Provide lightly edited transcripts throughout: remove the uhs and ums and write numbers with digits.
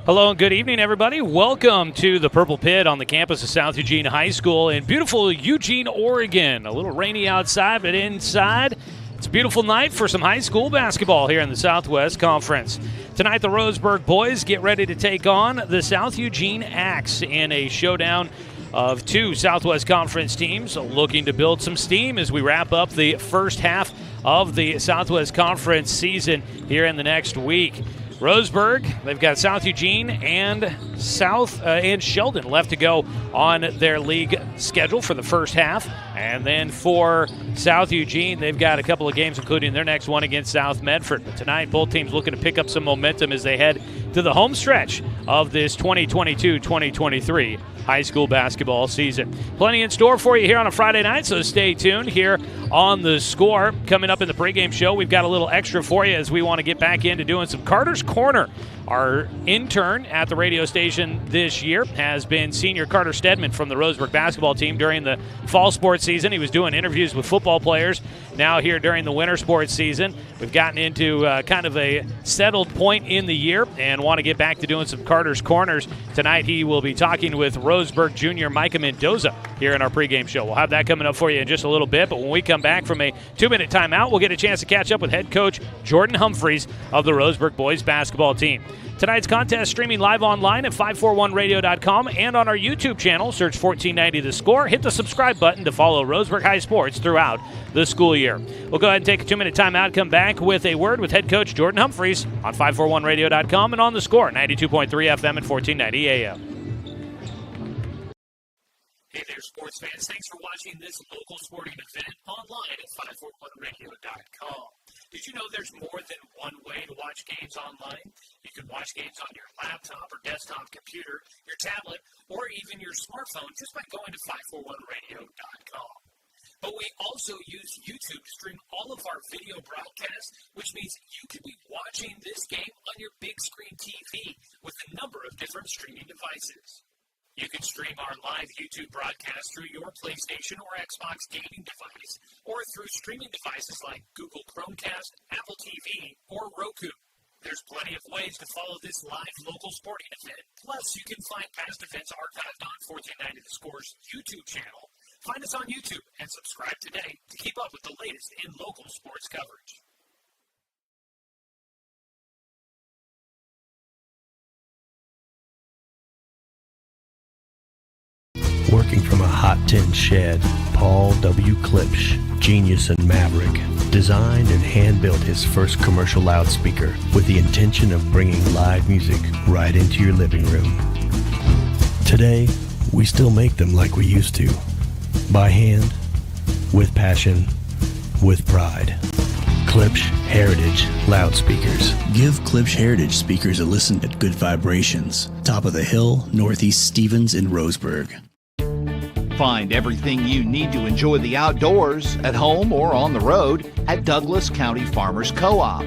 Hello and good evening, everybody. Welcome to the Purple Pit on the campus of South Eugene High School in beautiful Eugene, Oregon. A little rainy outside, but inside, it's a beautiful night for some high school basketball here in the Southwest Conference. Tonight, the Roseburg boys get ready to take on the South Eugene Axe in a showdown of two Southwest Conference teams looking to build some steam as we wrap up the first half of the Southwest Conference season here in the next week. Roseburg, they've got South Eugene and and Sheldon left to go on their league schedule for the first half. And then for South Eugene, they've got a couple of games, including their next one against South Medford. But tonight, both teams looking to pick up some momentum as they head to the home stretch of this 2022-2023 high school basketball season. Plenty in store for you here on a Friday night, so stay tuned here on The Score. Coming up in the pregame show, we've got a little extra for you as we want to get back into doing some Carter's Corner. Our intern at the radio station this year has been senior Carter Stedman from the Roseburg basketball team during the fall sports season. He was doing interviews with football players. Now here during the winter sports season, we've gotten into kind of a settled point in the year and want to get back to doing some Carter's Corners. Tonight he will be talking with Roseburg junior Micah Mendoza here in our pregame show. We'll have that coming up for you in just a little bit, but when we come back from a 2-minute timeout, we'll get a chance to catch up with head coach Jordan Humphreys of the Roseburg boys basketball team. Tonight's contest streaming live online at 541radio.com and on our YouTube channel. Search 1490 The Score. Hit the subscribe button to follow Roseburg High Sports throughout the school year. We'll go ahead and take a 2-minute timeout, come back with a word with head coach Jordan Humphreys on 541radio.com and on The Score, 92.3 FM and 1490 AM. Hey there, sports fans. Thanks for watching this local sporting event online at 541radio.com. Did you know there's more than one way to watch games online? You can watch games on your laptop or desktop computer, your tablet, or even your smartphone just by going to 541radio.com. But we also use YouTube to stream all of our video broadcasts, which means you could be watching this game on your big screen TV with a number of different streaming devices. You can stream our live YouTube broadcast through your PlayStation or Xbox gaming device, or through streaming devices like Google Chromecast, Apple TV, or Roku. There's plenty of ways to follow this live local sporting event. Plus, you can find past events archived on 1490 The Score's YouTube channel. Find us on YouTube and subscribe today to keep up with the latest in local sports coverage. Working from a hot tin shed, Paul W. Klipsch, genius and maverick, designed and hand-built his first commercial loudspeaker with the intention of bringing live music right into your living room. Today, we still make them like we used to, by hand, with passion, with pride. Klipsch Heritage Loudspeakers. Give Klipsch Heritage speakers a listen at Good Vibrations, top of the hill, Northeast Stevens in Roseburg. Find everything you need to enjoy the outdoors, at home or on the road, at Douglas County Farmers Co-op.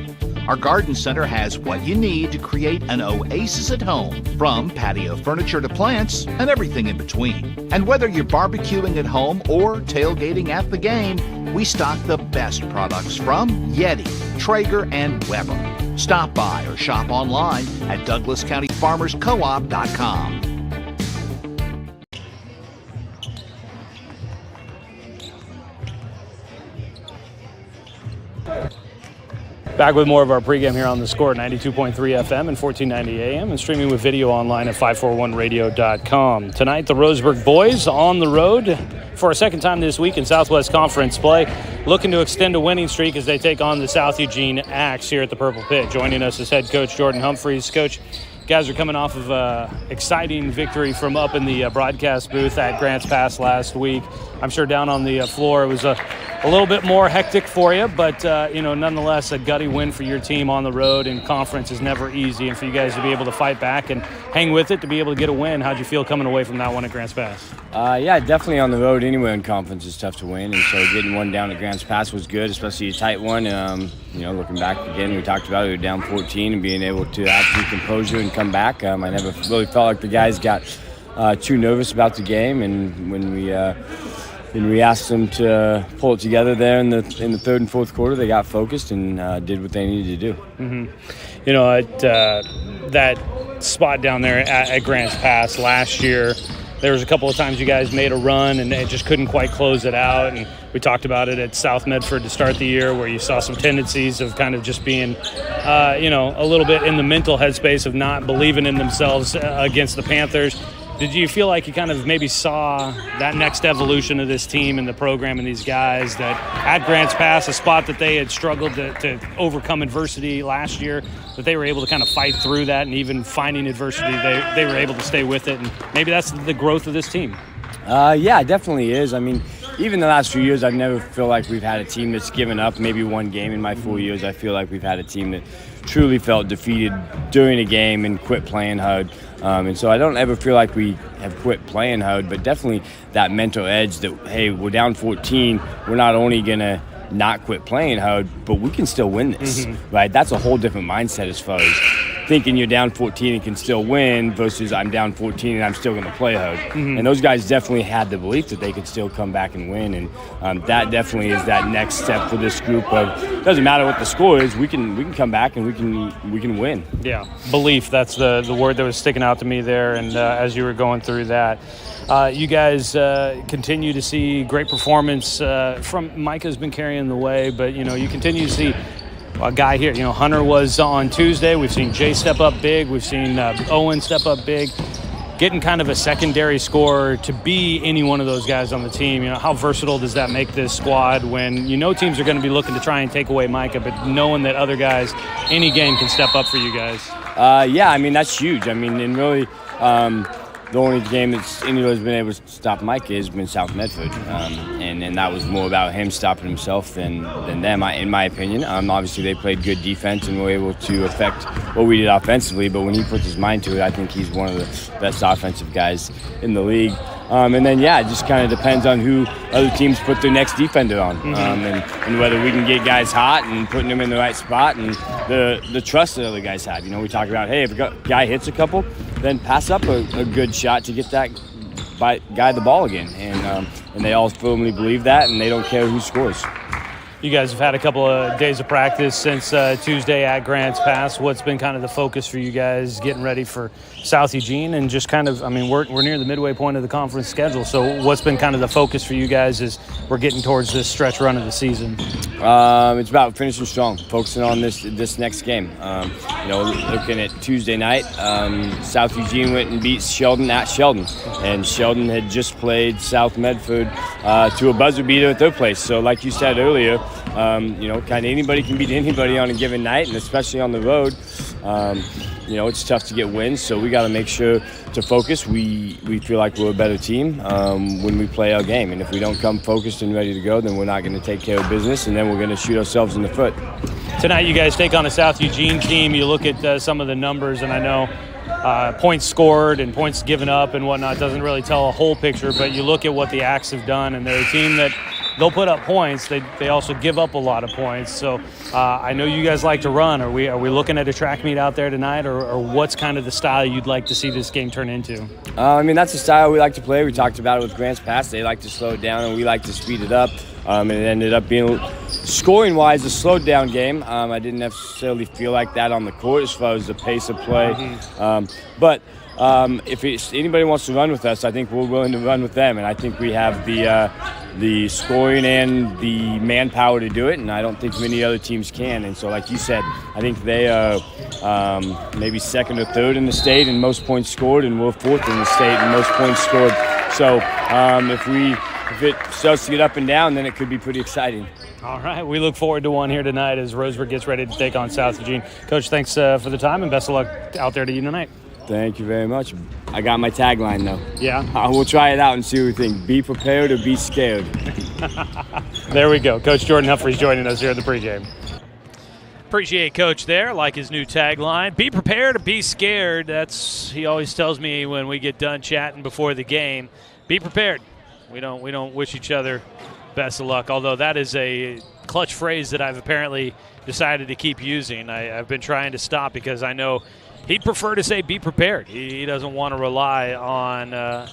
Our garden center has what you need to create an oasis at home, from patio furniture to plants and everything in between. And whether you're barbecuing at home or tailgating at the game, we stock the best products from Yeti, Traeger, and Weber. Stop by or shop online at DouglasCountyFarmersCoop.com. Back with more of our pregame here on The Score, 92.3 FM and 1490 AM, and streaming with video online at 541radio.com. Tonight, the Roseburg boys on the road for a second time this week in Southwest Conference play, looking to extend a winning streak as they take on the South Eugene Axe here at the Purple Pit. Joining us is head coach Jordan Humphreys. Coach, guys are coming off of an exciting victory from up in the broadcast booth at Grants Pass last week. I'm sure down on the floor it was a little bit more hectic for you, but nonetheless a gutty win for your team on the road, and conference is never easy, and for you guys to be able to fight back and hang with it, to be able to get a win, how'd you feel coming away from that one at Grants Pass? Yeah, definitely on the road anyway in conference is tough to win, and so getting one down at Grants Pass was good, especially a tight one. Looking back again, we talked about it, we were down 14 and being able to have some composure and come back. I never really felt like the guys got too nervous about the game, and when we asked them to pull it together there in the third and fourth quarter, they got focused and did what they needed to do. Mm-hmm. That spot down there at Grants Pass last year. There was a couple of times you guys made a run and it just couldn't quite close it out. And we talked about it at South Medford to start the year, where you saw some tendencies of kind of just being, a little bit in the mental headspace of not believing in themselves against the Panthers. Did you feel like you kind of maybe saw that next evolution of this team and the program and these guys, that at Grants Pass, a spot that they had struggled to overcome adversity last year, that they were able to kind of fight through that, and even finding adversity, they were able to stay with it, and maybe that's the growth of this team? Yeah, it definitely is. I mean, even the last few years, I've never feel like we've had a team that's given up maybe one game in my 4 years. I feel like we've had a team that truly felt defeated during a game and quit playing hard. And so I don't ever feel like we have quit playing hard, but definitely that mental edge that, hey, we're down 14. We're not only going to not quit playing hard, but we can still win this, right? That's a whole different mindset as far as thinking you're down 14 and can still win versus I'm down 14 and I'm still going to play hard. And those guys definitely had the belief that they could still come back and win, and that definitely is that next step for this group of, doesn't matter what the score is, we can come back and we can win. Yeah, belief, that's the word that was sticking out to me there, and as you were going through that. You guys continue to see great performance from Micah's been carrying the way, but you continue to see a guy here. Hunter was on Tuesday. We've seen Jay step up big. We've seen Owen step up big. Getting kind of a secondary scorer to be any one of those guys on the team. How versatile does that make this squad when teams are going to be looking to try and take away Micah, but knowing that other guys, any game can step up for you guys? Yeah, I mean, that's huge. I mean, and really, the only game that's anybody's been able to stop Mike has been South Medford, and that was more about him stopping himself than them, in my opinion. Obviously, they played good defense and were able to affect what we did offensively, but when he puts his mind to it, I think he's one of the best offensive guys in the league. And then, it just kind of depends on who other teams put their next defender on, and whether we can get guys hot and putting them in the right spot, and the trust that other guys have. We talk about, hey, if a guy hits a couple, then pass up a good shot to get that guy the ball again. And they all firmly believe that, and they don't care who scores. You guys have had a couple of days of practice since Tuesday at Grants Pass. What's been kind of the focus for you guys getting ready for South Eugene? And just kind of, we're near the midway point of the conference schedule. So what's been kind of the focus for you guys as we're getting towards this stretch run of the season? It's about finishing strong, focusing on this next game. Looking at Tuesday night, South Eugene went and beat Sheldon at Sheldon. And Sheldon had just played South Medford to a buzzer beater at their place. So like you said earlier, kind of anybody can beat anybody on a given night, and especially on the road. It's tough to get wins, so we got to make sure to focus. We feel like we're a better team when we play our game, and if we don't come focused and ready to go, then we're not going to take care of business, and then we're going to shoot ourselves in the foot. Tonight you guys take on a South Eugene team. You look at some of the numbers, and I know points scored and points given up and whatnot doesn't really tell a whole picture, but you look at what the Axe have done, and they're a team that they'll put up points. They also give up a lot of points. So I know you guys like to run. Are we looking at a track meet out there tonight, or what's kind of the style you'd like to see this game turn into? That's the style we like to play. We talked about it with Grants Pass. They like to slow it down, and we like to speed it up. And it ended up being, scoring-wise, a slowed-down game. I didn't necessarily feel like that on the court as far as the pace of play. But if anybody wants to run with us, I think we're willing to run with them, and I think we have the scoring and the manpower to do it, and I don't think many other teams can. And so, like you said, I think they are maybe second or third in the state in most points scored, and we're fourth in the state in most points scored. So if it starts to get up and down, then it could be pretty exciting. All right, we look forward to one here tonight as Roseburg gets ready to take on South Eugene. Coach, thanks for the time, and best of luck out there to you tonight. Thank you very much. I got my tagline, though. Yeah? We'll try it out and see what we think. Be prepared or be scared. There we go. Coach Jordan Humphreys joining us here in the pregame. Appreciate Coach there. Like his new tagline. Be prepared or be scared. He always tells me when we get done chatting before the game. Be prepared. We don't wish each other best of luck, although that is a clutch phrase that I've apparently decided to keep using. I've been trying to stop because I know he'd prefer to say be prepared. He doesn't want to rely on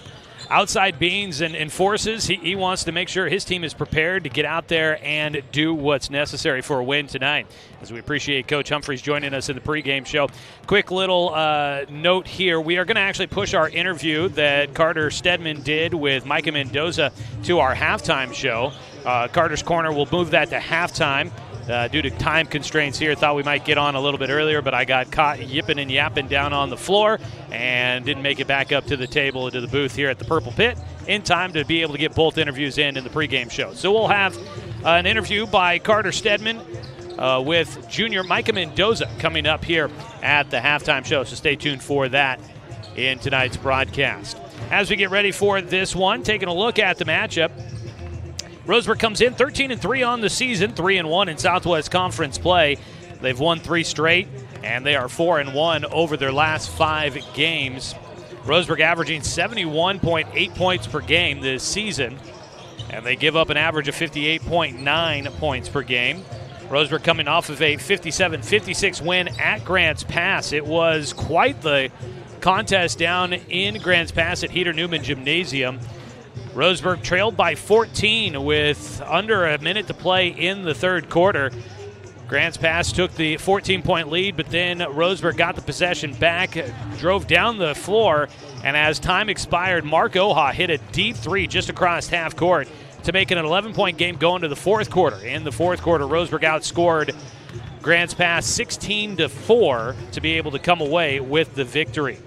outside beings and forces. He wants to make sure his team is prepared to get out there and do what's necessary for a win tonight. As we appreciate Coach Humphreys joining us in the pregame show. Quick little note here. We are going to actually push our interview that Carter Stedman did with Micah Mendoza to our halftime show. Carter's Corner will move that to halftime. Due to time constraints here, thought we might get on a little bit earlier, but I got caught yipping and yapping down on the floor and didn't make it back up to the table and to the booth here at the Purple Pit in time to be able to get both interviews in the pregame show. So we'll have an interview by Carter Stedman with junior Micah Mendoza coming up here at the halftime show, so stay tuned for that in tonight's broadcast. As we get ready for this one, taking a look at the matchup, Roseburg comes in 13-3 on the season, 3-1 in Southwest Conference play. They've won 3 straight, and they are 4-1 over their last 5 games. Roseburg averaging 71.8 points per game this season, and they give up an average of 58.9 points per game. Roseburg coming off of a 57-56 win at Grants Pass. It was quite the contest down in Grants Pass at Heater Newman Gymnasium. Roseburg trailed by 14 with under a minute to play in the third quarter. Grants Pass took the 14-point lead, but then Roseburg got the possession back, drove down the floor, and as time expired, Mark Oha hit a deep 3 just across half court to make it an 11-point game going to the fourth quarter. In the fourth quarter, Roseburg outscored Grants Pass 16-4 to be able to come away with the victory.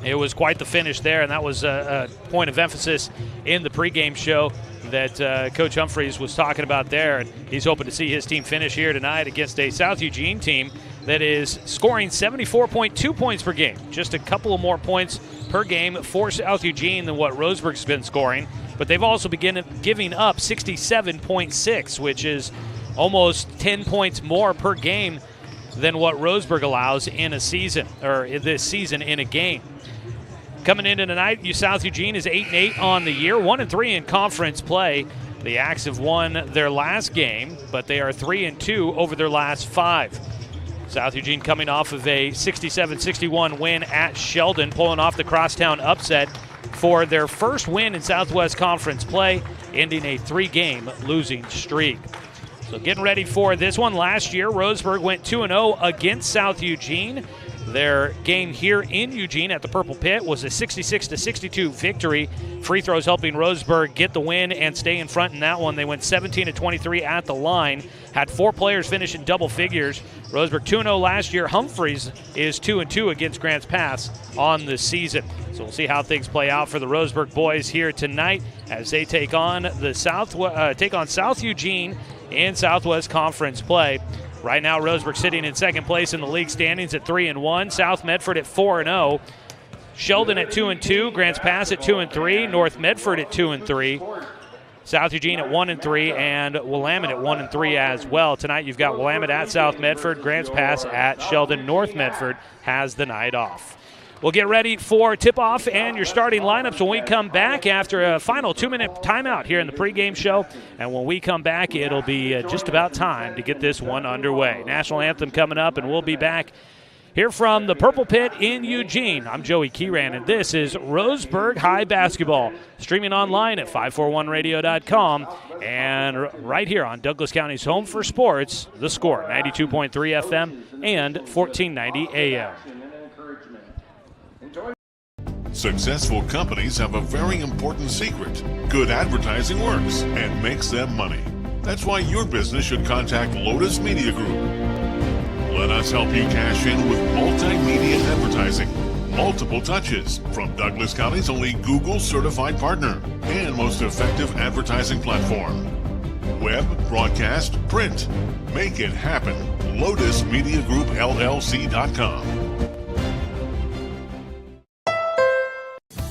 It was quite the finish there, and that was a point of emphasis in the pregame show that Coach Humphreys was talking about there. And he's hoping to see his team finish here tonight against a South Eugene team that is scoring 74.2 points per game. Just a couple of more points per game for South Eugene than what Roseburg's been scoring. But they've also begun giving up 67.6, which is almost 10 points more per game than what Roseburg allows in a season, or this season in a game. Coming into tonight, South Eugene is 8-8 on the year, 1-3 in conference play. The Axe have won their last game, but they are 3-2 over their last 5. South Eugene coming off of a 67-61 win at Sheldon, pulling off the crosstown upset for their first win in Southwest Conference play, ending a 3-game losing streak. So getting ready for this one. Last year, Roseburg went 2-0 against South Eugene. Their game here in Eugene at the Purple Pit was a 66-62 victory. Free throws helping Roseburg get the win and stay in front in that one. They went 17-23 at the line, had 4 players finish in double figures. Roseburg 2-0 last year. Humphreys is 2-2 against Grants Pass on the season. So we'll see how things play out for the Roseburg boys here tonight as they take on South Eugene in Southwest Conference play. Right now, Roseburg sitting in second place in the league standings at 3-1. South Medford at 4-0. Sheldon at 2-2. Grants Pass at 2-3. North Medford at 2-3. South Eugene at 1-3, and Willamette at 1-3 as well. Tonight, you've got Willamette at South Medford. Grants Pass at Sheldon. North Medford has the night off. We'll get ready for tip-off and your starting lineups when we come back after a final 2-minute timeout here in the pregame show. And when we come back, it'll be just about time to get this one underway. National anthem coming up, and we'll be back here from the Purple Pit in Eugene. I'm Joey Kieran, and this is Roseburg High Basketball, streaming online at 541radio.com and right here on Douglas County's home for sports, The Score, 92.3 FM and 1490 AM. Successful companies have a very important secret. Good advertising works and makes them money. That's why your business should contact Lotus Media Group. Let us help you cash in with multimedia advertising. Multiple touches from Douglas County's only Google certified partner and most effective advertising platform. Web, broadcast, print. Make it happen. LotusMediaGroupLLC.com.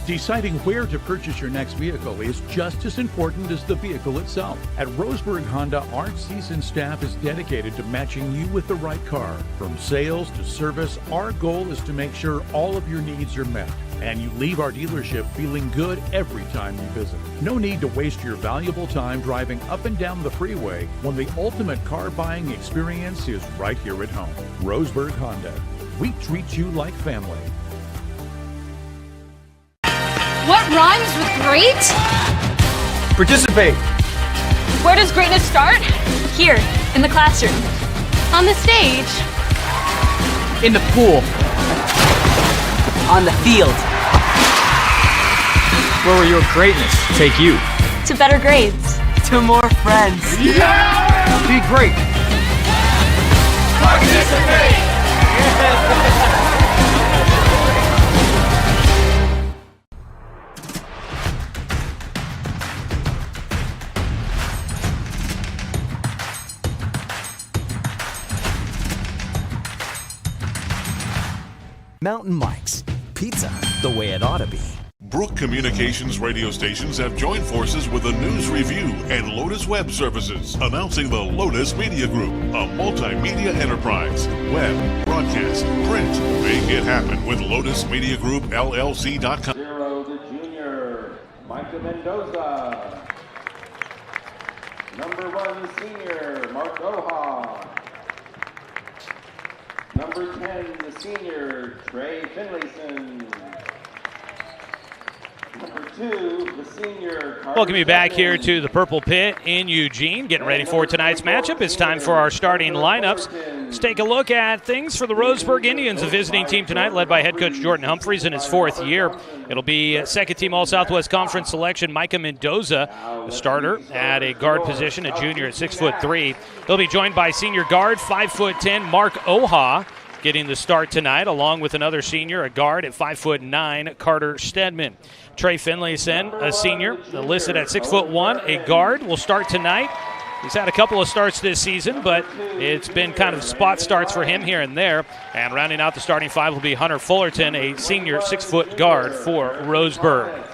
Deciding where to purchase your next vehicle is just as important as the vehicle itself. At Roseburg Honda, our seasoned staff is dedicated to matching you with the right car. From sales to service, our goal is to make sure all of your needs are met, and you leave our dealership feeling good every time you visit. No need to waste your valuable time driving up and down the freeway when the ultimate car buying experience is right here at home. Roseburg Honda. We treat you like family. What rhymes with great? Participate. Where does greatness start? Here, in the classroom. On the stage. In the pool. On the field. Where will your greatness take you? To better grades. To more friends. Yeah! Be great. Participate! Mountain Mike's. Pizza, the way it ought to be. Brook Communications radio stations have joined forces with the News Review and Lotus Web Services, announcing the Lotus Media Group, a multimedia enterprise. Web, broadcast, print. Make it happen with Lotus Media Group, LLC.com. 0, the junior, Micah Mendoza. Number 1, the senior, Mark Oha. Number 10, the senior, Trey Finlayson. Number 2, the senior, Welcome you back here to the Purple Pit in Eugene. Getting ready for tonight's matchup. It's time for our starting lineups. Let's take a look at things for the Roseburg Indians, a visiting team tonight led by head coach Jordan Humphreys in his 4th year. It'll be second-team All-Southwest Conference selection Micah Mendoza, a starter at a guard position, a junior at 6'3". He'll be joined by senior guard, 5'10", Mark Oha, getting the start tonight, along with another senior, a guard at 5'9", Carter Stedman. Trey Finlayson, a senior, listed at 6'1", a guard, will start tonight. He's had a couple of starts this season, but it's been kind of spot starts for him here and there. And rounding out the starting 5 will be Hunter Fullerton, a senior 6-foot guard for Roseburg.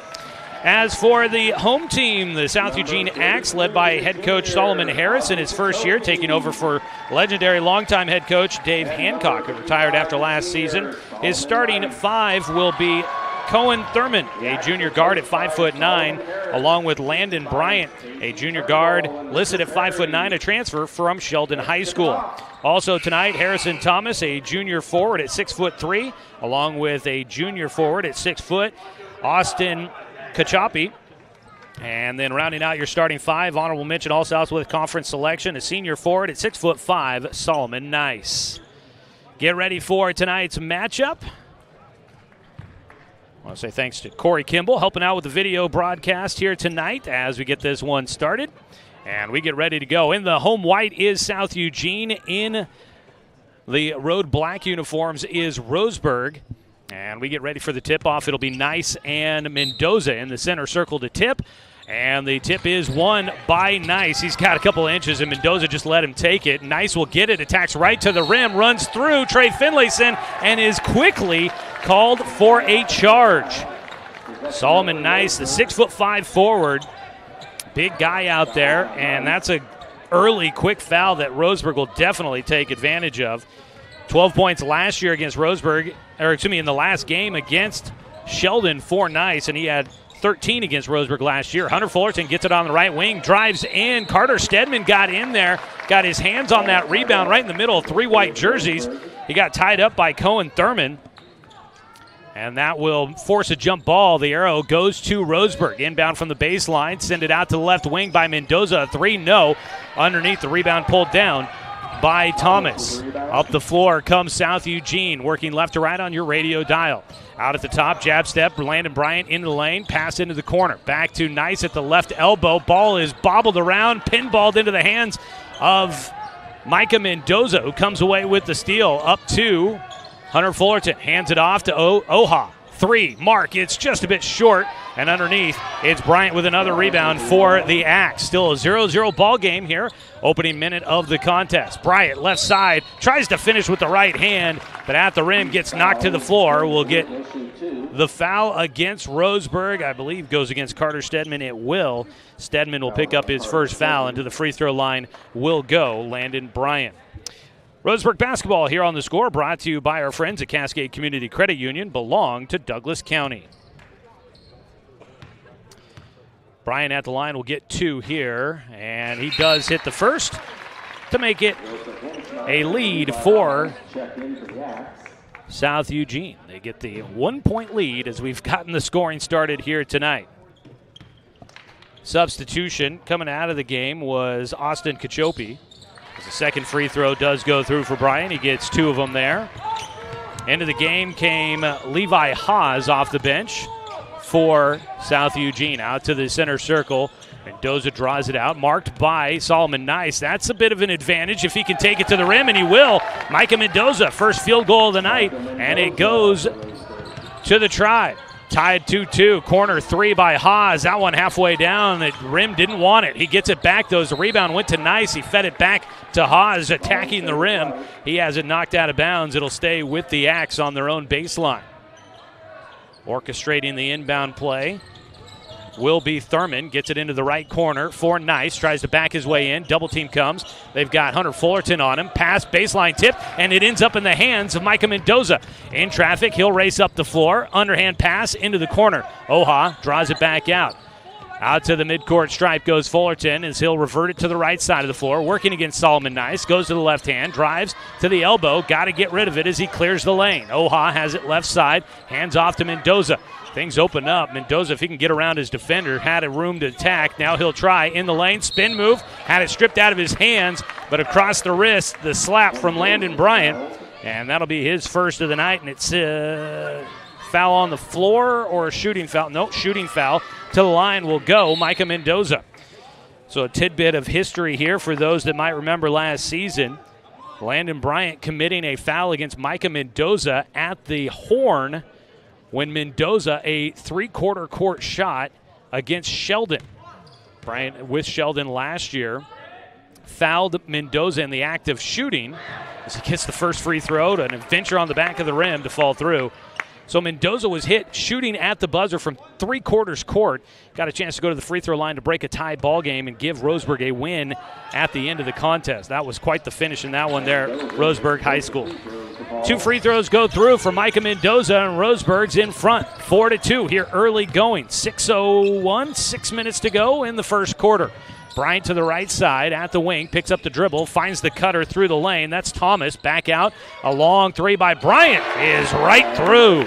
As for the home team, the South Eugene Axe, led by head coach Solomon Harris in his first year, taking over for legendary longtime head coach Dave Hancock, who retired after last season. His starting 5 will be Cohen Thurman, a junior guard at 5'9", along with Landon Bryant, a junior guard listed at 5'9", a transfer from Sheldon High School. Also tonight, Harrison Thomas, a junior forward at 6'3", along with a junior forward at 6 foot, Austin Kachapi. And then rounding out your starting 5, honorable mention All Southwest Conference selection, a senior forward at 6'5", Solomon Nice. Get ready for tonight's matchup. I want to say thanks to Corey Kimball helping out with the video broadcast here tonight as we get this one started. And we get ready to go. In the home white is South Eugene. In the road black uniforms is Roseburg. And we get ready for the tip-off. It'll be Nice and Mendoza in the center circle to tip. And the tip is won by Nice. He's got a couple of inches, and Mendoza just let him take it. Nice will get it, attacks right to the rim, runs through Trey Finlayson, and is quickly called for a charge. Solomon Nice, the 6'5" forward, big guy out there, and that's a early quick foul that Roseburg will definitely take advantage of. 12 points last year against Roseburg, in the last game against Sheldon for Nice, and he had 13 against Roseburg last year. Hunter Fullerton gets it on the right wing, drives in. Carter Stedman got in there, got his hands on that rebound right in the middle of 3 white jerseys. He got tied up by Cohen Thurman, and that will force a jump ball. The arrow goes to Roseburg. Inbound from the baseline, send it out to the left wing by Mendoza. 3, no. Underneath, the rebound pulled down by Thomas. Up the floor comes South Eugene, working left to right on your radio dial. Out at the top, jab step, Landon Bryant into the lane, pass into the corner. Back to Nice at the left elbow. Ball is bobbled around, pinballed into the hands of Micah Mendoza, who comes away with the steal. Up to Hunter Fullerton, hands it off to Oha. 3, mark, it's just a bit short. And underneath, it's Bryant with another rebound for the Axe. Still a 0-0 ball game here. Opening minute of the contest. Bryant, left side, tries to finish with the right hand, but at the rim gets knocked to the floor. Will get the foul against Roseburg. I believe goes against Carter Stedman. It will. Stedman will pick up his first foul, and to the free throw line will go Landon Bryant. Roseburg basketball here on The Score, brought to you by our friends at Cascade Community Credit Union, belong to Douglas County. Bryant at the line will get 2 here, and he does hit the first to make it a lead for South Eugene. They get the 1-point lead as we've gotten the scoring started here tonight. Substitution coming out of the game was Austin Cachope. The second free throw does go through for Bryant. He gets 2 of them there. Into the game came Levi Haas off the bench for South Eugene. Out to the center circle. Mendoza draws it out, marked by Solomon Nice. That's a bit of an advantage if he can take it to the rim, and he will. Micah Mendoza, first field goal of the night, and it goes to the Tribe. Tied 2-2. Corner 3 by Haas. That one halfway down. The rim didn't want it. He gets it back, though. The rebound went to Nice. He fed it back to Haas, attacking the rim. He has it knocked out of bounds. It'll stay with the Axe on their own baseline. Orchestrating the inbound play will be Thurman. Gets it into the right corner for Nice. Tries to back his way in. Double team comes. They've got Hunter Fullerton on him. Pass, baseline tip, and it ends up in the hands of Micah Mendoza. In traffic, he'll race up the floor. Underhand pass into the corner. Oha draws it back out. Out to the midcourt stripe goes Fullerton as he'll revert it to the right side of the floor. Working against Solomon Nice. Goes to the left hand. Drives to the elbow. Got to get rid of it as he clears the lane. Oha has it left side. Hands off to Mendoza. Things open up. Mendoza, if he can get around his defender, had a room to attack. Now he'll try in the lane. Spin move. Had it stripped out of his hands, but across the wrist, the slap from Landon Bryant. And that'll be his first of the night. And it's foul on the floor or a shooting foul. No, shooting foul. To the line will go Micah Mendoza. So a tidbit of history here for those that might remember last season. Landon Bryant committing a foul against Micah Mendoza at the horn when Mendoza, a three-quarter court shot against Sheldon. Bryant with Sheldon last year fouled Mendoza in the act of shooting as he gets the first free throw to an adventure on the back of the rim to fall through. So Mendoza was hit shooting at the buzzer from three-quarters court. Got a chance to go to the free throw line to break a tie ball game and give Roseburg a win at the end of the contest. That was quite the finish in that one there, Roseburg High School. 2 free throws go through for Micah Mendoza, and Roseburg's in front. 4-2 here early going. 6:01, 6 minutes to go in the first quarter. Bryant to the right side at the wing, picks up the dribble, finds the cutter through the lane. That's Thomas. Back out. A long 3 by Bryant is right through.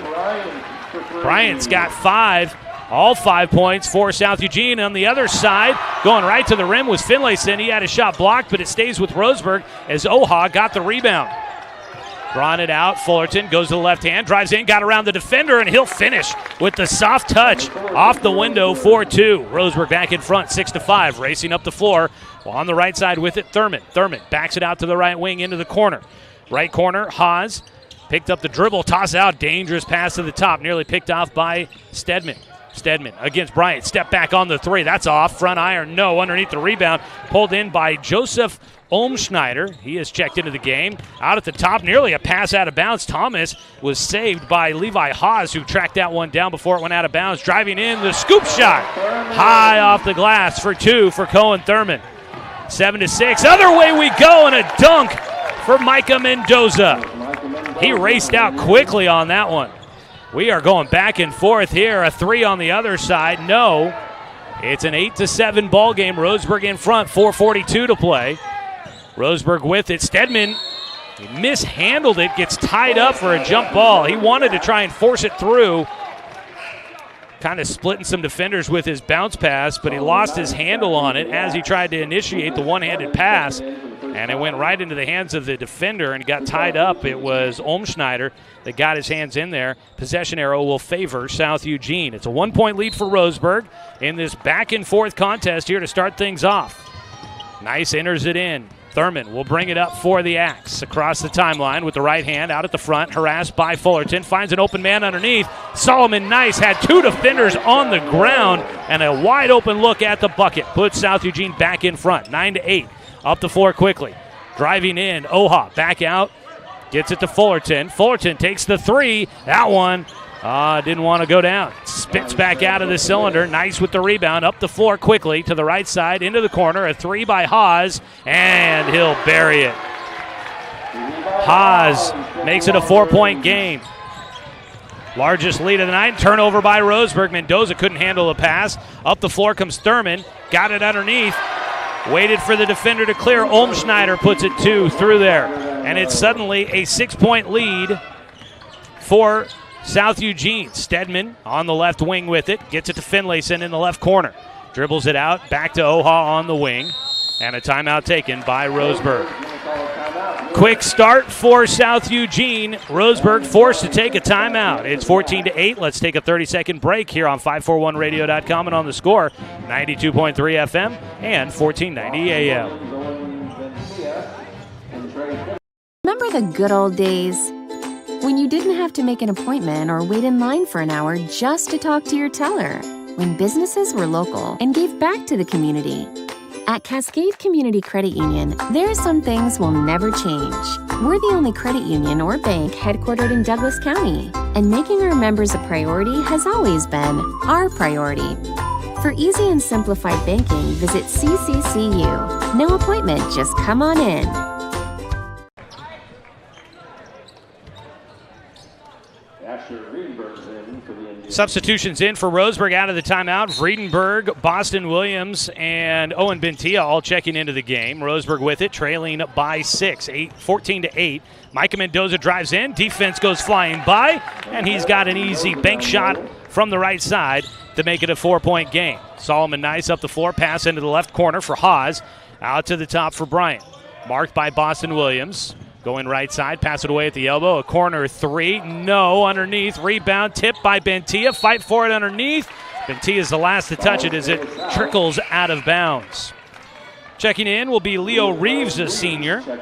Bryant's got 5. All 5 points for South Eugene. On the other side, going right to the rim was Finlayson. He had a shot blocked, but it stays with Roseburg as Oha got the rebound. Drawing it out, Fullerton goes to the left hand, drives in, got around the defender, and he'll finish with the soft touch off the window for 2. Roseburg back in front, 6-5, racing up the floor. Well, on the right side with it, Thurman. Thurman backs it out to the right wing into the corner. Right corner, Haas picked up the dribble, toss out, dangerous pass to the top, nearly picked off by Stedman. Stedman against Bryant, step back on the 3, that's off, front iron, no, underneath the rebound, pulled in by Joseph Olmschneider. He has checked into the game. Out at the top, nearly a pass out of bounds. Thomas was saved by Levi Haas, who tracked that one down before it went out of bounds. Driving in, the scoop shot. High off the glass for 2 for Cohen Thurman. 7-6. Other way we go, and a dunk for Micah Mendoza. He raced out quickly on that one. We are going back and forth here. A 3 on the other side. No. It's an 8-7 ball game. Roseburg in front. 4:42 to play. Roseburg with it. Stedman, he mishandled it, gets tied up for a jump ball. He wanted to try and force it through. Kind of splitting some defenders with his bounce pass, but he lost his handle on it as he tried to initiate the one-handed pass. And it went right into the hands of the defender and got tied up. It was Olmschneider that got his hands in there. Possession arrow will favor South Eugene. It's a 1-point lead for Roseburg in this back-and-forth contest here to start things off. Nice enters it in. Thurman will bring it up for the Axe. Across the timeline with the right hand out at the front. Harassed by Fullerton. Finds an open man underneath. Solomon Nice had 2 defenders on the ground and a wide open look at the bucket. Puts South Eugene back in front. 9-8. Up the floor quickly. Driving in. Oha back out. Gets it to Fullerton. Fullerton takes the 3. That one didn't want to go down. Spits back out of the cylinder. Nice with the rebound. Up the floor quickly to the right side. Into the corner. A 3 by Haas. And he'll bury it. Haas makes it a 4-point game. Largest lead of the night. Turnover by Roseburg. Mendoza couldn't handle the pass. Up the floor comes Thurman. Got it underneath. Waited for the defender to clear. Olmschneider puts it 2 through there. And it's suddenly a 6-point lead for South Eugene. Stedman on the left wing with it. Gets it to Finlayson in the left corner. Dribbles it out. Back to Oha on the wing. And a timeout taken by Roseburg. Quick start for South Eugene. Roseburg forced to take a timeout. It's 14-8. Let's take a 30-second break here on 541radio.com and on the score, 92.3 FM and 1490 AM. Remember the good old days? When you didn't have to make an appointment or wait in line for an hour just to talk to your teller. When businesses were local and gave back to the community. At Cascade Community Credit Union, there are some things will never change. We're the only credit union or bank headquartered in Douglas County, and making our members a priority has always been our priority. For easy and simplified banking, visit CCCU. No appointment, just come on in. Substitutions in for Roseburg out of the timeout. Vredenberg, Boston Williams, and Owen Bentia all checking into the game. Roseburg with it, trailing by 14-8. Micah Mendoza drives in. Defense goes flying by, and he's got an easy bank shot from the right side to make it a 4-point game. Solomon Nice up the floor, pass into the left corner for Haas. Out to the top for Bryant. Marked by Boston Williams. Going right side, pass it away at the elbow. A corner three, no, underneath. Rebound, tipped by Bentia. Fight for it underneath. Bentia is the last to touch it as it trickles out of bounds. Checking in will be Leo Reeves, a senior. He'll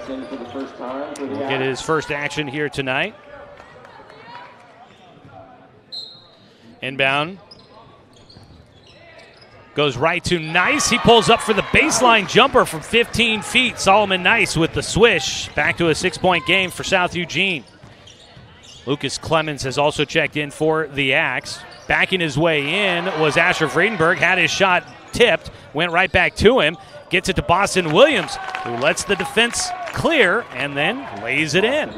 get his first action here tonight. Inbound. Goes right to Nice. He pulls up for the baseline jumper from 15 feet. Solomon Nice with the swish. Back to a 6-point game for South Eugene. Lucas Clemens has also checked in for the Axe. Backing his way in was Asher Vredenberg. Had his shot tipped. Went right back to him. Gets it to Boston Williams, who lets the defense clear and then lays it in.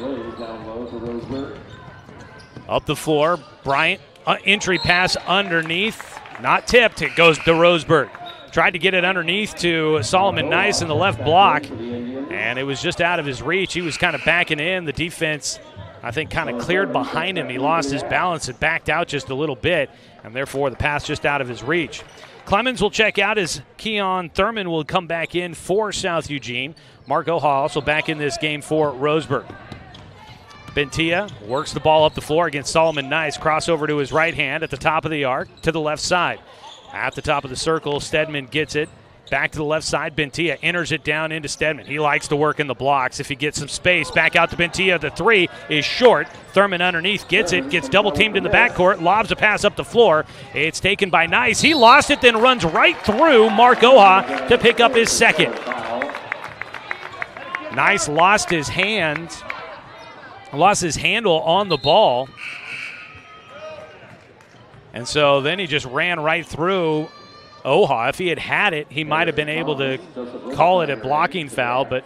Up the floor, Bryant. Entry pass underneath. Not tipped. It goes to Roseburg. Tried to get it underneath to Solomon Nice in the left block, and it was just out of his reach. He was kind of backing in. The defense, I think, kind of cleared behind him. He lost his balance and backed out just a little bit, and therefore the pass just out of his reach. Clemens will check out as Keon Thurman will come back in for South Eugene. Mark Oha also back in this game for Roseburg. Bentia works the ball up the floor against Solomon Nice. Crossover to his right hand at the top of the arc to the left side. At the top of the circle, Stedman gets it. Back to the left side, Bentia enters it down into Stedman. He likes to work in the blocks. If he gets some space, back out to Bentia. The three is short. Thurman underneath gets it, gets double teamed in the backcourt, lobs a pass up the floor. It's taken by Nice. He lost it, then runs right through Mark Oha to pick up his second. Nice lost his handle on the ball. And so then he just ran right through Oha. If he had it, he might have been able to call it a blocking foul, but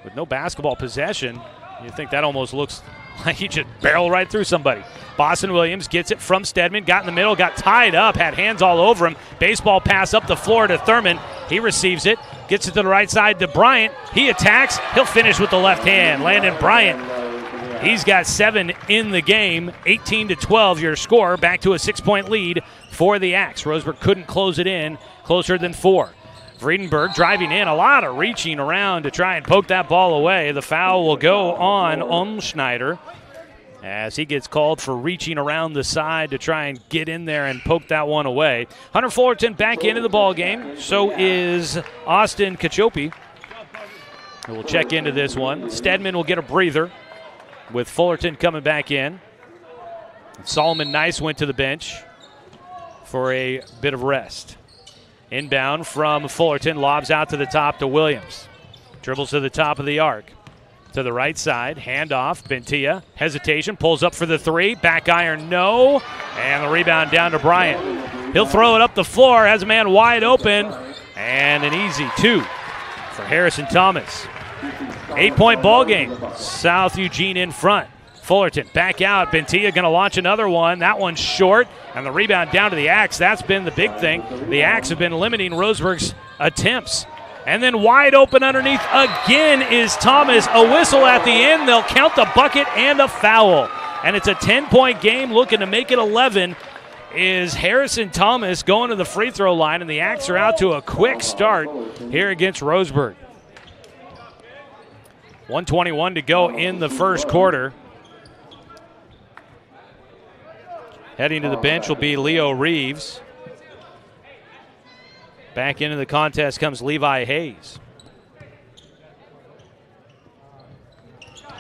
with no basketball possession, you think that almost looks like he just barreled right through somebody. Boston Williams gets it from Stedman, got in the middle, got tied up, had hands all over him. Baseball pass up the floor to Thurman. He receives it, gets it to the right side to Bryant. He attacks. He'll finish with the left hand. Landon Bryant. He's got 7 in the game. 18-12 your score. Back to a 6-point lead for the Axe. Roseburg couldn't close it in closer than 4. Vredenberg driving in. A lot of reaching around to try and poke that ball away. The foul will go on Umschneider as he gets called for reaching around the side to try and get in there and poke that one away. Hunter Fullerton back into the ball game. So is Austin Cachope, who will check into this one. Stedman will get a breather with Fullerton coming back in. Solomon Nice went to the bench for a bit of rest. Inbound from Fullerton, lobs out to the top to Williams. Dribbles to the top of the arc. To the right side, handoff, Bentia, hesitation, pulls up for the three, back iron, no, and the rebound down to Bryant. He'll throw it up the floor, has a man wide open, and an easy 2 for Harrison Thomas. 8-point ball game. South Eugene in front. Fullerton back out. Bentia going to launch another one. That one's short, and the rebound down to the Axe. That's been the big thing. The Axe have been limiting Roseburg's attempts. And then wide open underneath again is Thomas. A whistle at the end. They'll count the bucket and a foul. and it's a 10-point game looking to make it 11. Is Harrison Thomas going to the free throw line, and the Axe are out to a quick start here against Roseburg. 1:21 to go in the first quarter. Heading to the bench will be Leo Reeves. Back into the contest comes Levi Hayes.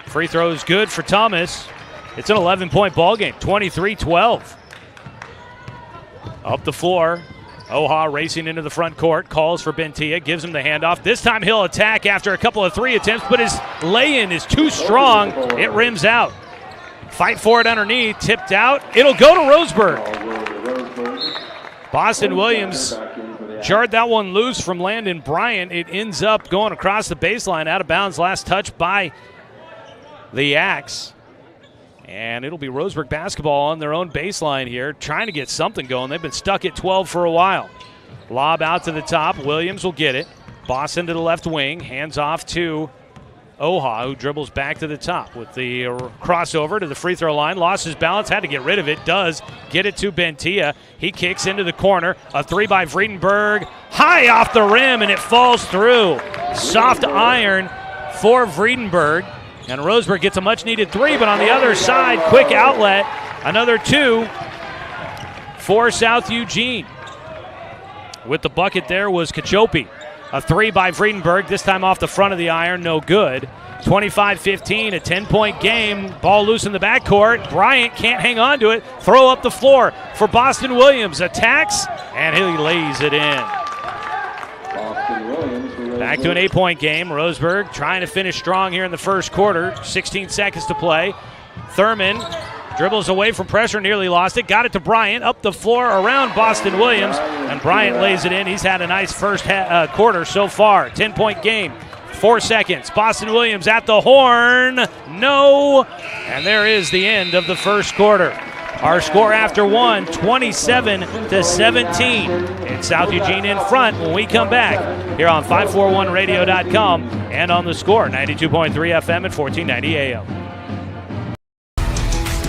Free throw is good for Thomas. It's an 11-point ball game, 23-12. Up the floor, Oha racing into the front court, calls for Bentia, gives him the handoff. This time he'll attack after a couple of three attempts, but his lay-in is too strong. It rims out. Fight for it underneath, tipped out. It'll go to Roseburg. Boston Williams jarred that one loose from Landon Bryant. It ends up going across the baseline, out of bounds. Last touch by the Axe. And it'll be Roseburg basketball on their own baseline here, trying to get something going. They've been stuck at 12 for a while. Lob out to the top. Williams will get it. Boston to the left wing. Hands off to Oha, who dribbles back to the top with the crossover to the free throw line. Lost his balance, had to get rid of it. Does get it to Bentia. He kicks into the corner. A three by Vredenberg. High off the rim, and it falls through. Soft iron for Vredenberg. And Roseburg gets a much-needed three, but on the other side, quick outlet. Another two for South Eugene. With the bucket there was Cachope. A three by Vredenberg, this time off the front of the iron, no good. 25-15, a 10-point game. Ball loose in the backcourt. Bryant can't hang on to it. Throw up the floor for Boston Williams. Attacks, and he lays it in. Back to an 8-point game. Roseburg trying to finish strong here in the first quarter. 16 seconds to play. Thurman dribbles away from pressure, nearly lost it. Got it to Bryant, up the floor around Boston Williams, and Bryant lays it in. He's had a nice first quarter so far. 10-point game. 4 seconds. Boston Williams at the horn. No. And there is the end of the first quarter. Our score after one, 27-17. It's South Eugene in front when we come back here on 541radio.com and on the score, 92.3 FM at 1490 AM.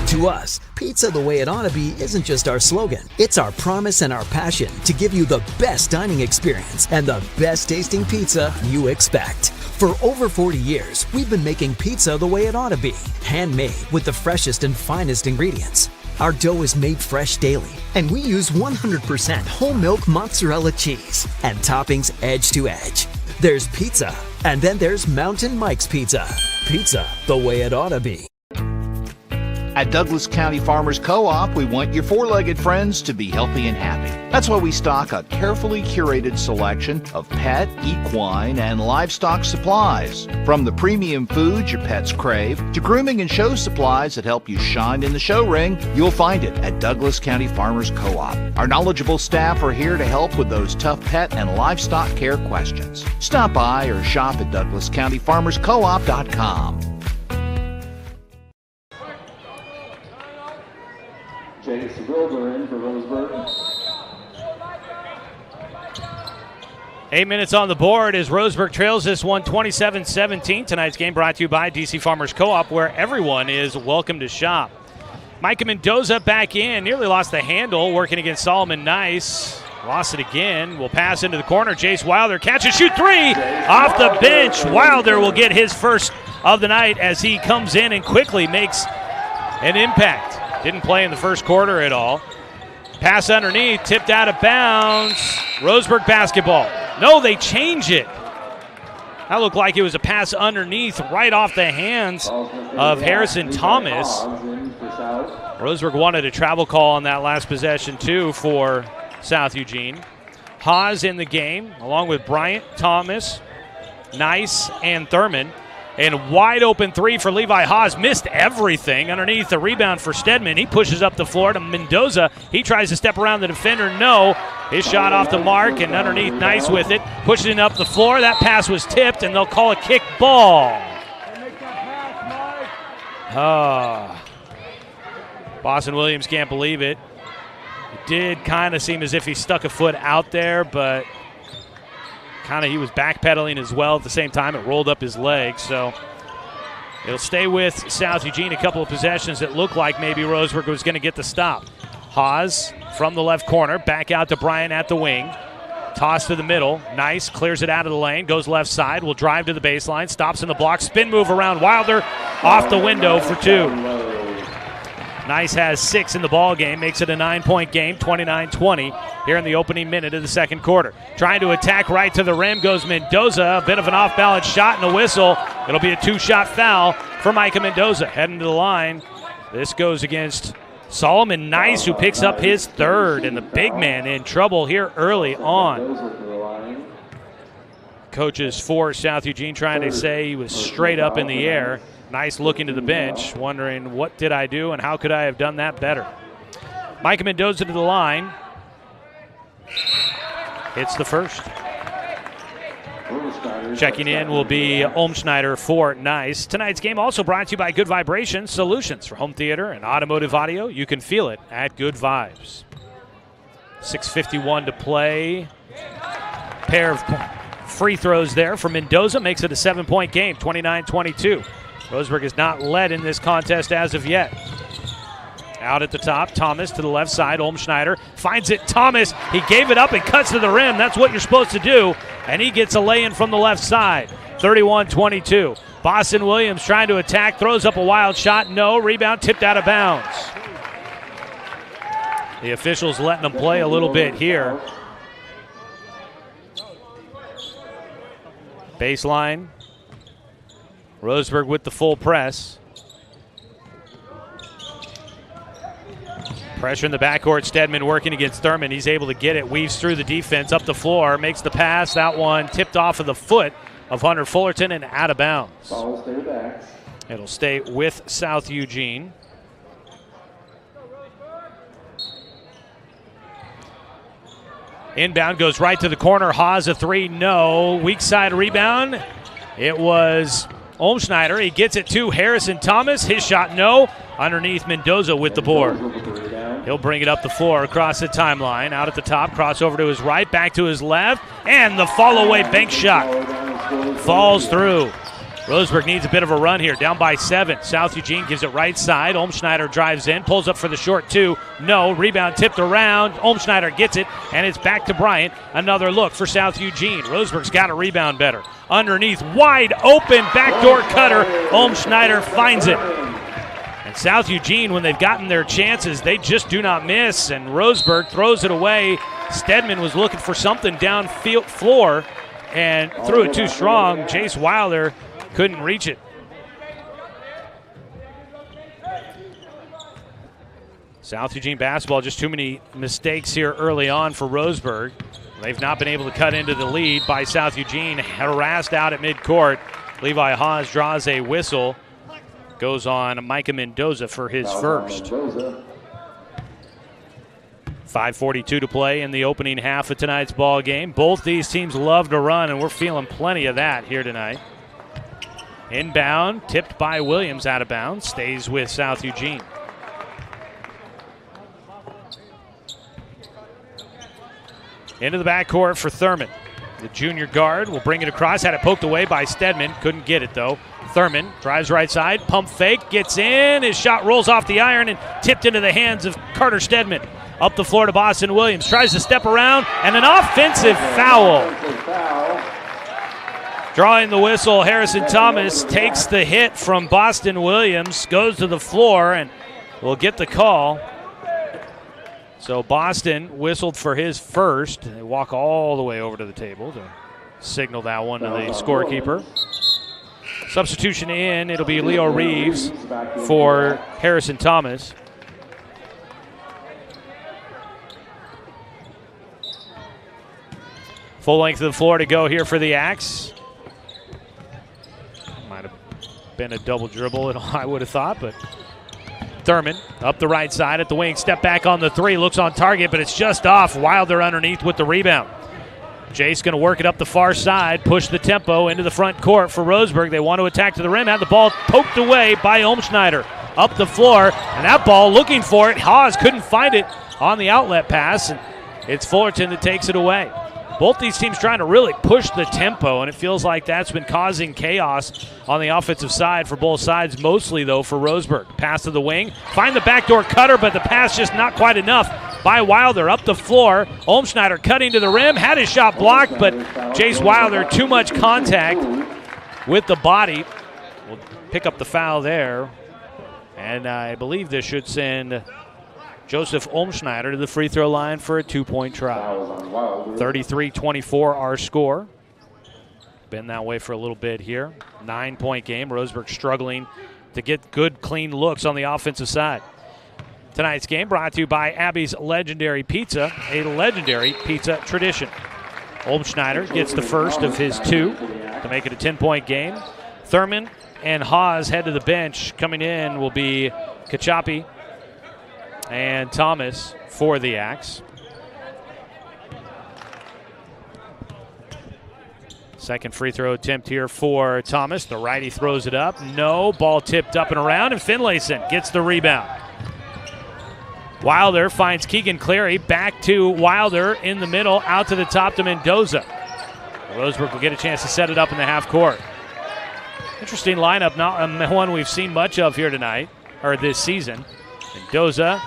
To us, pizza the way it ought to be isn't just our slogan. It's our promise and our passion to give you the best dining experience and the best tasting pizza you expect. For over 40 years, we've been making pizza the way it ought to be. Handmade with the freshest and finest ingredients. Our dough is made fresh daily, and we use 100% whole milk mozzarella cheese and toppings edge to edge. There's pizza, and then there's Mountain Mike's Pizza. Pizza the way it ought to be. At Douglas County Farmers Co-op, we want your four-legged friends to be healthy and happy. That's why we stock a carefully curated selection of pet, equine, and livestock supplies. From the premium foods your pets crave to grooming and show supplies that help you shine in the show ring, you'll find it at Douglas County Farmers Co-op. Our knowledgeable staff are here to help with those tough pet and livestock care questions. Stop by or shop at DouglasCountyFarmersCoop.com. Chase Wilbur in for Roseburg. 8 minutes on the board as Roseburg trails this one 27-17. Tonight's game brought to you by DC Farmers Co-op, where everyone is welcome to shop. Micah Mendoza back in, nearly lost the handle, working against Solomon Nice. Lost it again. Will pass into the corner. Jace Wilder catch and shoot three off the bench. Wilder will get his first of the night as he comes in and quickly makes an impact. Didn't play in the first quarter at all. Pass underneath, tipped out of bounds. Roseburg basketball. No, they change it. That looked like it was a pass underneath right off the hands of Harrison Thomas. Roseburg wanted a travel call on that last possession too for South Eugene. Haas in the game along with Bryant, Thomas, Nice, and Thurman. And wide open three for Levi Haas. Missed everything underneath. The rebound for Stedman. He pushes up the floor to Mendoza. He tries to step around the defender. No. His shot off the mark and underneath. Nice with it. Pushing it up the floor. That pass was tipped and they'll call a kick ball. Boston Williams can't believe it. It did kind of seem as if he stuck a foot out there, but he was backpedaling as well at the same time. It rolled up his leg, so It'll stay with South Eugene. A couple of possessions that looked like maybe Roseburg was going to get the stop. Haas from the left corner, back out to Bryant at the wing. Toss to the middle. Nice, clears it out of the lane, goes left side, will drive to the baseline, stops in the block, spin move around Wilder, off the window for 2. Nice has 6 in the ball game, makes it a 9-point game, 29-20 here in the opening minute of the second quarter. Trying to attack right to the rim goes Mendoza, a bit of an off-balance shot and a whistle. It'll be a 2-shot foul for Micah Mendoza. Heading to the line. This goes against Solomon Nice, who picks up his 3rd, and the big man in trouble here early on. Coaches for South Eugene trying to say he was straight up in the air. Nice looking to the bench, wondering what did I do and how could I have done that better. Micah Mendoza to the line. Hits the first. Checking in will be Olmschneider for Nice. Tonight's game also brought to you by Good Vibrations Solutions for home theater and automotive audio. You can feel it at Good Vibes. 6:51 to play. Pair of free throws there for Mendoza. Makes it a 7-point game, 29-22. Roseburg has not led in this contest as of yet. Out at the top, Thomas to the left side. Olmschneider finds it. Thomas, he gave it up and cuts to the rim. That's what you're supposed to do. And he gets a lay-in from the left side. 31-22. Boston Williams trying to attack, throws up a wild shot. No, rebound tipped out of bounds. The officials letting them play a little bit here. Baseline. Roseburg with the full press. Pressure in the backcourt. Stedman working against Thurman. He's able to get it. Weaves through the defense up the floor. Makes the pass. That one tipped off of the foot of Hunter Fullerton and out of bounds. It'll stay with South Eugene. Inbound goes right to the corner. Haas a 3. No. Weak side rebound. It was Olmschneider. He gets it to Harrison Thomas. His shot no. Underneath Mendoza with the board. He'll bring it up the floor across the timeline. Out at the top, crossover to his right, back to his left, and the fall-away bank shot falls through. Roseburg needs a bit of a run here, down by 7. South Eugene gives it right side. Olmschneider drives in, pulls up for the short 2. No, rebound tipped around. Olmschneider gets it, and it's back to Bryant. Another look for South Eugene. Roseburg's got to rebound better. Underneath, wide open, backdoor cutter. Olmschneider finds it. And South Eugene, when they've gotten their chances, they just do not miss, and Roseburg throws it away. Stedman was looking for something down floor and threw it too strong. Jace Wilder couldn't reach it. South Eugene basketball, just too many mistakes here early on for Roseburg. They've not been able to cut into the lead by South Eugene. Harassed out at midcourt. Levi Haas draws a whistle. Goes on Micah Mendoza for his first. 5:42 to play in the opening half of tonight's ball game. Both these teams love to run, and we're feeling plenty of that here tonight. Inbound, tipped by Williams out of bounds, stays with South Eugene. Into the backcourt for Thurman. The junior guard will bring it across, had it poked away by Stedman, couldn't get it though. Thurman drives right side, pump fake, gets in, his shot rolls off the iron and tipped into the hands of Carter Stedman. Up the floor to Boston Williams, tries to step around, and an offensive foul. Drawing the whistle, Harrison Thomas takes the hit from Boston Williams, goes to the floor, and will get the call. So Boston whistled for his first. They walk all the way over to the table to signal that one to the scorekeeper. Substitution in, it'll be Leo Reeves for Harrison Thomas. Full length of the floor to go here for the Axe. Might have been a double dribble, I would have thought, but Thurman up the right side at the wing, step back on the 3, looks on target, but it's just off. Wilder underneath with the rebound. Jace going to work it up the far side, push the tempo into the front court for Roseburg. They want to attack to the rim, had the ball poked away by Olmschneider. Up the floor, and that ball looking for it. Haas couldn't find it on the outlet pass, and it's Fullerton that takes it away. Both these teams trying to really push the tempo, and it feels like that's been causing chaos on the offensive side for both sides, mostly, though, for Roseburg. Pass to the wing. Find the backdoor cutter, but the pass just not quite enough by Wilder. Up the floor. Olmschneider cutting to the rim. Had his shot blocked, but Jace Wilder, too much contact with the body. Will pick up the foul there. And I believe this should send Joseph Olmschneider to the free throw line for a 2-point try. 33-24 our score. Been that way for a little bit here. 9-point game. Roseburg struggling to get good, clean looks on the offensive side. Tonight's game brought to you by Abby's Legendary Pizza, a legendary pizza tradition. Olmschneider gets the first of his 2 to make it a 10-point game. Thurman and Haas head to the bench. Coming in will be Kachapi and Thomas for the Axe. Second free throw attempt here for Thomas. The righty throws it up. No. Ball tipped up and around, and Finlayson gets the rebound. Wilder finds Keegan Clary. Back to Wilder in the middle, out to the top to Mendoza. Roseburg will get a chance to set it up in the half court. Interesting lineup, not one we've seen much of here tonight, or this season. Mendoza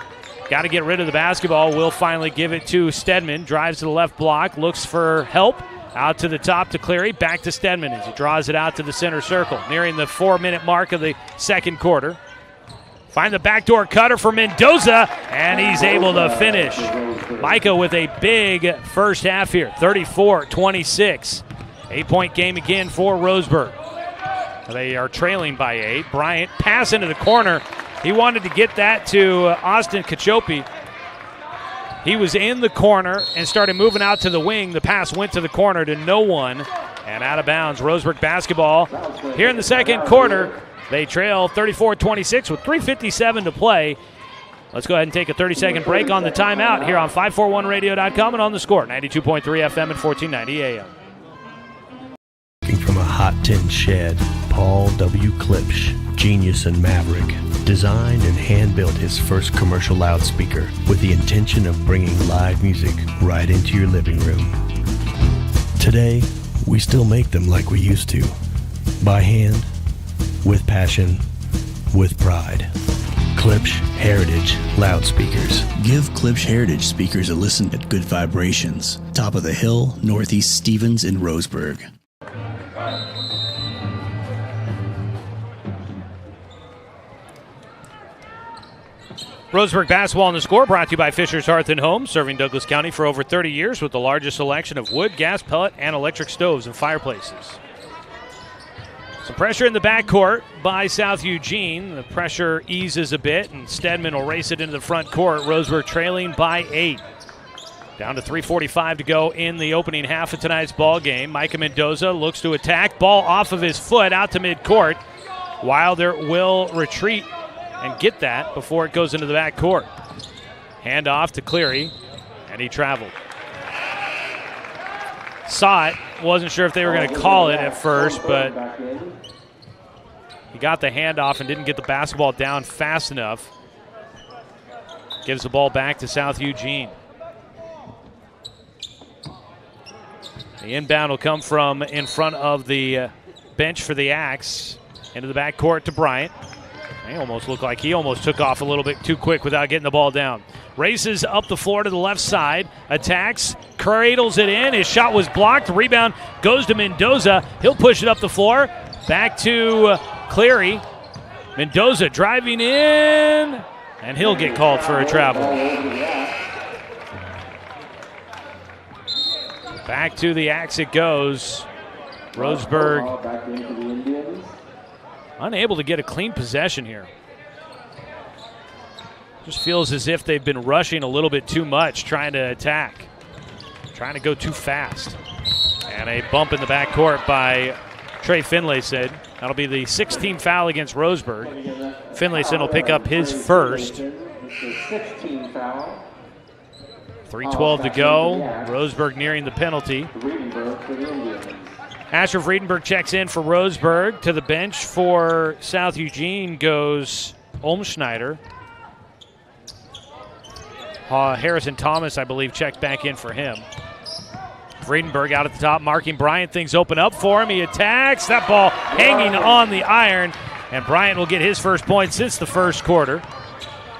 got to get rid of the basketball. Will finally give it to Stedman. Drives to the left block. Looks for help. Out to the top to Cleary. Back to Stedman as he draws it out to the center circle. Nearing the 4-minute mark of the second quarter. Find the backdoor cutter for Mendoza, and he's able to finish. Micah with a big first half here. 34-26. 8-point game again for Roseburg. They are trailing by 8. Bryant pass into the corner. He wanted to get that to Austin Kachopi. He was in the corner and started moving out to the wing. The pass went to the corner to no one and out of bounds. Roseburg basketball here in the second quarter. They trail 34-26 with 3:57 to play. Let's go ahead and take a 30-second break on the timeout here on 541radio.com and on the score. 92.3 FM and 1490 AM. From a hot tin shed, Paul W. Klipsch, genius and maverick, designed and hand-built his first commercial loudspeaker with the intention of bringing live music right into your living room. Today, we still make them like we used to. By hand, with passion, with pride. Klipsch Heritage Loudspeakers. Give Klipsch Heritage speakers a listen at Good Vibrations. Top of the Hill, Northeast Stevens in Roseburg. Roseburg basketball on the score brought to you by Fisher's Hearth and Home, serving Douglas County for over 30 years with the largest selection of wood, gas, pellet, and electric stoves and fireplaces. Some pressure in the backcourt by South Eugene. The pressure eases a bit, and Stedman will race it into the front court. Roseburg trailing by 8. Down to 3:45 to go in the opening half of tonight's ball game. Micah Mendoza looks to attack. Ball off of his foot out to midcourt. Wilder will retreat and get that before it goes into the backcourt. Hand off to Cleary, and he traveled. Saw it. Wasn't sure if they were going to call it at first, but he got the handoff and didn't get the basketball down fast enough. Gives the ball back to South Eugene. The inbound will come from in front of the bench for the Axe. Into the backcourt to Bryant. He almost looked like he almost took off a little bit too quick without getting the ball down. Races up the floor to the left side. Attacks. Cradles it in. His shot was blocked. The rebound goes to Mendoza. He'll push it up the floor. Back to Cleary. Mendoza driving in. And he'll get called for a travel. Back to the Axe it goes. Roseburg unable to get a clean possession here. Just feels as if they've been rushing a little bit too much, trying to attack. Trying to go too fast. And a bump in the backcourt by Trey Finlayson. That'll be the 16th foul against Roseburg. Finlayson will pick up his first. 3:12 to go. Roseburg nearing the penalty. Asher Friedenberg checks in for Roseburg. To the bench for South Eugene goes Olmschneider. Harrison Thomas, I believe, checked back in for him. Friedenberg out at the top, marking Bryant. Things open up for him. He attacks. That ball hanging on the iron, and Bryant will get his first point since the first quarter.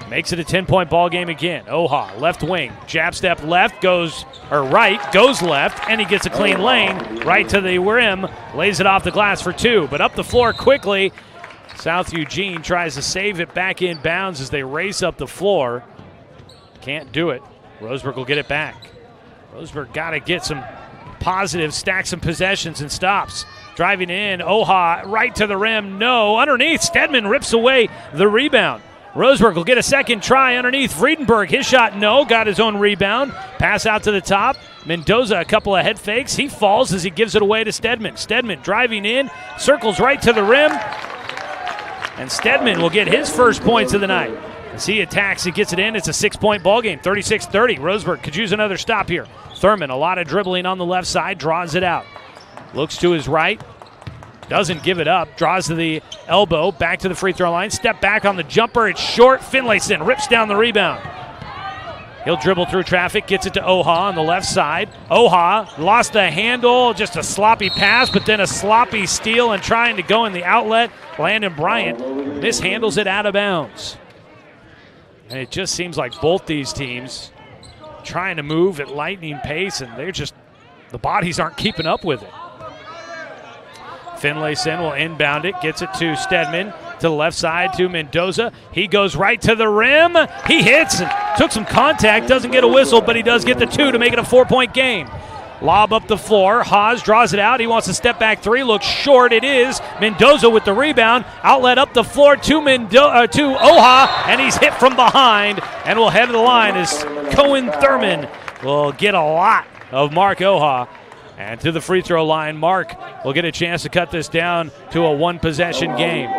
Makes it a 10-point ball game again. Oha, left wing, jab step left, goes left, and he gets a clean lane right to the rim, lays it off the glass for two. But up the floor quickly, South Eugene tries to save it back in bounds as they race up the floor. Can't do it. Roseburg will get it back. Roseburg got to get some positive, stack some possessions, and stops. Driving in, Oha right to the rim, no. Underneath, Stedman rips away the rebound. Roseburg will get a second try underneath. Friedenberg, his shot, no. Got his own rebound. Pass out to the top. Mendoza, a couple of head fakes. He falls as he gives it away to Stedman. Stedman driving in, circles right to the rim. And Stedman will get his first points of the night. As he attacks, he gets it in. It's a 6-point ball game, 36-30. Roseburg could use another stop here. Thurman, a lot of dribbling on the left side, draws it out. Looks to his right. Doesn't give it up. Draws to the elbow. Back to the free throw line. Step back on the jumper. It's short. Finlayson rips down the rebound. He'll dribble through traffic. Gets it to Oha on the left side. Oha lost the handle. Just a sloppy pass, but then a sloppy steal and trying to go in the outlet. Landon Bryant mishandles it out of bounds. And it just seems like both these teams trying to move at lightning pace, and they're just, the bodies aren't keeping up with it. Finlayson will inbound it, gets it to Stedman, to the left side to Mendoza. He goes right to the rim. He hits and took some contact, doesn't get a whistle, but he does get the two to make it a 4-point game. Lob up the floor. Haas draws it out. He wants a step back three. Looks short. It is. Mendoza with the rebound. Outlet up the floor to Oha, and he's hit from behind and will head to the line as Cohen Thurman will get a lot of Mark Oha. And to the free throw line, Mark will get a chance to cut this down to a one-possession game.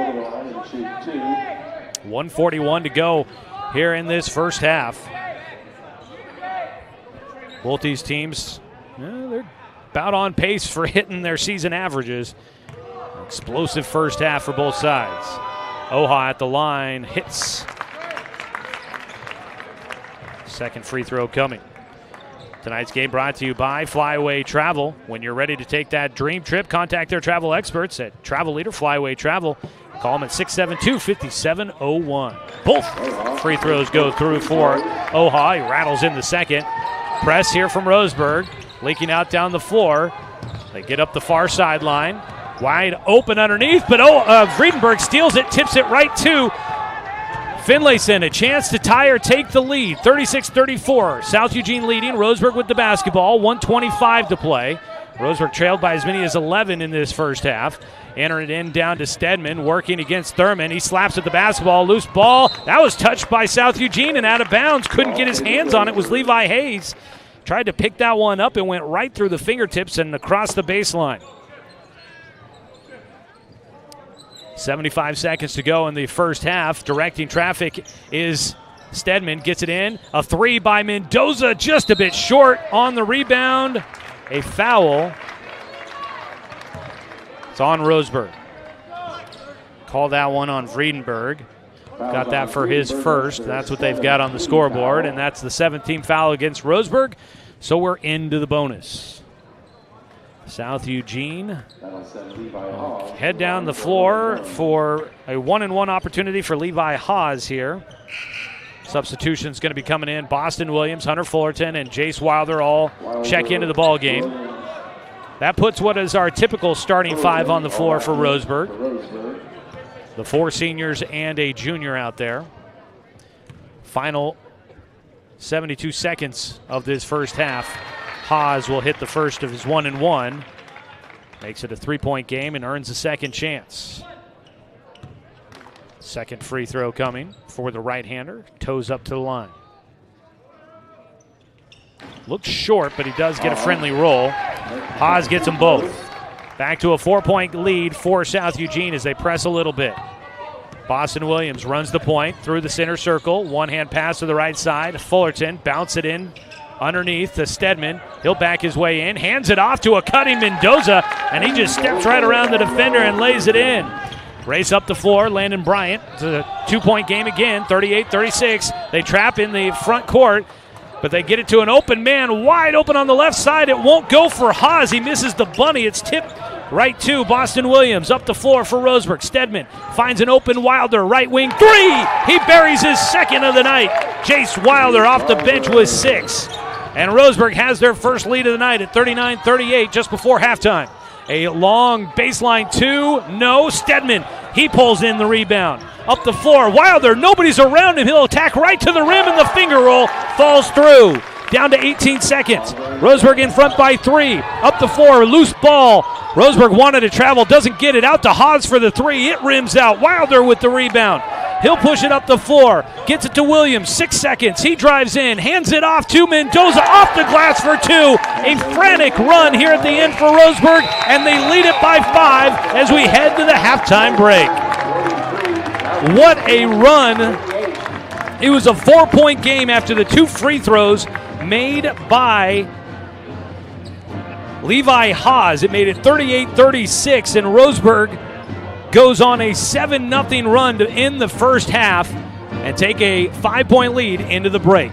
1:41 to go here in this first half. Both these teams, they're about on pace for hitting their season averages. Explosive first half for both sides. Oha at the line, hits. Second free throw coming. Tonight's game brought to you by Flyaway Travel. When you're ready to take that dream trip, contact their travel experts at Travel Leader Flyaway Travel. Call them at 672-5701. Both free throws go through for Oha. He rattles in the second. Press here from Roseburg. Leaking out down the floor. They get up the far sideline. Wide open underneath, but Friedenberg steals it, tips it right to Finlayson. A chance to tie or take the lead. 36-34. South Eugene leading. Roseburg with the basketball. 1:25 to play. Roseburg trailed by as many as 11 in this first half. Enter it in down to Stedman, working against Thurman. He slaps at the basketball. Loose ball. That was touched by South Eugene and out of bounds. Couldn't get his hands on it. Was Levi Hayes. Tried to pick that one up and went right through the fingertips and across the baseline. 75 seconds to go in the first half. Directing traffic is Stedman. Gets it in. A three by Mendoza, just a bit short on the rebound. A foul. It's on Roseburg. Call that one on Friedenberg. Got that for his first. That's what they've got on the scoreboard, and that's the 17th foul against Roseburg. So we're into the bonus. South Eugene head down the floor for a 1-and-1 opportunity for Levi Haas here. Substitution's going to be coming in. Boston Williams, Hunter Fullerton, and Jace Wilder all check into the ball game. That puts what is our typical starting five on the floor for Roseburg. The four seniors and a junior out there. Final 72 seconds of this first half. Haas will hit the first of his 1-and-1. Makes it a 3-point game and earns a second chance. Second free throw coming for the right-hander. Toes up to the line. Looks short, but he does get a friendly roll. Haas gets them both. Back to a 4-point lead for South Eugene as they press a little bit. Boston Williams runs the point through the center circle. One-hand pass to the right side. Fullerton bounce it in underneath to Stedman. He'll back his way in. Hands it off to a cutting Mendoza, and he just steps right around the defender and lays it in. Race up the floor, Landon Bryant. It's a 2-point game again, 38-36. They trap in the front court. but they get it to an open man, wide open on the left side. It won't go for Haas. He misses the bunny. It's tipped right to Boston Williams. Up the floor for Roseburg. Stedman finds an open Wilder, right wing, 3! He buries his second of the night. Jace Wilder off the bench with 6. And Roseburg has their first lead of the night at 39-38 just before halftime. A long baseline 2, no. Stedman, he pulls in the rebound. Up the floor, Wilder, nobody's around him. He'll attack right to the rim, and the finger roll falls through. Down to 18 seconds. Roseburg in front by 3. Up the floor, loose ball. Roseburg wanted to travel, doesn't get it. Out to Haas for the 3. It rims out. Wilder with the rebound. He'll push it up the floor. Gets it to Williams. 6 seconds. He drives in. Hands it off to Mendoza. Off the glass for 2. A frantic run here at the end for Roseburg, and they lead it by 5 as we head to the halftime break. What a run. It was a 4-point game after the 2 free throws made by Levi Haas. It made it 38-36, and Roseburg goes on a 7-0 run to end the first half and take a 5-point lead into the break.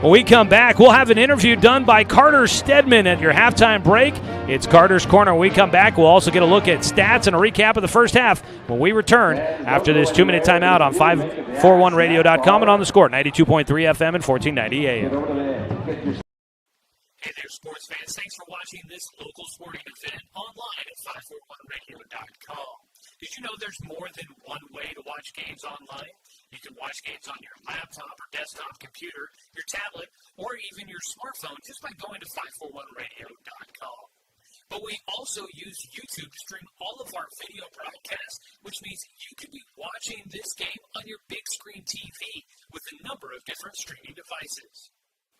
When we come back, we'll have an interview done by Carter Stedman at your halftime break. It's Carter's Corner. When we come back, we'll also get a look at stats and a recap of the first half when we return after this 2-minute timeout on 541radio.com and on the Score, 92.3 FM and 1490 AM. Hey there, sports fans. Thanks for watching this local sporting event online at 541radio.com. Did you know there's more than one way to watch games online? You can watch games on your laptop or desktop computer, your tablet, or even your smartphone just by going to 541radio.com. But we also use YouTube to stream all of our video broadcasts, which means you could be watching this game on your big screen TV with a number of different streaming devices.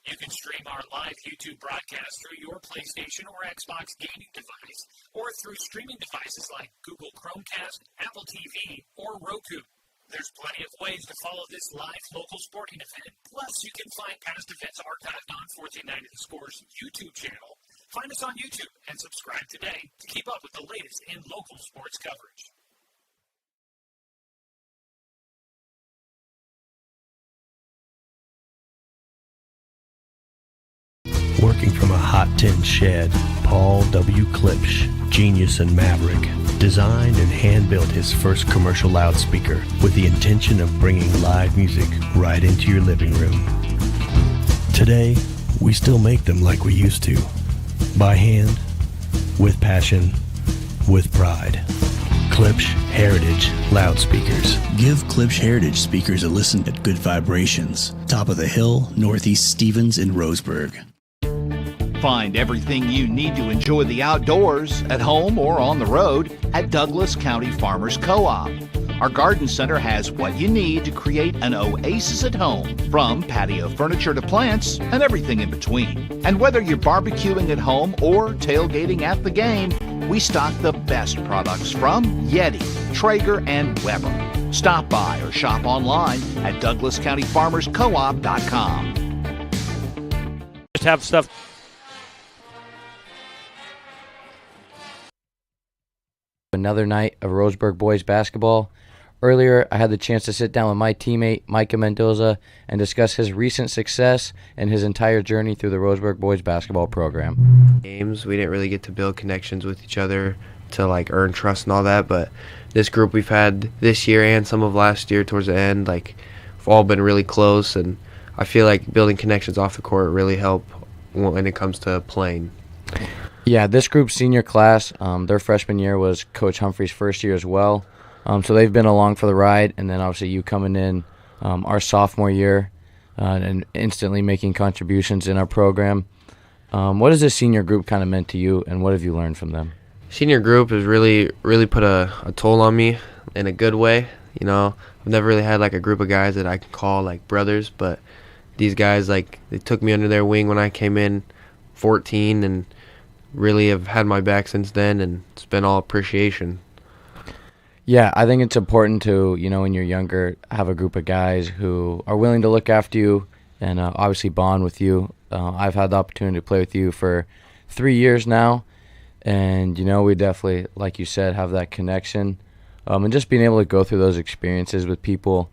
You can stream our live YouTube broadcast through your PlayStation or Xbox gaming device, or through streaming devices like Google Chromecast, Apple TV, or Roku. There's plenty of ways to follow this live local sporting event. Plus, you can find past events archived on 1490 The Score's YouTube channel. Find us on YouTube and subscribe today to keep up with the latest in local sports coverage. Working from a hot tin shed, Paul W. Klipsch, genius and maverick, designed and hand-built his first commercial loudspeaker with the intention of bringing live music right into your living room. Today, we still make them like we used to. By hand, with passion, with pride. Klipsch Heritage Loudspeakers. Give Klipsch Heritage speakers a listen at Good Vibrations, top of the hill, Northeast Stevens in Roseburg. Find everything you need to enjoy the outdoors at home or on the road at Douglas County Farmers Co-op. Our garden center has what you need to create an oasis at home, from patio furniture to plants and everything in between. And whether you're barbecuing at home or tailgating at the game, we stock the best products from Yeti, Traeger, and Weber. Stop by or shop online at DouglasCountyFarmersCoop.com. Just have stuff. Another night of Roseburg boys basketball. Earlier, I had the chance to sit down with my teammate, Micah Mendoza, and discuss his recent success and his entire journey through the Roseburg boys basketball program. Games, we didn't really get to build connections with each other to earn trust and all that, but this group we've had this year and some of last year towards the end, we've all been really close, and I feel like building connections off the court really help when it comes to playing. Yeah, this group's senior class, their freshman year was Coach Humphrey's first year as well. So they've been along for the ride, and then obviously you coming in our sophomore year and instantly making contributions in our program. What has this senior group kind of meant to you, and what have you learned from them? Senior group has really put a toll on me in a good way. I've never really had a group of guys that I can call brothers, but these guys they took me under their wing when I came in 14 and really have had my back since then, and it's been all appreciation. Yeah, I think it's important to, when you're younger, have a group of guys who are willing to look after you and obviously bond with you. I've had the opportunity to play with you for 3 years now, and, we definitely, like you said, have that connection. And just being able to go through those experiences with people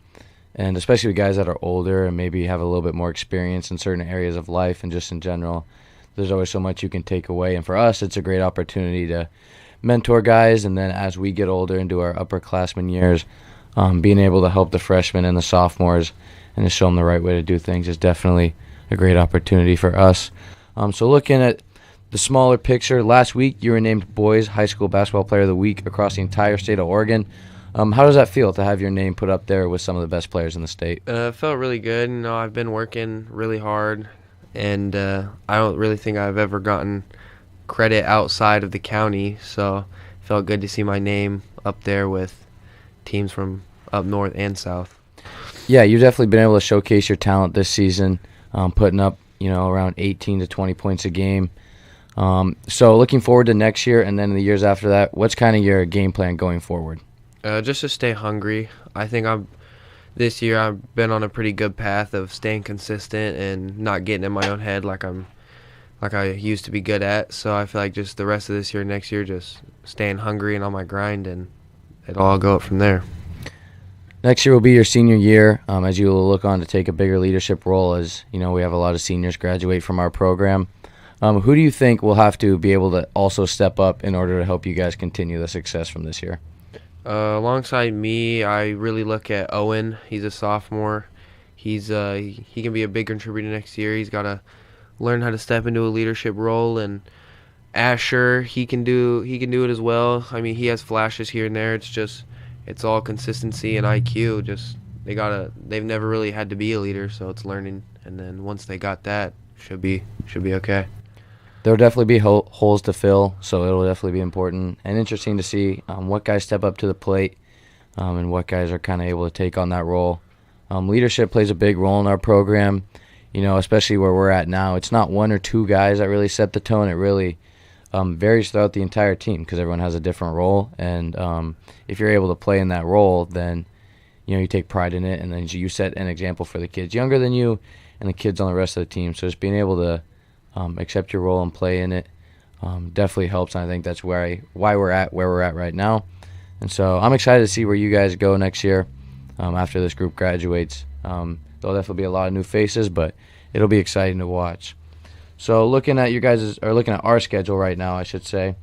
And especially with guys that are older and maybe have a little bit more experience in certain areas of life and just in general, there's always so much you can take away. And for us, it's a great opportunity to mentor guys. And then as we get older into our upperclassmen years, being able to help the freshmen and the sophomores and to show them the right way to do things is definitely a great opportunity for us. So looking at the smaller picture, last week you were named Boys High School Basketball Player of the Week across the entire state of Oregon. How does that feel to have your name put up there with some of the best players in the state? It felt really good. You know, I've been working really hard, and I don't really think I've ever gotten credit outside of the county, so it felt good to see my name up there with teams from up north and south. Yeah, you've definitely been able to showcase your talent this season, putting up, around 18 to 20 points a game. So looking forward to next year and then the years after that, what's kind of your game plan going forward? Just to stay hungry. I think this year I've been on a pretty good path of staying consistent and not getting in my own head like I used to be good at. So I feel like just the rest of this year, next year, just staying hungry and on my grind, and it'll all go up from there. Next year will be your senior year, as you will look on to take a bigger leadership role. As we have a lot of seniors graduate from our program. Who do you think will have to be able to also step up in order to help you guys continue the success from this year? Alongside me, I really look at Owen. He's a sophomore. He can be a big contributor next year. He's got to learn how to step into a leadership role. And Asher, he can do it as well. I mean, he has flashes here and there. It's all consistency and IQ. They've never really had to be a leader, so it's learning. And then once they got that, should be okay. There will definitely be holes to fill, so it'll definitely be important and interesting to see what guys step up to the plate and what guys are kind of able to take on that role. Leadership plays a big role in our program, especially where we're at now. It's not one or two guys that really set the tone. It really varies throughout the entire team because everyone has a different role. And if you're able to play in that role, then you take pride in it, and then you set an example for the kids younger than you and the kids on the rest of the team. So just being able to accept your role and play in it definitely helps, and I think that's why we're at where we're at right now. And so I'm excited to see where you guys go next year after this group graduates. There'll definitely be a lot of new faces, but it'll be exciting to watch. So looking at our schedule right now, I should say,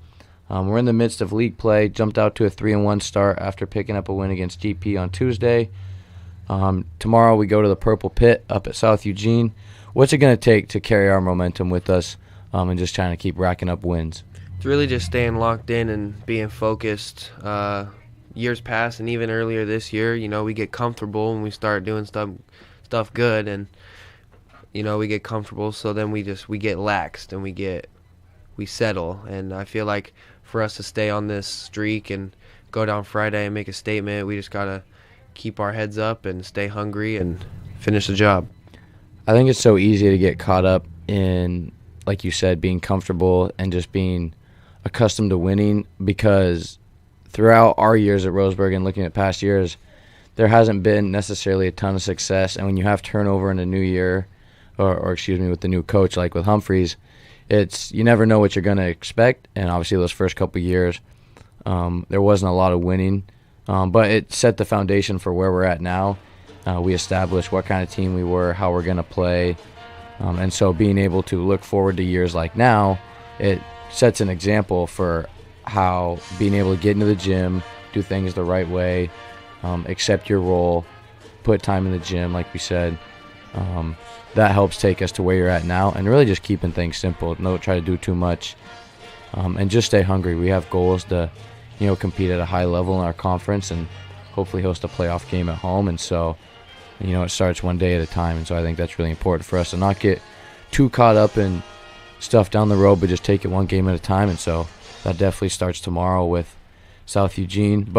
we're in the midst of league play. Jumped out to a 3-1 start after picking up a win against GP on Tuesday. Tomorrow we go to the Purple Pit up at South Eugene. What's it going to take to carry our momentum with us and just trying to keep racking up wins? It's really just staying locked in and being focused. Years past and even earlier this year, we get comfortable when we start doing stuff good, and we get comfortable. So then we get laxed and we settle. And I feel like for us to stay on this streak and go down Friday and make a statement, we just gotta keep our heads up and stay hungry and finish the job. I think it's so easy to get caught up in, like you said, being comfortable and just being accustomed to winning, because throughout our years at Roseburg and looking at past years, there hasn't been necessarily a ton of success. And when you have turnover in a new year, or with the new coach, like with Humphreys, you never know what you're going to expect. And obviously those first couple of years, there wasn't a lot of winning, but it set the foundation for where we're at now. We established what kind of team we were, how we're going to play. And so being able to look forward to years like now, it sets an example for how being able to get into the gym, do things the right way, accept your role, put time in the gym, like we said. That helps take us to where you're at now, and really just keeping things simple. Don't try to do too much, and just stay hungry. We have goals to, compete at a high level in our conference and hopefully host a playoff game at home. And so, it starts one day at a time. And so I think that's really important for us to not get too caught up in stuff down the road, but just take it one game at a time. And so that definitely starts tomorrow with South Eugene.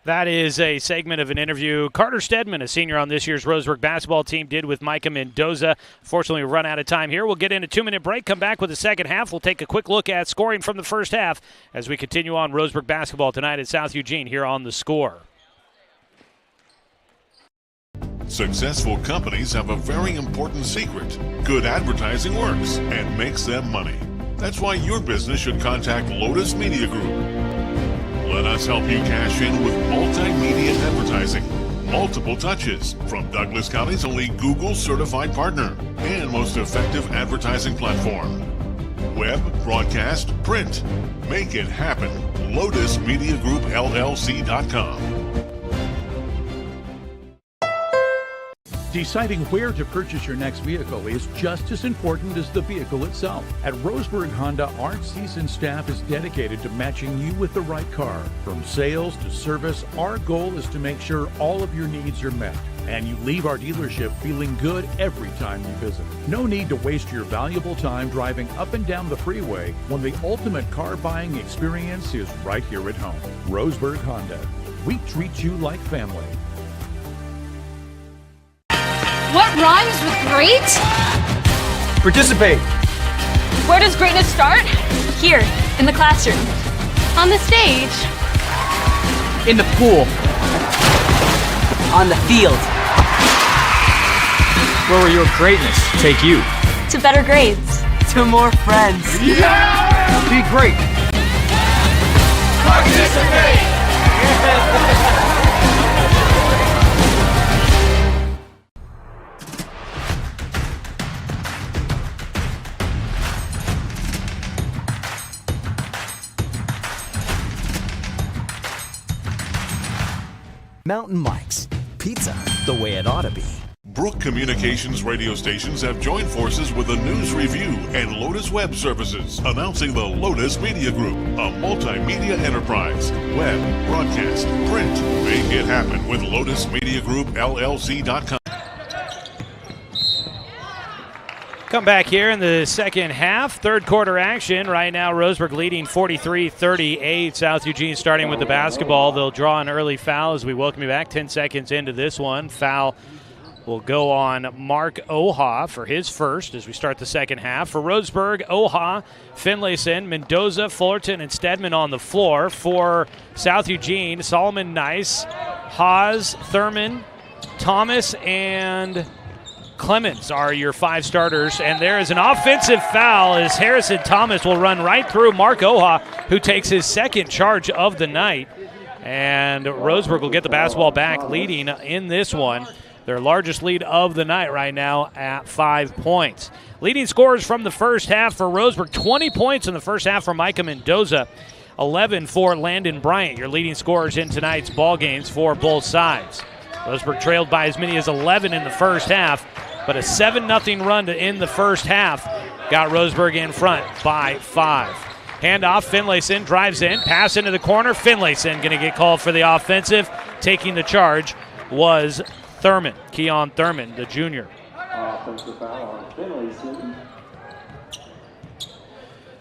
That is a segment of an interview Carter Stedman, a senior on this year's Roseburg basketball team, did with Micah Mendoza. Fortunately, we've run out of time here. We'll get in a 2-minute break, come back with the second half. We'll take a quick look at scoring from the first half as we continue on Roseburg basketball tonight at South Eugene here on The Score. Successful companies have a very important secret. Good advertising works and makes them money. That's why your business should contact Lotus Media Group. Let us help you cash in with multimedia advertising, multiple touches from Douglas County's only Google certified partner and most effective advertising platform. Web, broadcast, print. Make it happen. LotusMediaGroupLLC.com. Deciding where to purchase your next vehicle is just as important as the vehicle itself. At Roseburg Honda, our seasoned staff is dedicated to matching you with the right car. From sales to service, our goal is to make sure all of your needs are met, and you leave our dealership feeling good every time you visit. No need to waste your valuable time driving up and down the freeway when the ultimate car buying experience is right here at home. Roseburg Honda. We treat you like family. What rhymes with great? Participate. Where does greatness start? Here, in the classroom. On the stage. In the pool. On the field. Where will your greatness take you? To better grades. To more friends. Yeah! Be great. Participate! Mountain Mike's. Pizza the way it ought to be. Brook Communications radio stations have joined forces with the News Review and Lotus Web Services, announcing the Lotus Media Group, a multimedia enterprise. Web, broadcast, print. Make it happen with LotusMediaGroupLLC.com. Come back here in the second half, third quarter action. Right now, Roseburg leading 43-38. South Eugene starting with the basketball. They'll draw an early foul as we welcome you back. 10 seconds into this one. Foul will go on Mark Oha for his first as we start the second half. For Roseburg, Oha, Finlayson, Mendoza, Fullerton, and Stedman on the floor. For South Eugene, Solomon Nice, Haas, Thurman, Thomas, and Clemens are your five starters, and there is an offensive foul as Harrison Thomas will run right through Mark Oha, who takes his second charge of the night, and Roseburg will get the basketball back, leading in this one. Their largest lead of the night right now at 5 points. Leading scorers from the first half for Roseburg, 20 points in the first half for Micah Mendoza, 11 for Landon Bryant, your leading scorers in tonight's ball games for both sides. Roseburg trailed by as many as 11 in the first half, but a 7-0 run to end the first half got Roseburg in front by 5. Handoff, Finlayson drives in, pass into the corner. Finlayson going to get called for the offensive. Taking the charge was Thurman, Keon Thurman, the junior. Offensive foul on Finlayson.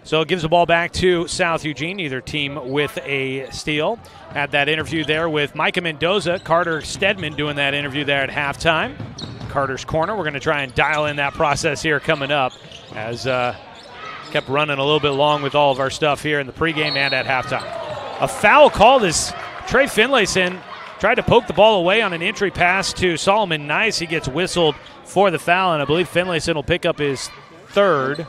So it gives the ball back to South Eugene, either team with a steal. Had that interview there with Micah Mendoza, Carter Stedman doing that interview there at halftime. Carter's corner. We're going to try and dial in that process here coming up as kept running a little bit long with all of our stuff here in the pregame and at halftime. A foul called as Trey Finlayson tried to poke the ball away on an entry pass to Solomon Nice. He gets whistled for the foul, and I believe Finlayson will pick up his third.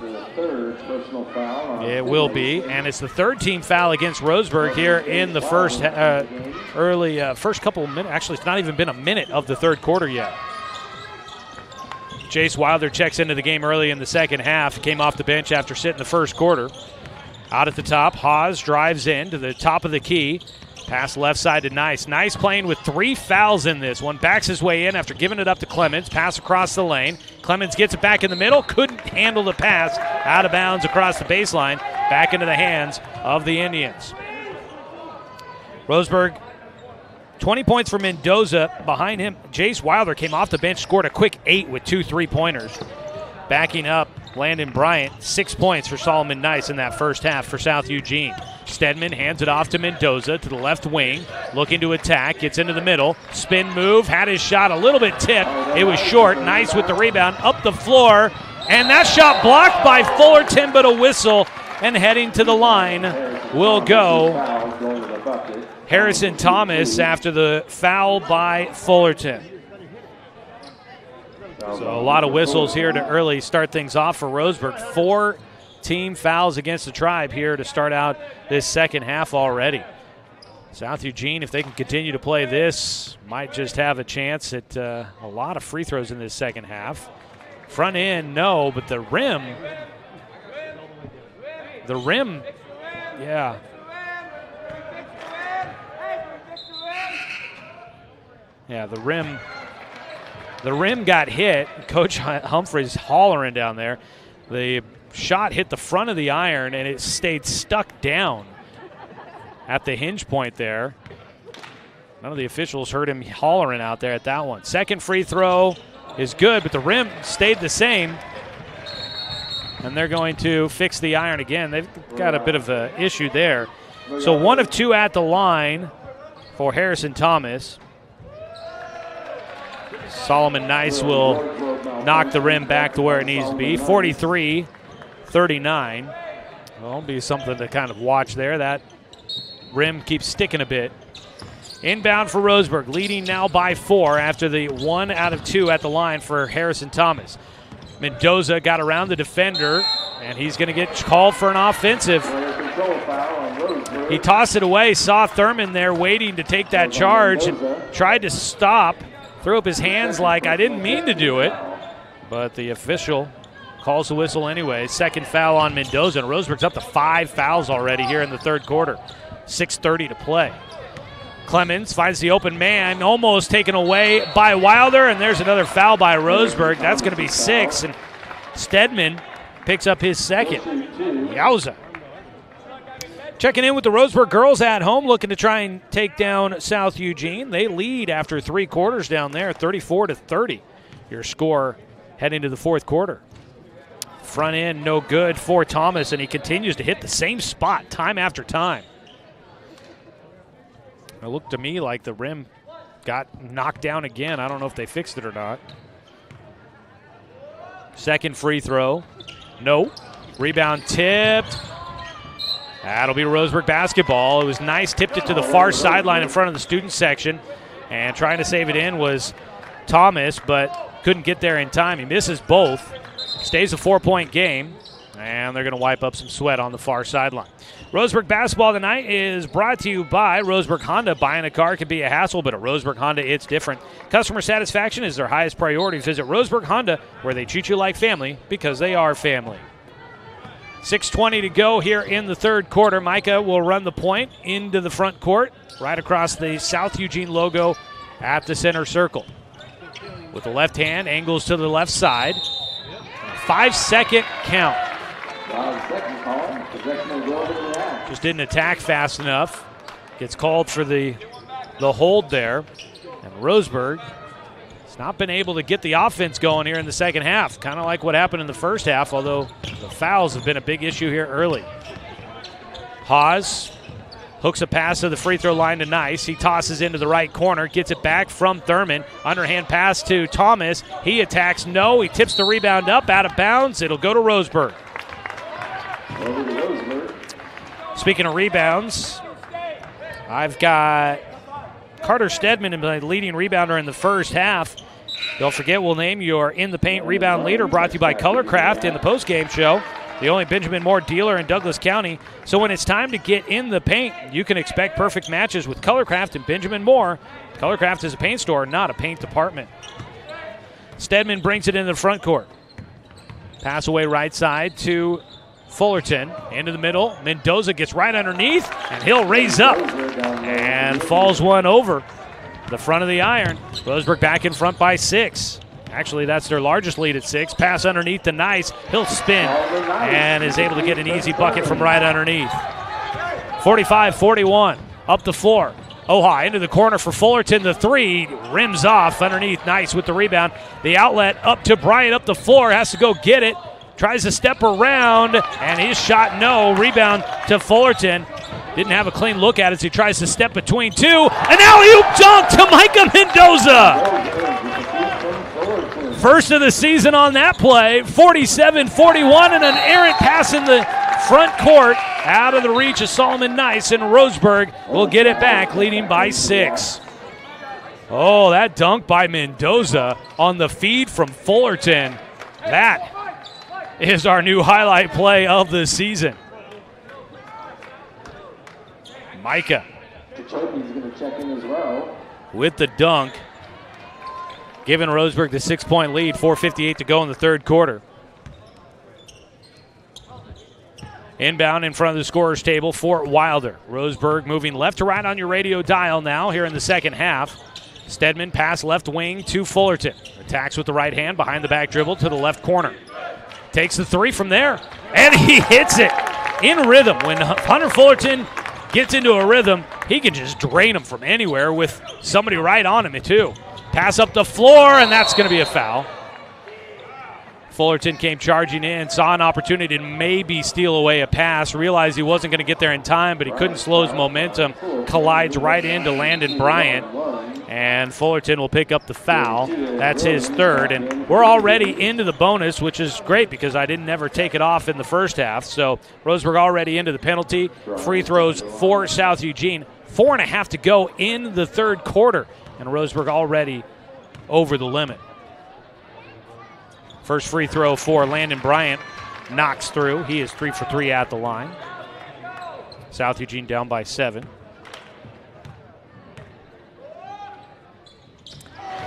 It will be, and it's the third team foul against Roseburg here in the first first couple of minutes. Actually, it's not even been a minute of the third quarter yet. Jace Wilder checks into the game early in the second half. Came off the bench after sitting the first quarter. Out at the top, Haas drives in to the top of the key. Pass left side to Nice. Nice playing with 3 fouls in this one. Backs his way in after giving it up to Clemens. Pass across the lane. Clemens gets it back in the middle. Couldn't handle the pass. Out of bounds across the baseline. Back into the hands of the Indians. Roseburg, 20 points for Mendoza. Behind him, Jace Wilder came off the bench, scored a quick 8 with 2 3-pointers. Backing up, Landon Bryant, 6 points for Solomon Nice in that first half for South Eugene. Stedman hands it off to Mendoza to the left wing, looking to attack, gets into the middle, spin move, had his shot a little bit tipped. It was short. Nice with the rebound, up the floor, and that shot blocked by Fullerton, but a whistle, and heading to the line will go Harrison Thomas after the foul by Fullerton. So a lot of whistles here to early start things off for Roseburg. 4 team fouls against the Tribe here to start out this second half already. South Eugene, if they can continue to play this, might just have a chance at a lot of free throws in this second half. Front end, no, but the rim, yeah. Yeah, the rim got hit. Coach Humphreys hollering down there. The shot hit the front of the iron, and it stayed stuck down at the hinge point there. None of the officials heard him hollering out there at that one. Second free throw is good, but the rim stayed the same. And they're going to fix the iron again. They've got a bit of an issue there. So 1 of 2 at the line for Harrison Thomas. Solomon Nice will knock the rim back to where it needs to be. 43-39. Well, it'll be something to kind of watch there. That rim keeps sticking a bit. Inbound for Roseburg, leading now by 4 after the 1 out of 2 at the line for Harrison Thomas. Mendoza got around the defender, and he's going to get called for an offensive. He tossed it away, saw Thurman there waiting to take that charge, and tried to stop, threw up his hands like, I didn't mean to do it, but the official calls the whistle anyway. Second foul on Mendoza, and Roseburg's up to 5 fouls already here in the third quarter. 6:30 to play. Clemens finds the open man, almost taken away by Wilder, and there's another foul by Roseburg. That's going to be 6, and Stedman picks up his second. Yowza. Checking in with the Roseburg girls at home, looking to try and take down South Eugene. They lead after 3 quarters down there, 34-30. Your score heading to the fourth quarter. Front end, no good for Thomas, and he continues to hit the same spot time after time. It looked to me like the rim got knocked down again. I don't know if they fixed it or not. Second free throw. No. Rebound tipped. That'll be Roseburg basketball. It was nice. Tipped it to the far sideline in front of the student section. And trying to save it in was Thomas, but couldn't get there in time. He misses both. Stays a 4-point game. And they're going to wipe up some sweat on the far sideline. Roseburg basketball tonight is brought to you by Roseburg Honda. Buying a car can be a hassle, but at Roseburg Honda, it's different. Customer satisfaction is their highest priority. Visit Roseburg Honda, where they treat you like family because they are family. 6:20 to go here in the third quarter. Micah will run the point into the front court, right across the South Eugene logo at the center circle. With the left hand, angles to the left side. 5-second count. Just didn't attack fast enough. Gets called for the hold there. And Roseburg has not been able to get the offense going here in the second half. Kind of like what happened in the first half, although the fouls have been a big issue here early. Hawes hooks a pass to the free throw line to Nice. He tosses into the right corner, gets it back from Thurman. Underhand pass to Thomas. He attacks, no. He tips the rebound up, out of bounds. It'll go to Roseburg. Speaking of rebounds, I've got Carter Stedman, my leading rebounder in the first half. Don't forget, we'll name your In the Paint rebound leader, brought to you by Colorcraft in the postgame show. The only Benjamin Moore dealer in Douglas County. So when it's time to get in the paint, you can expect perfect matches with Colorcraft and Benjamin Moore. Colorcraft is a paint store, not a paint department. Stedman brings it into the front court. Pass away right side to Fullerton. Into the middle. Mendoza gets right underneath, and he'll raise up and falls one over the front of the iron. Roseburg back in front by 6. Actually, that's their largest lead at 6. Pass underneath to Nice. He'll spin and is able to get an easy bucket from right underneath. 45-41. Up the floor. Oha into the corner for Fullerton. The 3 rims off underneath. Nice with the rebound. The outlet up to Bryant up the floor. Has to go get it. Tries to step around, and his shot no. Rebound to Fullerton. Didn't have a clean look at it, so he tries to step between 2. An alley-oop dunk to Micah Mendoza. First of the season on that play, 47-41, and an errant pass in the front court out of the reach of Solomon Nice, and Roseburg will get it back, leading by 6. Oh, that dunk by Mendoza on the feed from Fullerton. That is our new highlight play of the season. Micah Kachopi's going to check in as well. With the dunk, giving Roseburg the 6-point lead, 4:58 to go in the third quarter. Inbound in front of the scorer's table for Wilder. Roseburg moving left to right on your radio dial now here in the second half. Stedman pass left wing to Fullerton. Attacks with the right hand, behind the back dribble to the left corner. Takes the three from there, and he hits it in rhythm. When Hunter Fullerton gets into a rhythm, he can just drain him from anywhere with somebody right on him too. Pass up the floor, and that's going to be a foul. Fullerton came charging in, saw an opportunity to maybe steal away a pass, realized he wasn't going to get there in time, but he couldn't slow his momentum, collides right into Landon Bryant, and Fullerton will pick up the foul. That's his third, and we're already into the bonus, which is great because I didn't ever take it off in the first half. So Roseburg already into the penalty. Free throws for South Eugene. 4.5 to go in the third quarter, and Roseburg already over the limit. First free throw for Landon Bryant, knocks through. He is 3 for 3 at the line. South Eugene down by 7.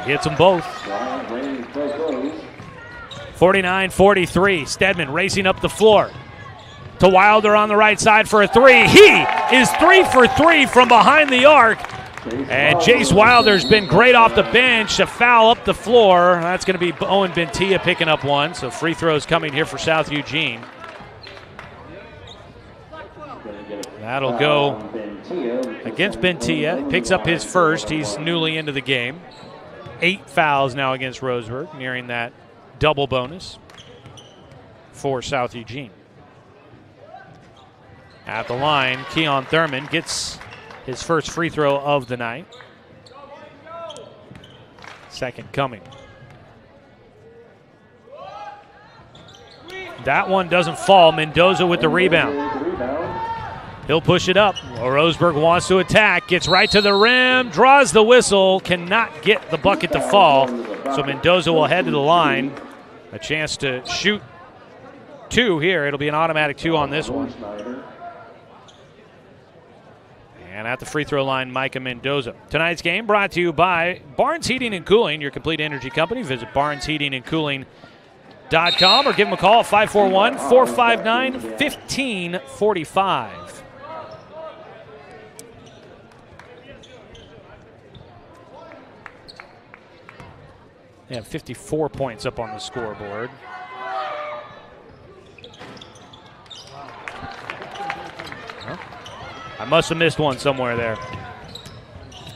Hits them both. 49-43. Stedman racing up the floor to Wilder on the right side for a three. He is 3 for 3 from behind the arc. And Jace Wilder's been great off the bench. A foul up the floor. That's going to be Owen Bentia picking up one. So free throws coming here for South Eugene. That'll go against Bentia. He picks up his first. He's newly into the game. 8 fouls now against Roseburg, nearing that double bonus for South Eugene. At the line, Keon Thurman gets his first free throw of the night. Second coming. That one doesn't fall. Mendoza with the rebound. He'll push it up. Roseburg wants to attack. Gets right to the rim. Draws the whistle. Cannot get the bucket to fall. So Mendoza will head to the line. A chance to shoot 2 here. It'll be an automatic 2 on this one. And at the free throw line, Micah Mendoza. Tonight's game brought to you by Barnes Heating and Cooling, your complete energy company. Visit barnesheatingandcooling.com or give them a call at 541-459-1545. They have 54 points up on the scoreboard. I must have missed one somewhere there.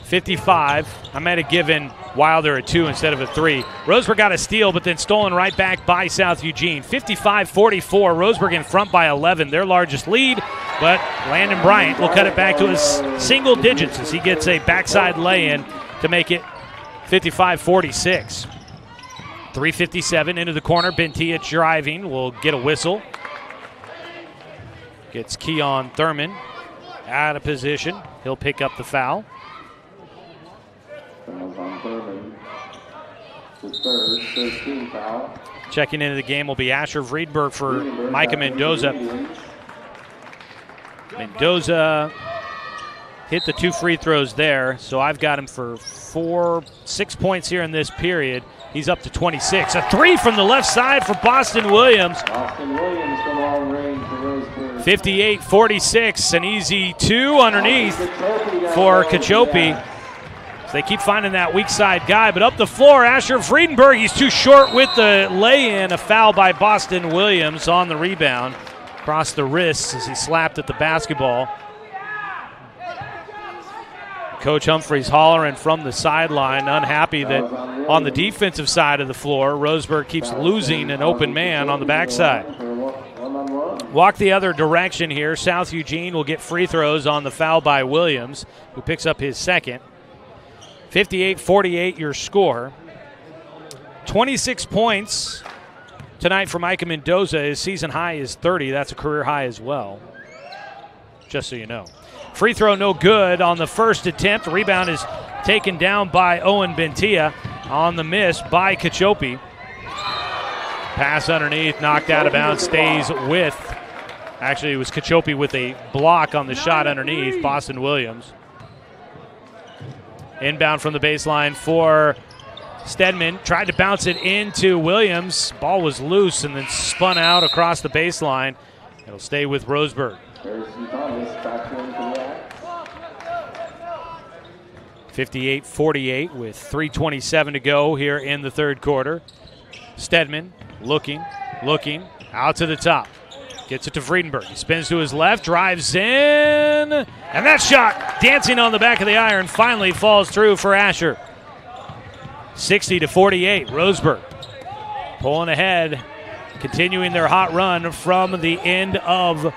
55. I might have given Wilder a 2 instead of a 3. Roseburg got a steal, but then stolen right back by South Eugene. 55-44. Roseburg in front by 11, their largest lead. But Landon Bryant will cut it back to his single digits as he gets a backside lay-in to make it 55-46. 3:57 into the corner. Bentia driving will get a whistle. Gets Keon Thurman out of position. He'll pick up the foul. Checking into the game will be Asher Vriedberg for Micah Mendoza. Mendoza hit the 2 free throws there, so I've got him for 6 points here in this period. He's up to 26. A 3 from the left side for Boston Williams. Boston Williams from long range for Roseburg. 58-46, an easy 2 underneath for Kachopi. So they keep finding that weak side guy, but up the floor, Asher Friedenberg, he's too short with the lay-in. A foul by Boston Williams on the rebound. Across the wrists as he slapped at the basketball. Coach Humphreys hollering from the sideline, unhappy that on the defensive side of the floor, Roseburg keeps losing an open man on the backside. Walk the other direction here. South Eugene will get free throws on the foul by Williams, who picks up his second. 58-48 your score. 26 points tonight for Micah Mendoza. His season high is 30. That's a career high as well, just so you know. Free throw no good on the first attempt. Rebound is taken down by Owen Bentia. On the miss by Kachopi. Pass underneath, knocked out of bounds, stays with. Actually, it was Kachopi with a block on the shot underneath. Boston Williams. Inbound from the baseline for Stedman. Tried to bounce it into Williams. Ball was loose and then spun out across the baseline. It'll stay with Roseburg. 58-48 with 3:27 to go here in the third quarter. Stedman looking, out to the top. Gets it to Friedenberg. He spins to his left, drives in, and that shot dancing on the back of the iron finally falls through for Asher. 60-48, Roseburg pulling ahead, continuing their hot run from the end of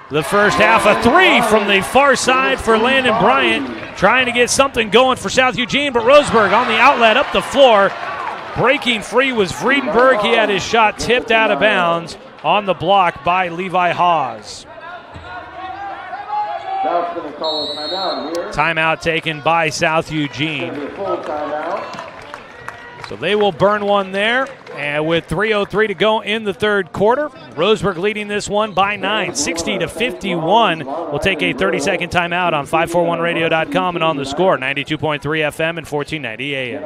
the first half. A three from the far side for Landon Bryant, trying to get something going for South Eugene, but Roseburg on the outlet up the floor. Breaking free was Friedenberg. He had his shot tipped out of bounds on the block by Levi Hawes. Timeout taken by South Eugene. So they will burn one there. And with 3:03 to go in the third quarter, Roseburg leading this one by 9, 60-51. We'll take a 30-second timeout on 541radio.com and on the score, 92.3 FM and 1490 AM.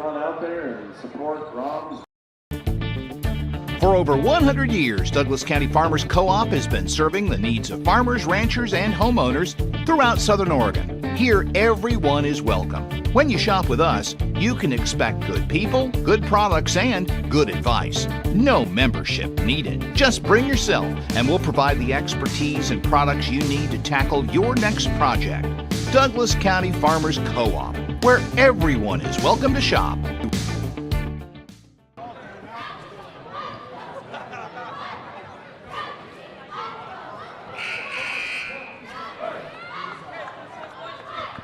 For over 100 years, Douglas County Farmers Co-op has been serving the needs of farmers, ranchers, and homeowners throughout Southern Oregon. Here, everyone is welcome. When you shop with us, you can expect good people, good products, and good advice. No membership needed. Just bring yourself, and we'll provide the expertise and products you need to tackle your next project. Douglas County Farmers Co-op, where everyone is welcome to shop.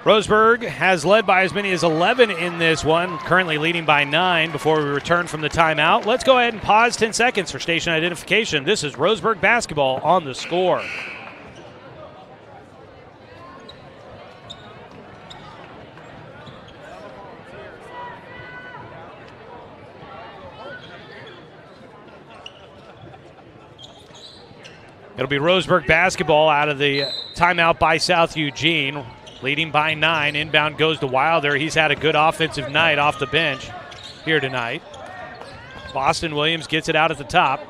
Roseburg has led by as many as 11 in this one, currently leading by 9 before we return from the timeout. Let's go ahead and pause 10 seconds for station identification. This is Roseburg basketball on the score. It'll be Roseburg basketball out of the timeout by South Eugene. Leading by 9. Inbound goes to Wilder. He's had a good offensive night off the bench here tonight. Boston Williams gets it out at the top.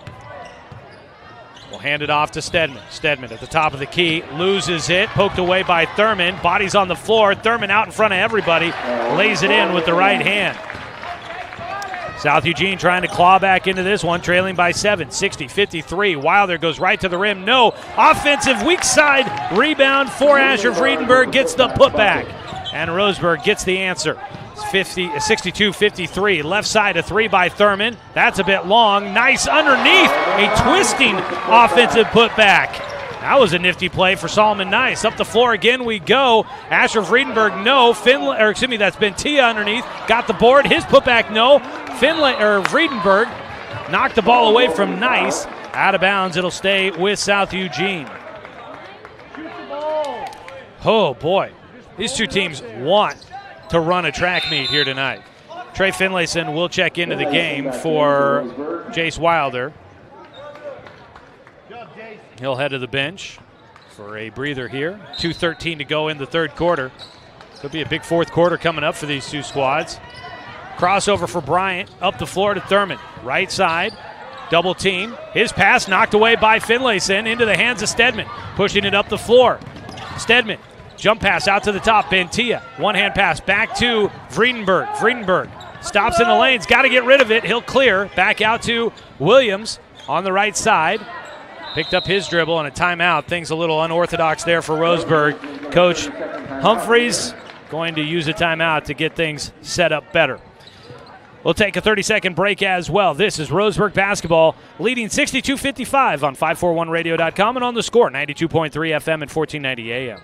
We'll hand it off to Stedman. Stedman at the top of the key. Loses it. Poked away by Thurman. Body's on the floor. Thurman out in front of everybody. Lays it in with the right hand. South Eugene trying to claw back into this one, trailing by 7, 60-53. Wilder goes right to the rim. No. Offensive weak side rebound for Asher. Friedenberg gets the putback. And Roseburg gets the answer. 62-53. Left side, a three by Thurman. That's a bit long. Nice underneath. A twisting offensive putback. That was a nifty play for Solomon Nice. Up the floor again we go. Asher Friedenberg, no. That's Bentia underneath. Got the board. His putback, no. Friedenberg knocked the ball away from Nice. Out of bounds. It'll stay with South Eugene. Oh, boy. These two teams want to run a track meet here tonight. Trey Finlayson will check into the game for Jace Wilder. He'll head to the bench for a breather here. 2:13 to go in the third quarter. Could be a big fourth quarter coming up for these two squads. Crossover for Bryant, up the floor to Thurman. Right side, double team. His pass knocked away by Finlayson into the hands of Stedman. Pushing it up the floor. Stedman, jump pass out to the top. Bentia, one-hand pass back to Friedenberg. Friedenberg stops in the lanes, got to get rid of it. He'll clear. Back out to Williams on the right side. Picked up his dribble and a timeout. Things a little unorthodox there for Roseburg. Coach Humphreys going to use a timeout to get things set up better. We'll take a 30-second break as well. This is Roseburg basketball leading 62-55 on 541radio.com and on the score, 92.3 FM and 1490 AM.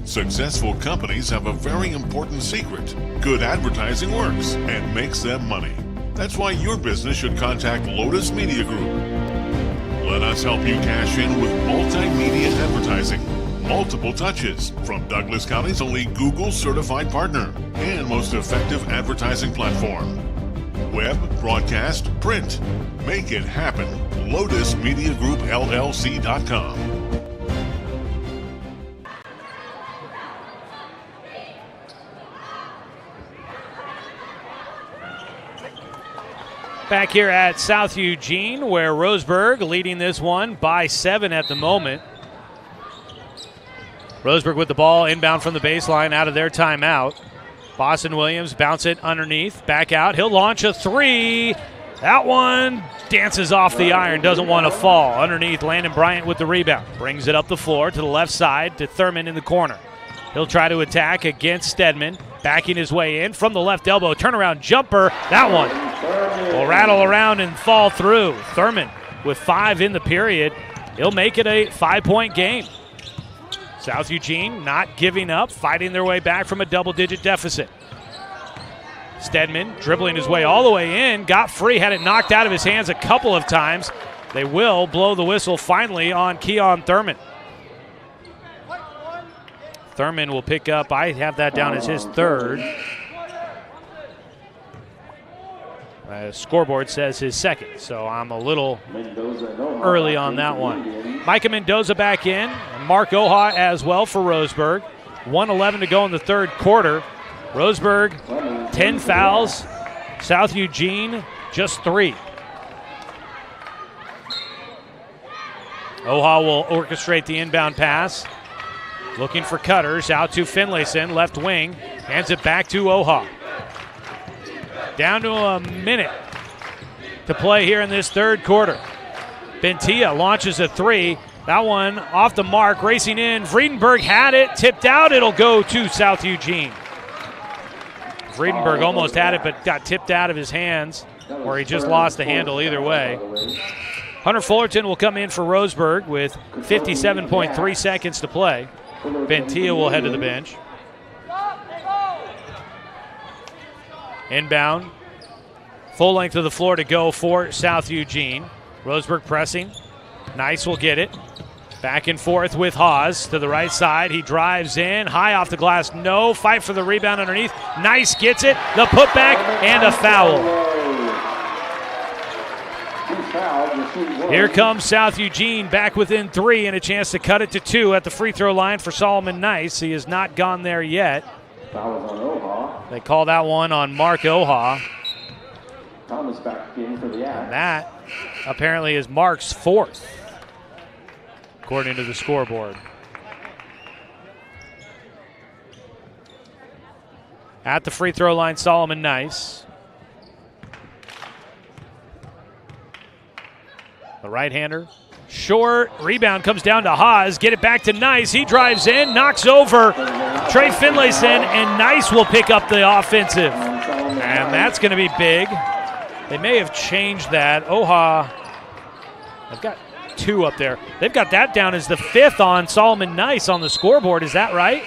Successful companies have a very important secret. Good advertising works and makes them money. That's why your business should contact Lotus Media Group. Let us help you cash in with multimedia advertising. Multiple touches from Douglas County's only Google certified partner and most effective advertising platform. Web, broadcast, print. Make it happen. LotusMediaGroupLLC.com. Back here at South Eugene, where Roseburg leading this one by 7 at the moment. Roseburg with the ball inbound from the baseline out of their timeout. Boston Williams bounce it underneath, back out. He'll launch a three. That one dances off the iron, doesn't want to fall. Underneath, Landon Bryant with the rebound. Brings it up the floor to the left side to Thurman in the corner. He'll try to attack against Stedman. Backing his way in from the left elbow. Turnaround jumper. That one will rattle around and fall through. Thurman with 5 in the period. He'll make it a 5-point game. South Eugene not giving up, fighting their way back from a double-digit deficit. Stedman dribbling his way all the way in. Got free, had it knocked out of his hands a couple of times. They will blow the whistle finally on Keon Thurman. Thurman will pick up, I have that down as his 3rd. Scoreboard says his 2nd, so I'm a little early on that one. Micah Mendoza back in, and Mark Oha as well for Roseburg. 1:11 to go in the 3rd quarter. Roseburg, 10 fouls. South Eugene, just 3. Oha will orchestrate the inbound pass. Looking for cutters, out to Finlayson, left wing. Hands it back to Oha. Down to a minute to play here in this 3rd quarter. Bentia launches a 3. That one off the mark, racing in. Vredenberg had it, tipped out. It'll go to South Eugene. Vredenberg almost had it, but got tipped out of his hands, or he just lost the handle either way. Hunter Fullerton will come in for Roseburg with 57.3 seconds to play. Bentia will head to the bench. Inbound. Full length of the floor to go for South Eugene. Roseburg pressing. Nice will get it. Back and forth with Haas to the right side. He drives in. High off the glass. No. Fight for the rebound underneath. Nice gets it. The putback and a foul. Here comes South Eugene back within 3 and a chance to cut it to 2 at the free throw line for Solomon Nice. He has not gone there yet. They call that one on Mark Oha. Thomas back in for the And that apparently is Mark's 4th, according to the scoreboard. At the free throw line, Solomon Nice. The right-hander, short, rebound comes down to Haas. Get it back to Nice. He drives in, knocks over Trey Finlayson, and Nice will pick up the offensive. And that's going to be big. They may have changed that. Oha, I've got 2 up there. They've got that down as the 5th on Solomon Nice on the scoreboard. Is that right?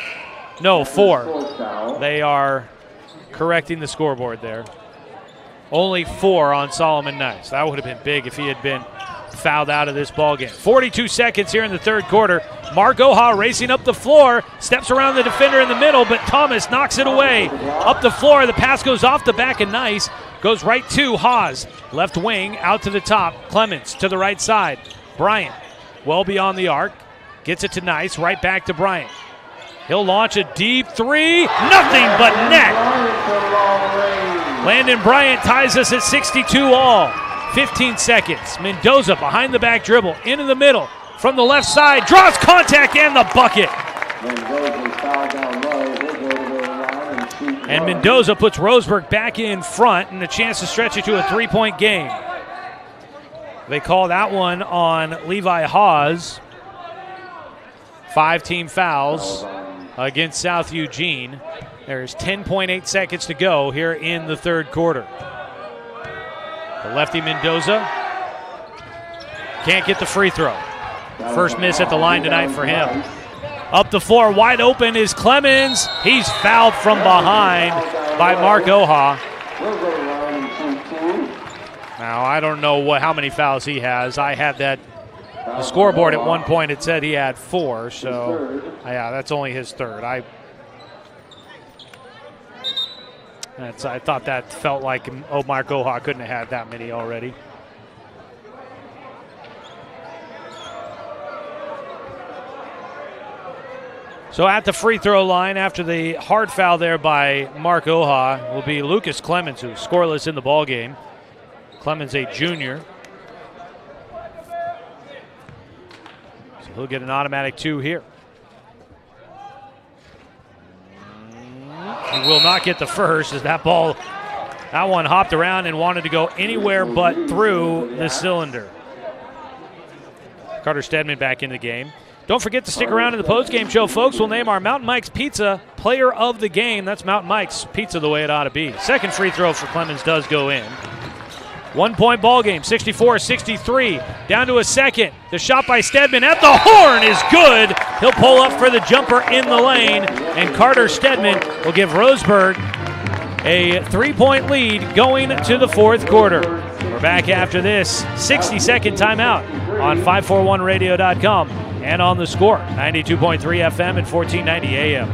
No, 4. They are correcting the scoreboard there. Only 4 on Solomon Nice. That would have been big if he had been fouled out of this ballgame. 42 seconds here in the 3rd quarter. Mark Oha racing up the floor, steps around the defender in the middle, but Thomas knocks it away. Up the floor, the pass goes off the back of Nice, goes right to Haas. Left wing, out to the top. Clements to the right side. Bryant, well beyond the arc, gets it to Nice, right back to Bryant. He'll launch a deep 3, nothing but net. Landon Bryant ties us at 62 all. 15 seconds. Mendoza behind the back dribble, into the middle, from the left side, draws contact and the bucket. And Mendoza puts Roseburg back in front and a chance to stretch it to a 3-point game. They call that one on Levi Haas. 5 team fouls against South Eugene. There's 10.8 seconds to go here in the 3rd quarter. The lefty Mendoza can't get the free throw. First miss at the line tonight for him. Up the floor, wide open is Clemens. He's fouled from behind by Mark Oha. Now, I don't know how many fouls he has. I had that, the scoreboard at one point, it said he had 4, so yeah, that's only his 3rd. I thought that felt like Mark Oha couldn't have had that many already. So at the free throw line, after the hard foul there by Mark Oha, will be Lucas Clemens, who's scoreless in the ballgame. Clemens, a junior. So he'll get an automatic 2 here. He will not get the first as that one hopped around and wanted to go anywhere but through the cylinder. Carter Stedman back in the game. Don't forget to stick around in the postgame show, folks. We'll name our Mountain Mike's Pizza player of the game. That's Mountain Mike's Pizza the way it ought to be. Second free throw for Clemens does go in. 1-point ball game, 64-63. Down to a second. The shot by Stedman at the horn is good. He'll pull up for the jumper in the lane, and Carter Stedman will give Roseburg a 3-point lead going to the fourth quarter. We're back after this 60-second timeout on 541radio.com and on the Score, 92.3 FM and 1490 AM.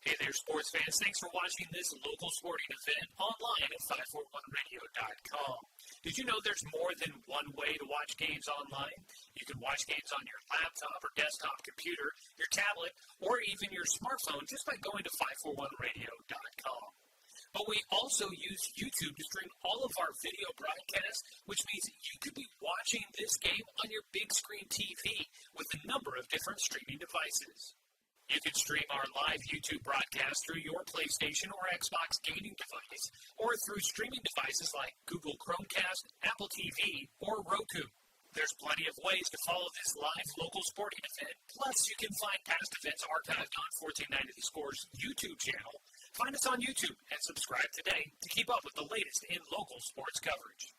Hey there, sports fans. Thanks for watching this local sporting event online at 541radio.com. Did you know there's more than one way to watch games online? You can watch games on your laptop or desktop computer, your tablet, or even your smartphone just by going to 541radio.com. But we also use YouTube to stream all of our video broadcasts, which means you could be watching this game on your big screen TV with a number of different streaming devices. You can stream our live YouTube broadcast through your PlayStation or Xbox gaming device, or through streaming devices like Google Chromecast, Apple TV, or Roku. There's plenty of ways to follow this live local sporting event. Plus, you can find past events archived on 1490 The Score's YouTube channel. Find us on YouTube and subscribe today to keep up with the latest in local sports coverage.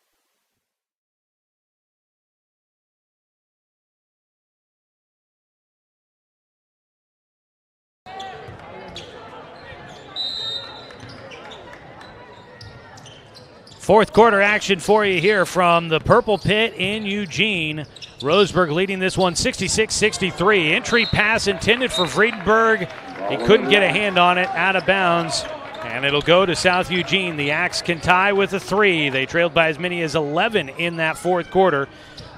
Fourth quarter action for you here from the Purple Pit in Eugene. Roseburg leading this one 66-63. Entry pass intended for Friedenberg. He couldn't get a hand on it, out of bounds. And it'll go to South Eugene. The Axe can tie with a 3. They trailed by as many as 11 in that fourth quarter.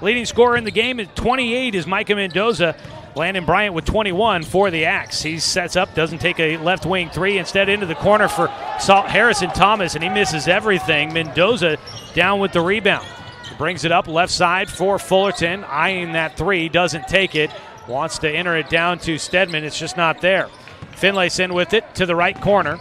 Leading scorer in the game at 28 is Micah Mendoza. Landon Bryant with 21 for the Axe. He sets up, doesn't take a left wing 3. Instead into the corner for Harrison Thomas, and he misses everything. Mendoza down with the rebound. He brings it up left side for Fullerton. Eyeing that 3, doesn't take it. Wants to enter it down to Stedman. It's just not there. Finlayson with it to the right corner.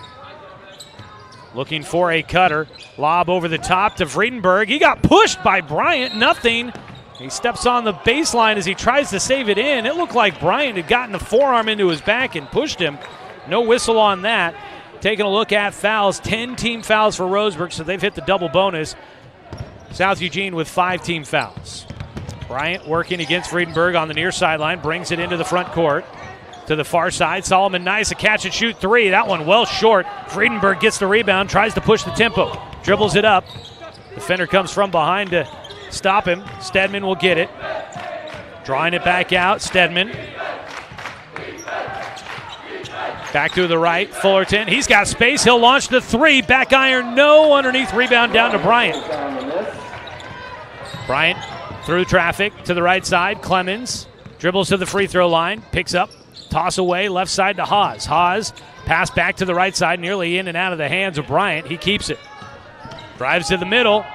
Looking for a cutter. Lob over the top to Friedenberg. He got pushed by Bryant. Nothing. He steps on the baseline as he tries to save it in. It looked like Bryant had gotten a forearm into his back and pushed him. No whistle on that. Taking a look at fouls. 10 team fouls for Roseburg, so they've hit the double bonus. South Eugene with 5 team fouls. Bryant working against Friedenberg on the near sideline. Brings it into the front court. To the far side, Solomon Nice, a catch and shoot 3. That one well short. Friedenberg gets the rebound, tries to push the tempo. Dribbles it up. Defender comes from behind to stop him. Stedman will get it. Drawing it back out, Stedman. Back to the right, Fullerton. He's got space. He'll launch the 3. Back iron, no. Underneath, rebound down to Bryant. Bryant through traffic to the right side. Clemens dribbles to the free throw line. Picks up. Toss away, left side to Haas. Haas, pass back to the right side, nearly in and out of the hands of Bryant. He keeps it. Drives to the middle.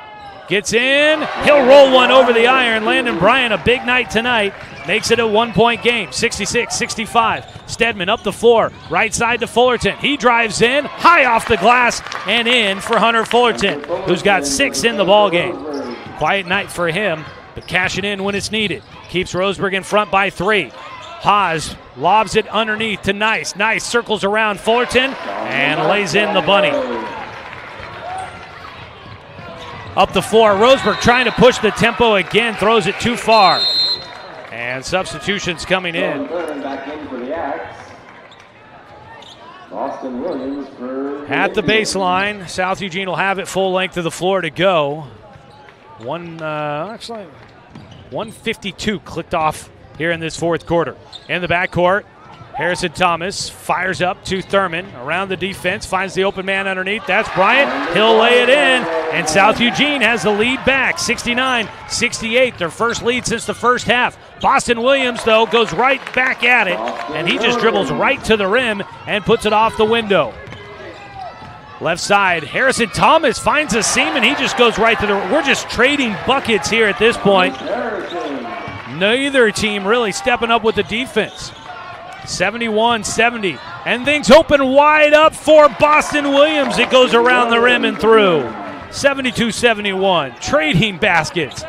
Gets in. He'll roll one over the iron. Landon Bryant, a big night tonight. Makes it a 1-point game, 66-65. Stedman up the floor, right side to Fullerton. He drives in, high off the glass, and in for Hunter Fullerton, who's got 6 in the ball game. Quiet night for him, but cashing in when it's needed. Keeps Roseburg in front by 3. Haas lobs it underneath to Nice. Nice circles around Fullerton and lays in the bunny. Up the floor, Roseburg trying to push the tempo again, throws it too far. And substitutions coming in. At the baseline, South Eugene will have it full length of the floor to go. 152 clicked off here in this fourth quarter. In the backcourt, Harrison Thomas fires up to Thurman around the defense, finds the open man underneath. That's Bryant. He'll lay it in, and South Eugene has the lead back, 69-68, their first lead since the first half. Boston Williams, though, goes right back at it, and he just dribbles right to the rim and puts it off the window. Left side, Harrison Thomas finds a seam, and he just goes right to the. We're just trading buckets here at this point. Neither team really stepping up with the defense. 71-70, and things open wide up for Boston Williams. It goes around the rim and through. 72-71, trading baskets.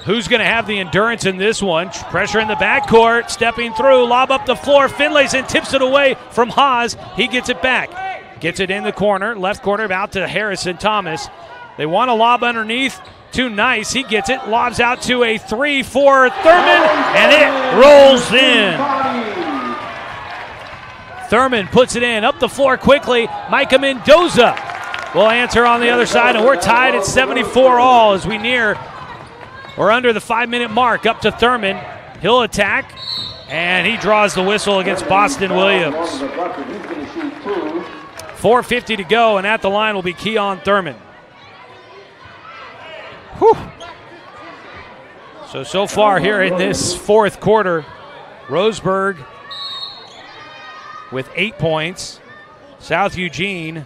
Who's going to have the endurance in this one? Pressure in the backcourt, stepping through, lob up the floor. Finlayson tips it away from Haas. He gets it back. Gets it in the corner, left corner, out to Harrison Thomas. They want a lob underneath. Too nice. He gets it, lobs out to a 3 for Thurman, and it rolls in. Thurman puts it in, up the floor quickly. Micah Mendoza will answer on the other side, and we're tied at 74 all as we near or under the 5-minute mark. Up to Thurman. He'll attack, and he draws the whistle against Boston Williams. 4:50 to go, and at the line will be Keon Thurman. Whew. So far here in this fourth quarter, Roseburg with 8 points, South Eugene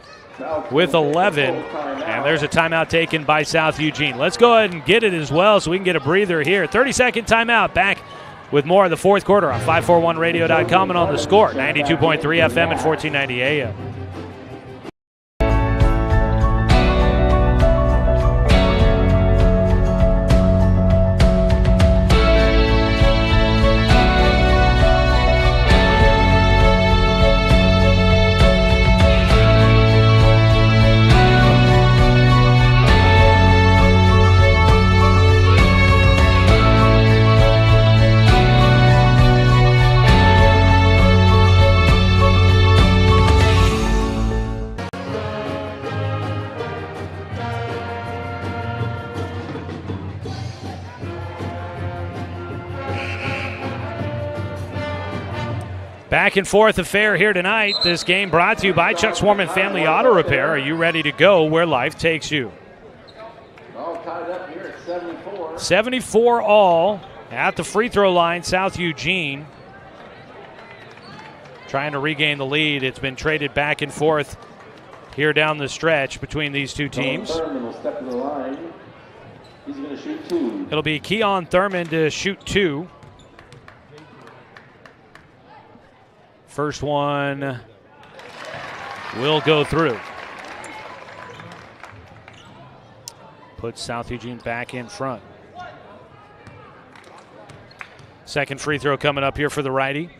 with 11, and there's a timeout taken by South Eugene. Let's go ahead and get it as well so we can get a breather here. 30-second timeout. Back with more of the fourth quarter on 541radio.com and on the Score, 92.3 FM and 1490 AM. Back and forth affair here tonight. This game brought to you by Chuck Swarman Family Auto Repair. Are you ready to go where life takes you? All tied up here at 74. 74 all at the free throw line. South Eugene trying to regain the lead. It's been traded back and forth here down the stretch between these two teams. Thurman will step to the line. He's going to shoot 2. It'll be Keon Thurman to shoot 2. First one will go through. Puts South Eugene back in front. Second free throw coming up here for the righty.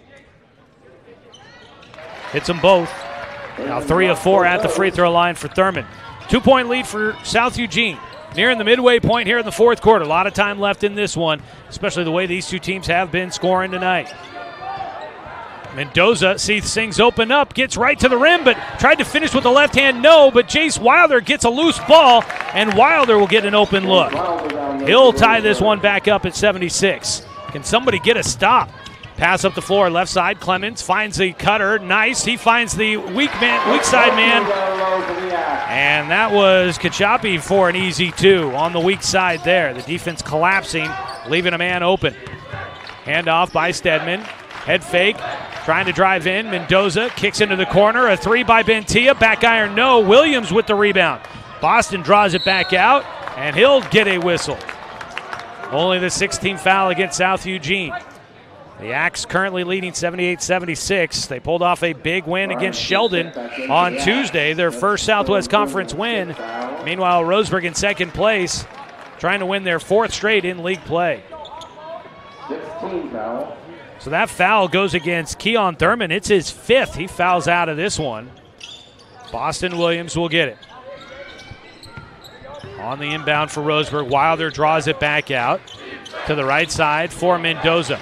Hits them both. Now 3 of 4 at the free throw line for Thurman. 2-point lead for South Eugene. Nearing the midway point here in the fourth quarter. A lot of time left in this one, especially the way these two teams have been scoring tonight. Mendoza sees things open up, gets right to the rim, but tried to finish with the left hand, no, but Jace Wilder gets a loose ball, and Wilder will get an open look. He'll tie this one back up at 76. Can somebody get a stop? Pass up the floor, left side, Clemens finds the cutter, nice. He finds the weak side man, and that was Kachapi for an easy 2 on the weak side there. The defense collapsing, leaving a man open. Handoff by Stedman, head fake. Trying to drive in. Mendoza kicks into the corner. A 3 by Bentia. Back iron, no. Williams with the rebound. Boston draws it back out, and he'll get a whistle. Only the 16th foul against South Eugene. The Axe currently leading 78-76. They pulled off a big win against Sheldon on Tuesday, their first Southwest Conference win. Meanwhile, Roseburg in second place, trying to win their 4th straight in league play. 16 foul. So that foul goes against Keon Thurman. It's his 5th. He fouls out of this one. Boston Williams will get it. On the inbound for Roseburg, Wilder draws it back out to the right side for Mendoza.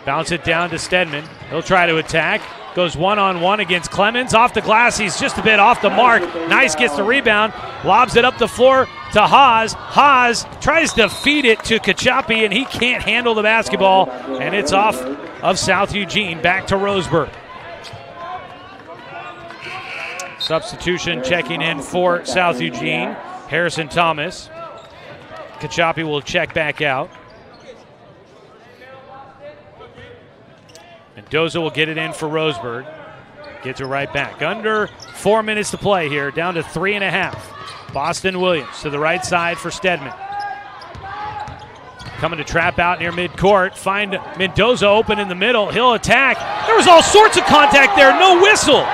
Bounce it down to Stedman. He'll try to attack. Goes one-on-one against Clemens. Off the glass, he's just a bit off the mark. Nice gets the rebound. Lobs it up the floor to Haas. Haas tries to feed it to Kachapi, and he can't handle the basketball, and it's off of South Eugene. Back to Roseburg. Substitution checking in for South Eugene. Harrison Thomas. Kachapi will check back out. Mendoza will get it in for Roseburg. Gets it right back. Under 4 minutes to play here, down to 3.5. Boston Williams to the right side for Stedman. Coming to trap out near midcourt. Find Mendoza open in the middle. He'll attack. There was all sorts of contact there. No whistle.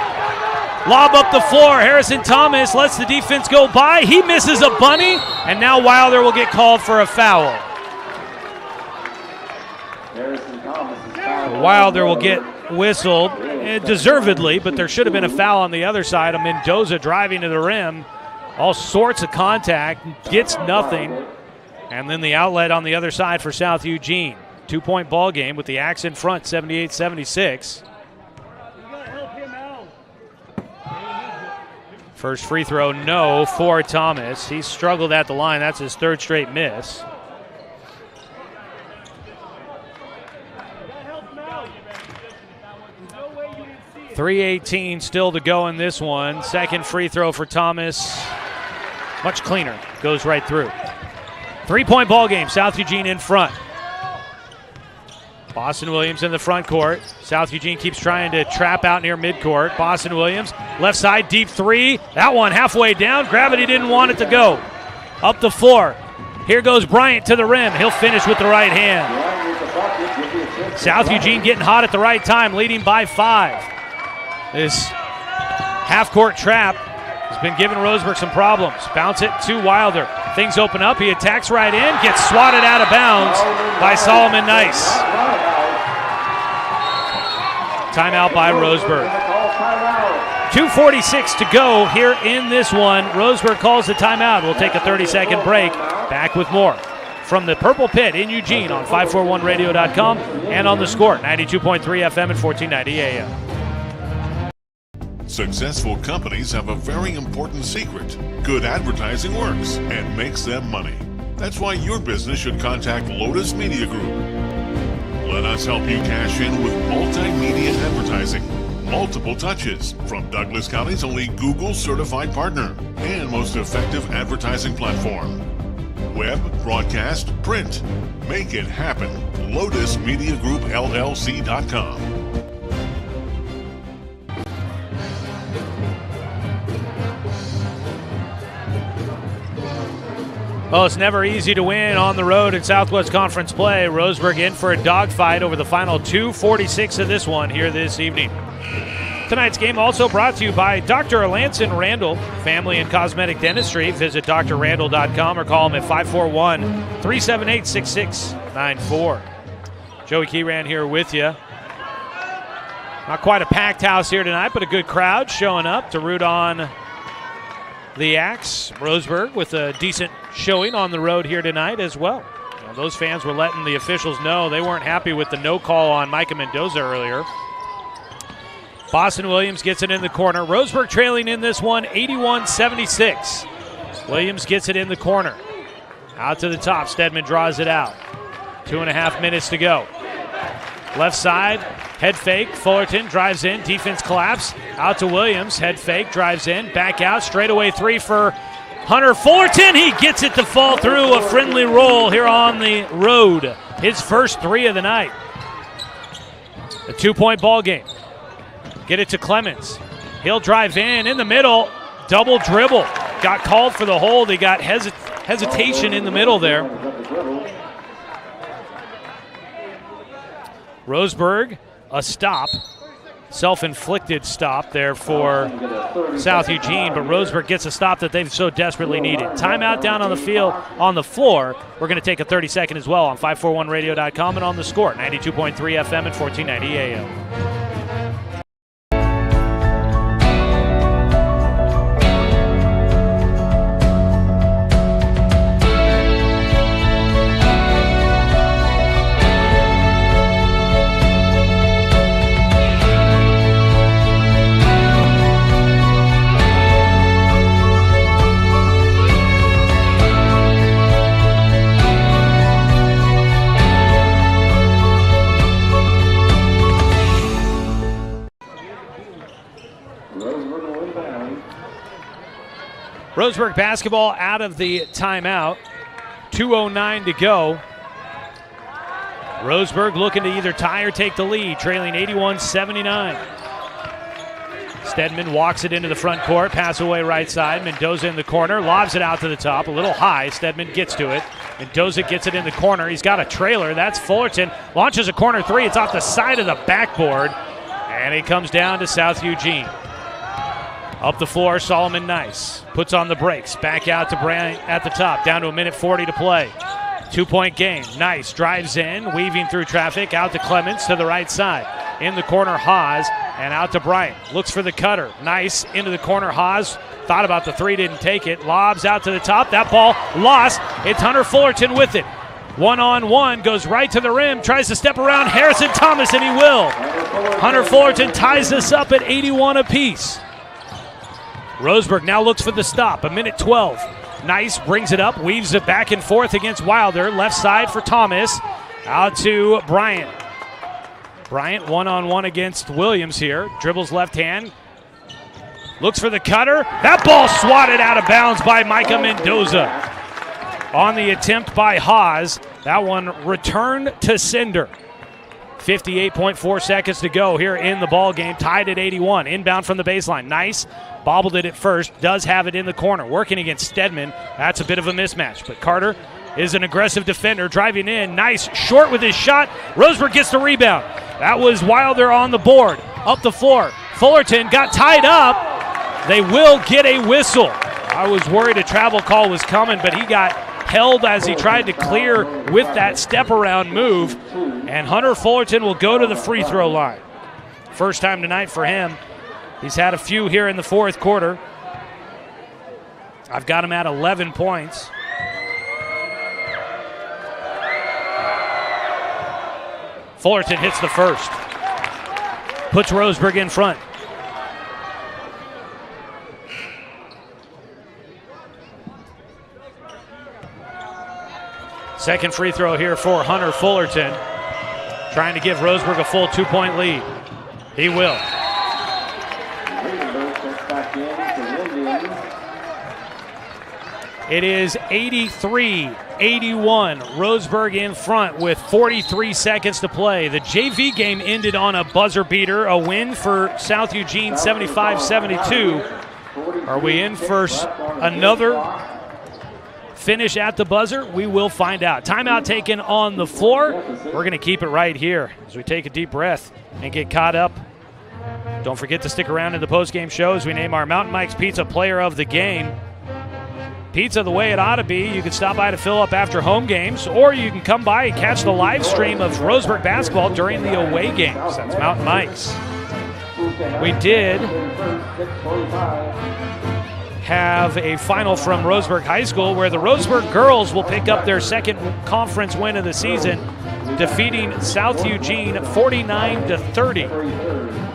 Lob up the floor. Harrison Thomas lets the defense go by. He misses a bunny, and now Wilder will get called for a foul. Wilder will get whistled, deservedly, but there should have been a foul on the other side. A Mendoza driving to the rim. All sorts of contact, gets nothing. And then the outlet on the other side for South Eugene. 2-point ball game with the Axe in front, 78-76. First free throw, no, for Thomas. He struggled at the line. That's his third straight miss. .318 still to go in this one. Second free throw for Thomas. Much cleaner. Goes right through. 3-point ball game. South Eugene in front. Boston Williams in the front court. South Eugene keeps trying to trap out near midcourt. Boston Williams, left side, deep three. That one halfway down. Gravity didn't want it to go. Up the floor. Here goes Bryant to the rim. He'll finish with the right hand. South Eugene getting hot at the right time, leading by 5. This half-court trap has been giving Roseburg some problems. Bounce it to Wilder. Things open up. He attacks right in. Gets swatted out of bounds by Solomon Nice. Timeout by Roseburg. 2:46 to go here in this one. Roseburg calls the timeout. We'll take a 30-second break. Back with more from the Purple Pit in Eugene on 541radio.com and on the Score, 92.3 FM and 1490 AM. Successful companies have a very important secret. Good advertising works and makes them money. That's why your business should contact Lotus Media Group. Let us help you cash in with multimedia advertising. Multiple touches from Douglas County's only Google certified partner and most effective advertising platform. Web, broadcast, print. Make it happen. LotusMediaGroupLLC.com. Well, it's never easy to win on the road in Southwest Conference play. Roseburg in for a dogfight over the final 2:46 of this one here this evening. Tonight's game also brought to you by Dr. Alanson Randall, Family and Cosmetic Dentistry. Visit drrandall.com or call him at 541-378-6694. Joey Keyran here with you. Not quite a packed house here tonight, but a good crowd showing up to root on the Axe. Roseburg with a decent showing on the road here tonight as well. Now, those fans were letting the officials know they weren't happy with the no call on Micah Mendoza earlier. Boston Williams gets it in the corner. Roseburg trailing in this one, 81-76. Williams gets it in the corner. Out to the top. Stedman draws it out. 2.5 minutes to go. Left side, head fake. Fullerton drives in. Defense collapse. Out to Williams. Head fake, drives in. Back out. Straightaway three for Hunter Fullerton. He gets it to fall through. A friendly roll here on the road. His first 3 of the night. A 2-point ball game. Get it to Clemens. He'll drive in the middle. Double dribble. Got called for the hold. He got hesitation in the middle there. Roseburg, a stop. Self-inflicted stop there for South Eugene, but Roseburg gets a stop that they've so desperately needed. Timeout down on the field, on the floor. We're going to take a 30-second as well on 541radio.com and on the Score, 92.3 FM and 1490 AM. Roseburg basketball out of the timeout. 2:09 to go. Roseburg looking to either tie or take the lead, trailing 81-79. Stedman walks it into the front court, pass away right side. Mendoza in the corner, lobs it out to the top, a little high. Stedman gets to it. Mendoza gets it in the corner. He's got a trailer. That's Fullerton. Launches a corner three. It's off the side of the backboard, and it comes down to South Eugene. Up the floor, Solomon Nice puts on the brakes. Back out to Bryant at the top. Down to a minute 40 to play. 2-point game. Nice drives in, weaving through traffic. Out to Clements to the right side. In the corner, Haas, and out to Bryant. Looks for the cutter. Nice into the corner, Haas. Thought about the three, didn't take it. Lobs out to the top. That ball lost. It's Hunter Fullerton with it. One-on-one, goes right to the rim, tries to step around Harrison Thomas, and he will. Hunter Fullerton ties this up at 81 apiece. Roseburg now looks for the stop. A minute 12. Nice brings it up, weaves it back and forth against Wilder. Left side for Thomas. Out to Bryant. Bryant one-on-one against Williams here. Dribbles left hand. Looks for the cutter. That ball swatted out of bounds by Micah Mendoza. On the attempt by Haas. That one returned to sender. 58.4 seconds to go here in the ball game. Tied at 81. Inbound from the baseline. Nice. Bobbled it at first. Does have it in the corner. Working against Stedman. That's a bit of a mismatch. But Carter is an aggressive defender. Driving in. Nice. Short with his shot. Roseburg gets the rebound. That was Wilder on the board. Up the floor. Fullerton got tied up. They will get a whistle. I was worried a travel call was coming, but he got held as he tried to clear with that step-around move. And Hunter Fullerton will go to the free throw line. First time tonight for him. He's had a few here in the fourth quarter. I've got him at 11 points. Fullerton hits the first. Puts Roseburg in front. Second free throw here for Hunter Fullerton. Trying to give Roseburg a full 2-point lead. He will. It is 83-81. Roseburg in front with 43 seconds to play. The JV game ended on a buzzer beater, a win for South Eugene 75-72. Are we in for another finish at the buzzer? We will find out. Timeout taken on the floor. We're going to keep it right here as we take a deep breath and get caught up. Don't forget to stick around in the postgame show as we name our Mountain Mike's Pizza Player of the Game. Pizza the way it ought to be. You can stop by to fill up after home games, or you can come by and catch the live stream of Roseburg basketball during the away games. That's Mountain Mike's. We did have a final from Roseburg High School where the Roseburg girls will pick up their second conference win of the season, defeating South Eugene 49-30.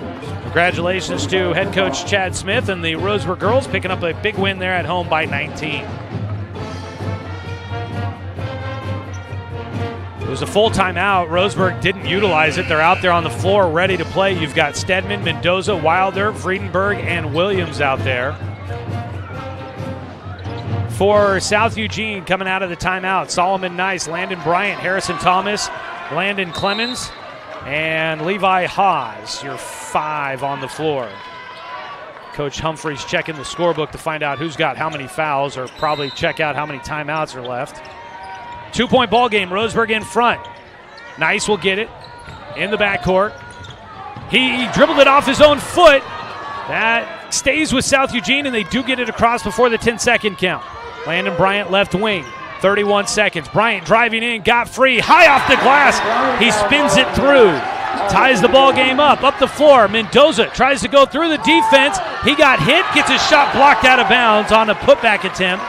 Congratulations to head coach Chad Smith and the Roseburg girls picking up a big win there at home by 19. It was a full timeout. Roseburg didn't utilize it. They're out there on the floor ready to play. You've got Stedman, Mendoza, Wilder, Friedenberg, and Williams out there. For South Eugene coming out of the timeout, Solomon Nice, Landon Bryant, Harrison Thomas, Landon Clemens, and Levi Haas, your 5 on the floor. Coach Humphreys checking the scorebook to find out who's got how many fouls, or probably check out how many timeouts are left. 2-point ball game, Roseburg in front. Nice will get it in the backcourt. He dribbled it off his own foot. That stays with South Eugene, and they do get it across before the 10-second count. Landon Bryant left wing. 31 seconds. Bryant driving in, got free, high off the glass. He spins it through, ties the ball game up the floor. Mendoza tries to go through the defense. He got hit, gets his shot blocked out of bounds on a putback attempt.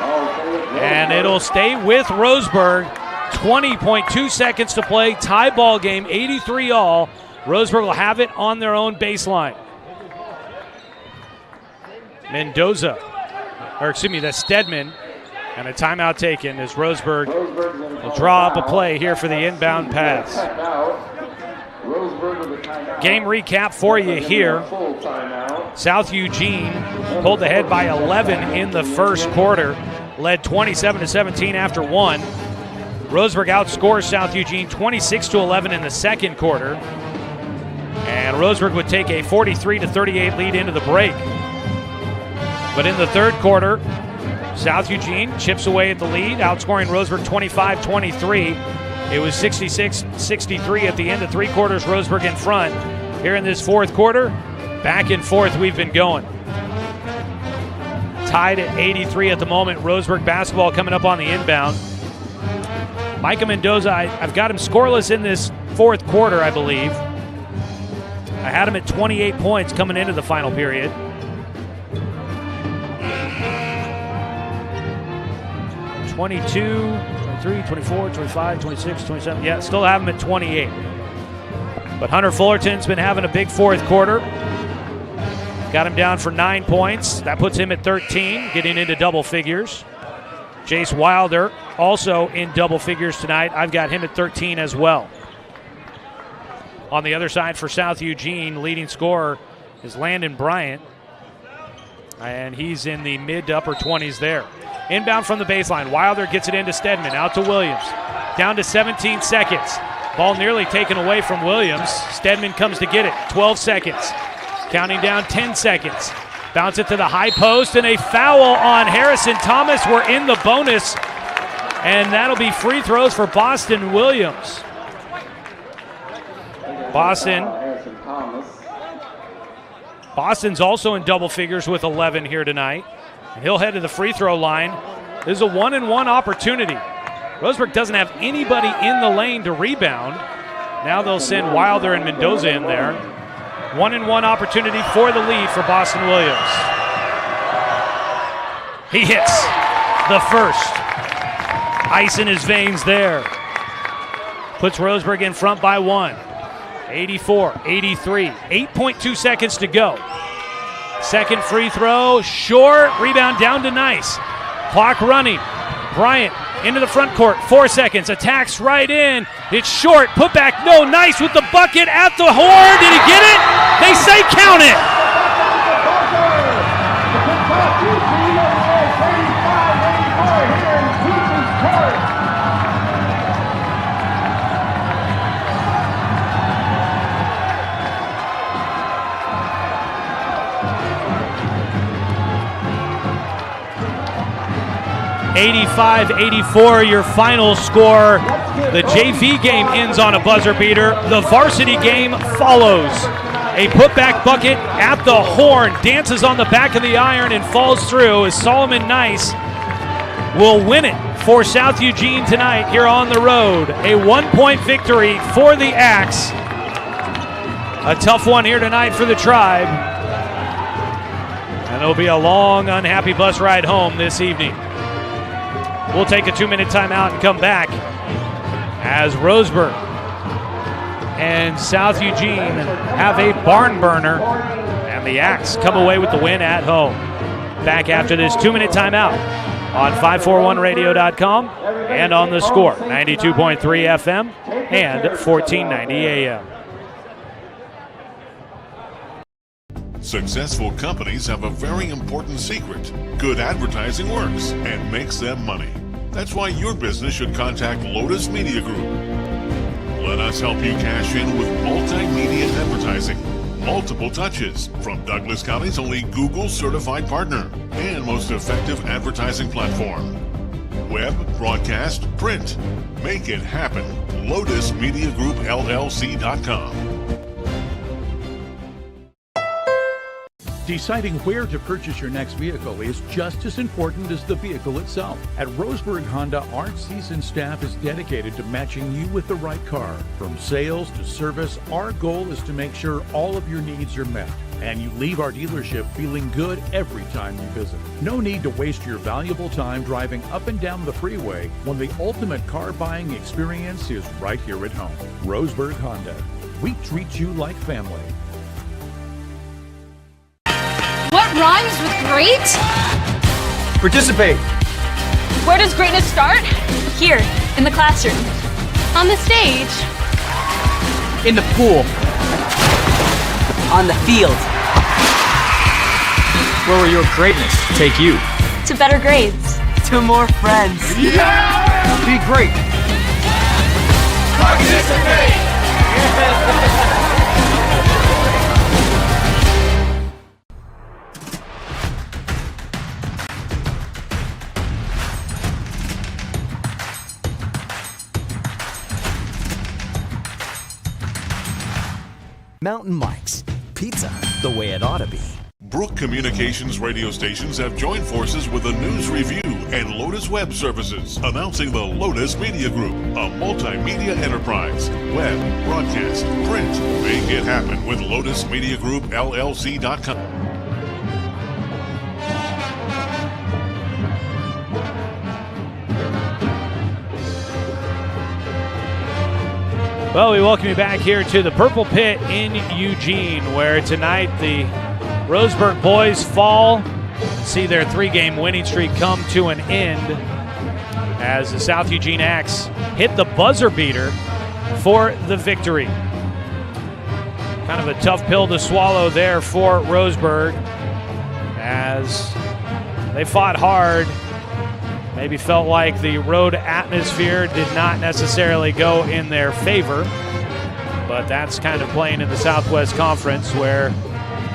And it'll stay with Roseburg. 20.2 seconds to play, tie ball game, 83 all. Roseburg will have it on their own baseline. Mendoza, or excuse me, that's Stedman. And a timeout taken as Roseburg will draw up a play here for the inbound pass. Game recap for you here. South Eugene pulled ahead by 11 in the first quarter, led 27-17 after one. Roseburg outscores South Eugene 26-11 in the second quarter. And Roseburg would take a 43-38 lead into the break. But in the third quarter, South Eugene chips away at the lead, outscoring Roseburg 25-23. It was 66-63 at the end of three quarters, Roseburg in front. Here in this fourth quarter, back and forth we've been going. Tied at 83 at the moment. Roseburg basketball coming up on the inbound. Micah Mendoza, I've got him scoreless in this fourth quarter, I believe. I had him at 28 points coming into the final period. – 22, 23, 24, 25, 26, 27. Yeah, still have him at 28. But Hunter Fullerton's been having a big fourth quarter. Got him down for 9 points. That puts him at 13, getting into double figures. Jace Wilder also in double figures tonight. I've got him at 13 as well. On the other side for South Eugene, leading scorer is Landon Bryant. And he's in the mid to upper 20s there. Inbound from the baseline. Wilder gets it into Stedman. Out to Williams. Down to 17 seconds. Ball nearly taken away from Williams. Stedman comes to get it. 12 seconds. Counting down 10 seconds. Bounce it to the high post, and a foul on Harrison Thomas. We're in the bonus, and that'll be free throws for Boston Williams. Boston's also in double figures with 11 here tonight. And he'll head to the free throw line. This is a 1-and-1 opportunity. Roseburg doesn't have anybody in the lane to rebound. Now they'll send Wilder and Mendoza in there. 1-and-1 opportunity for the lead for Boston Williams. He hits the first. Ice in his veins there. Puts Roseburg in front by 1. 84-83. 8.2 seconds to go. Second free throw, short. Rebound down to Nice. Clock running. Bryant into the front court. 4 seconds. Attacks right in. It's short. Put back. No. Nice with the bucket at the horn. Did he get it? They say count it. 85-84, your final score. The JV game ends on a buzzer beater. The varsity game follows. A putback bucket at the horn, dances on the back of the iron and falls through as Solomon Nice will win it for South Eugene tonight here on the road. A 1-point victory for the Axe. A tough one here tonight for the Tribe. And it'll be a long, unhappy bus ride home this evening. We'll take a 2-minute timeout and come back as Roseburg and South Eugene have a barn burner, and the Axe come away with the win at home. Back after this 2-minute timeout on 541radio.com and on The Score, 92.3 FM and 1490 AM. Successful companies have a very important secret. Good advertising works and makes them money. That's why your business should contact Lotus Media Group. Let us help you cash in with multimedia advertising. Multiple touches from Douglas County's only Google certified partner and most effective advertising platform. Web, broadcast, print. Make it happen. LotusMediaGroupLLC.com. Deciding where to purchase your next vehicle is just as important as the vehicle itself. At Roseburg Honda, our seasoned staff is dedicated to matching you with the right car. From sales to service, our goal is to make sure all of your needs are met, and you leave our dealership feeling good every time you visit. No need to waste your valuable time driving up and down the freeway when the ultimate car buying experience is right here at home. Roseburg Honda. We treat you like family. What rhymes with great? Participate. Where does greatness start? Here, in the classroom. On the stage. In the pool. On the field. Where will your greatness take you? To better grades. To more friends. Yeah! Be great. Participate! Mountain Mike's, pizza the way it ought to be. Brook Communications radio stations have joined forces with the News Review and Lotus Web Services, announcing the Lotus Media Group, a multimedia enterprise. Web, broadcast, print. Make it happen with Lotus Media Group, LLC.com. Well, we welcome you back here to the Purple Pit in Eugene, where tonight the Roseburg boys fall, see their 3-game winning streak come to an end as the South Eugene Axe hit the buzzer beater for the victory. Kind of a tough pill to swallow there for Roseburg as they fought hard. Maybe felt like the road atmosphere did not necessarily go in their favor, but that's kind of playing in the Southwest Conference where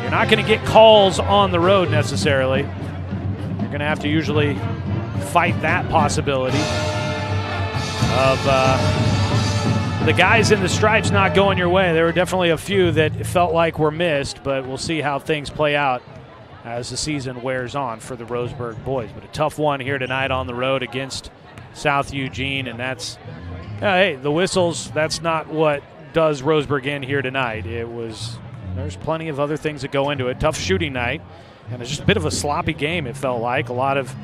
you're not going to get calls on the road necessarily. You're going to have to usually fight that possibility of the guys in the stripes not going your way. There were definitely a few that felt like were missed, but we'll see how things play out as the season wears on for the Roseburg boys. But a tough one here tonight on the road against South Eugene, and that's, hey, the whistles, that's not what does Roseburg in here tonight. There's plenty of other things that go into it. Tough shooting night, and it's just a bit of a sloppy game, it felt like. A lot of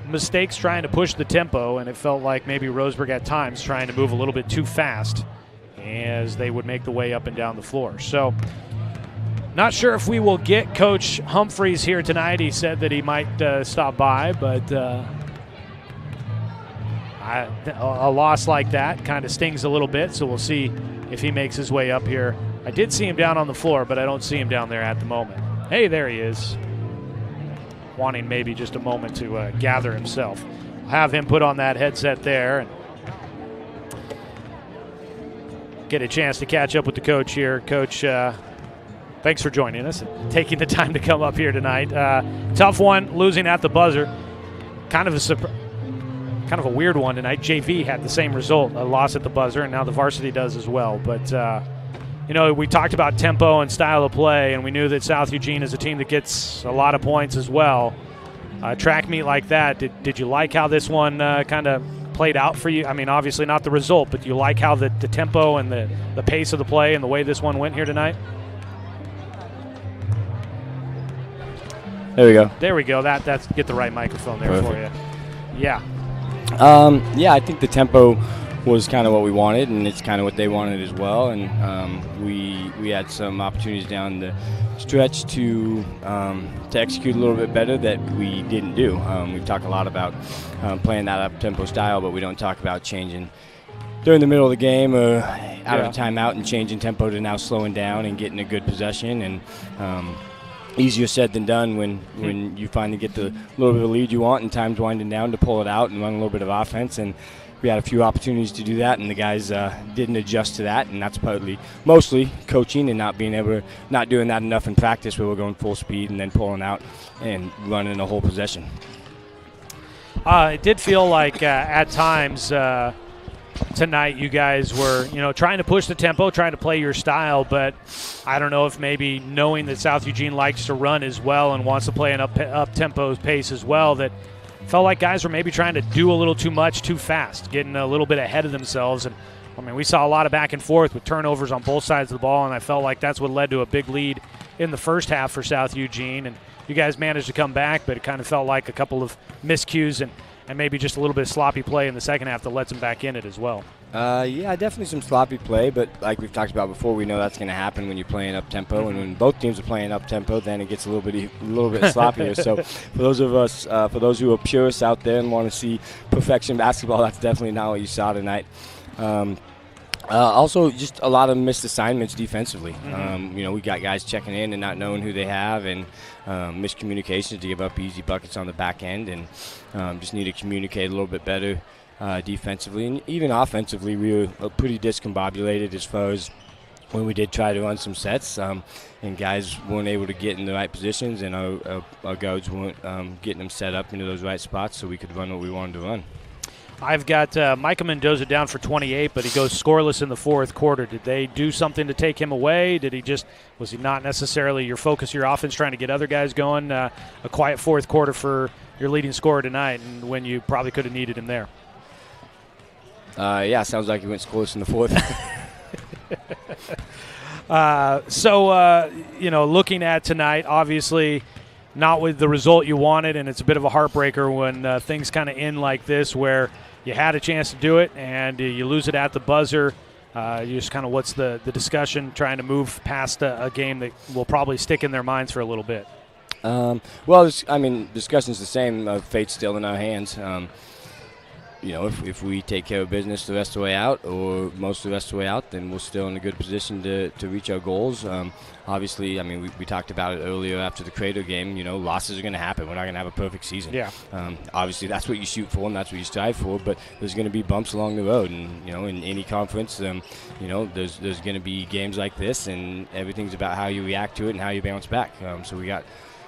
mistakes trying to push the tempo, and it felt like maybe Roseburg at times trying to move a little bit too fast as they would make the way up and down the floor. So, not sure if we will get Coach Humphreys here tonight. He said that he might stop by, but a loss like that kind of stings a little bit, so we'll see if he makes his way up here. I did see him down on the floor, but I don't see him down there at the moment. Hey, there he is, wanting maybe just a moment to gather himself. I'll have him put on that headset there and get a chance to catch up with the coach here. Coach, thanks for joining us and taking the time to come up here tonight. Tough one, losing at the buzzer. Kind of a weird one tonight. JV had the same result, a loss at the buzzer, and now the varsity does as well. But, we talked about tempo and style of play, and we knew that South Eugene is a team that gets a lot of points as well. Track meet like that, did you like how this one kind of played out for you? I mean, obviously not the result, but do you like how the tempo and the pace of the play and the way this one went here tonight? There we go. There we go. That's get the right microphone there. Perfect. For you. Yeah. I think the tempo was kind of what we wanted, and it's kind of what they wanted as well. And we had some opportunities down the stretch to execute a little bit better that we didn't do. We talk a lot about playing that up-tempo style, but we don't talk about changing during the middle of the game or out of a timeout and changing tempo to now slowing down and getting a good possession. And easier said than done when you finally get the little bit of lead you want and time's winding down to pull it out and run a little bit of offense. And we had a few opportunities to do that, and the guys didn't adjust to that, and that's mostly coaching and not doing that enough in practice where we're going full speed and then pulling out and running a whole possession. It did feel like at times tonight you guys were, trying to push the tempo, trying to play your style, but I don't know if maybe knowing that South Eugene likes to run as well and wants to play an up-tempo pace as well, that felt like guys were maybe trying to do a little too much too fast, getting a little bit ahead of themselves. And I mean, we saw a lot of back and forth with turnovers on both sides of the ball, and I felt like that's what led to a big lead in the first half for South Eugene. And you guys managed to come back, but it kind of felt like a couple of miscues and maybe just a little bit of sloppy play in the second half that lets them back in it as well. Yeah, definitely some sloppy play, but like we've talked about before, we know that's going to happen when you're playing up tempo, and when both teams are playing up tempo, then it gets a little bit sloppier. So for those who are purists out there and want to see perfection basketball, that's definitely not what you saw tonight. Also, just a lot of missed assignments defensively. We got guys checking in and not knowing who they have, and miscommunications to give up easy buckets on the back end, and just need to communicate a little bit better defensively. And even offensively, we were pretty discombobulated as far as when we did try to run some sets, and guys weren't able to get in the right positions, and our guards weren't getting them set up into those right spots so we could run what we wanted to run. I've got Micah Mendoza down for 28, but he goes scoreless in the fourth quarter. Did they do something to take him away? Was he not necessarily your focus, your offense, trying to get other guys going? A quiet fourth quarter for your leading scorer tonight, and when you probably could have needed him there. Yeah, sounds like he went scoreless in the fourth. Looking at tonight, obviously not with the result you wanted, and it's a bit of a heartbreaker when things kind of end like this where you had a chance to do it and you lose it at the buzzer. Just kind of what's the discussion, trying to move past a game that will probably stick in their minds for a little bit? Discussion's the same. Fate's still in our hands. If we take care of business the rest of the way out, or most of the rest of the way out, then we're still in a good position to reach our goals. Obviously, we talked about it earlier after the Crater game. Losses are going to happen. We're not going to have a perfect season. Yeah. Obviously, that's what you shoot for and that's what you strive for. But there's going to be bumps along the road, and in any conference, there's going to be games like this, and everything's about how you react to it and how you bounce back. So we got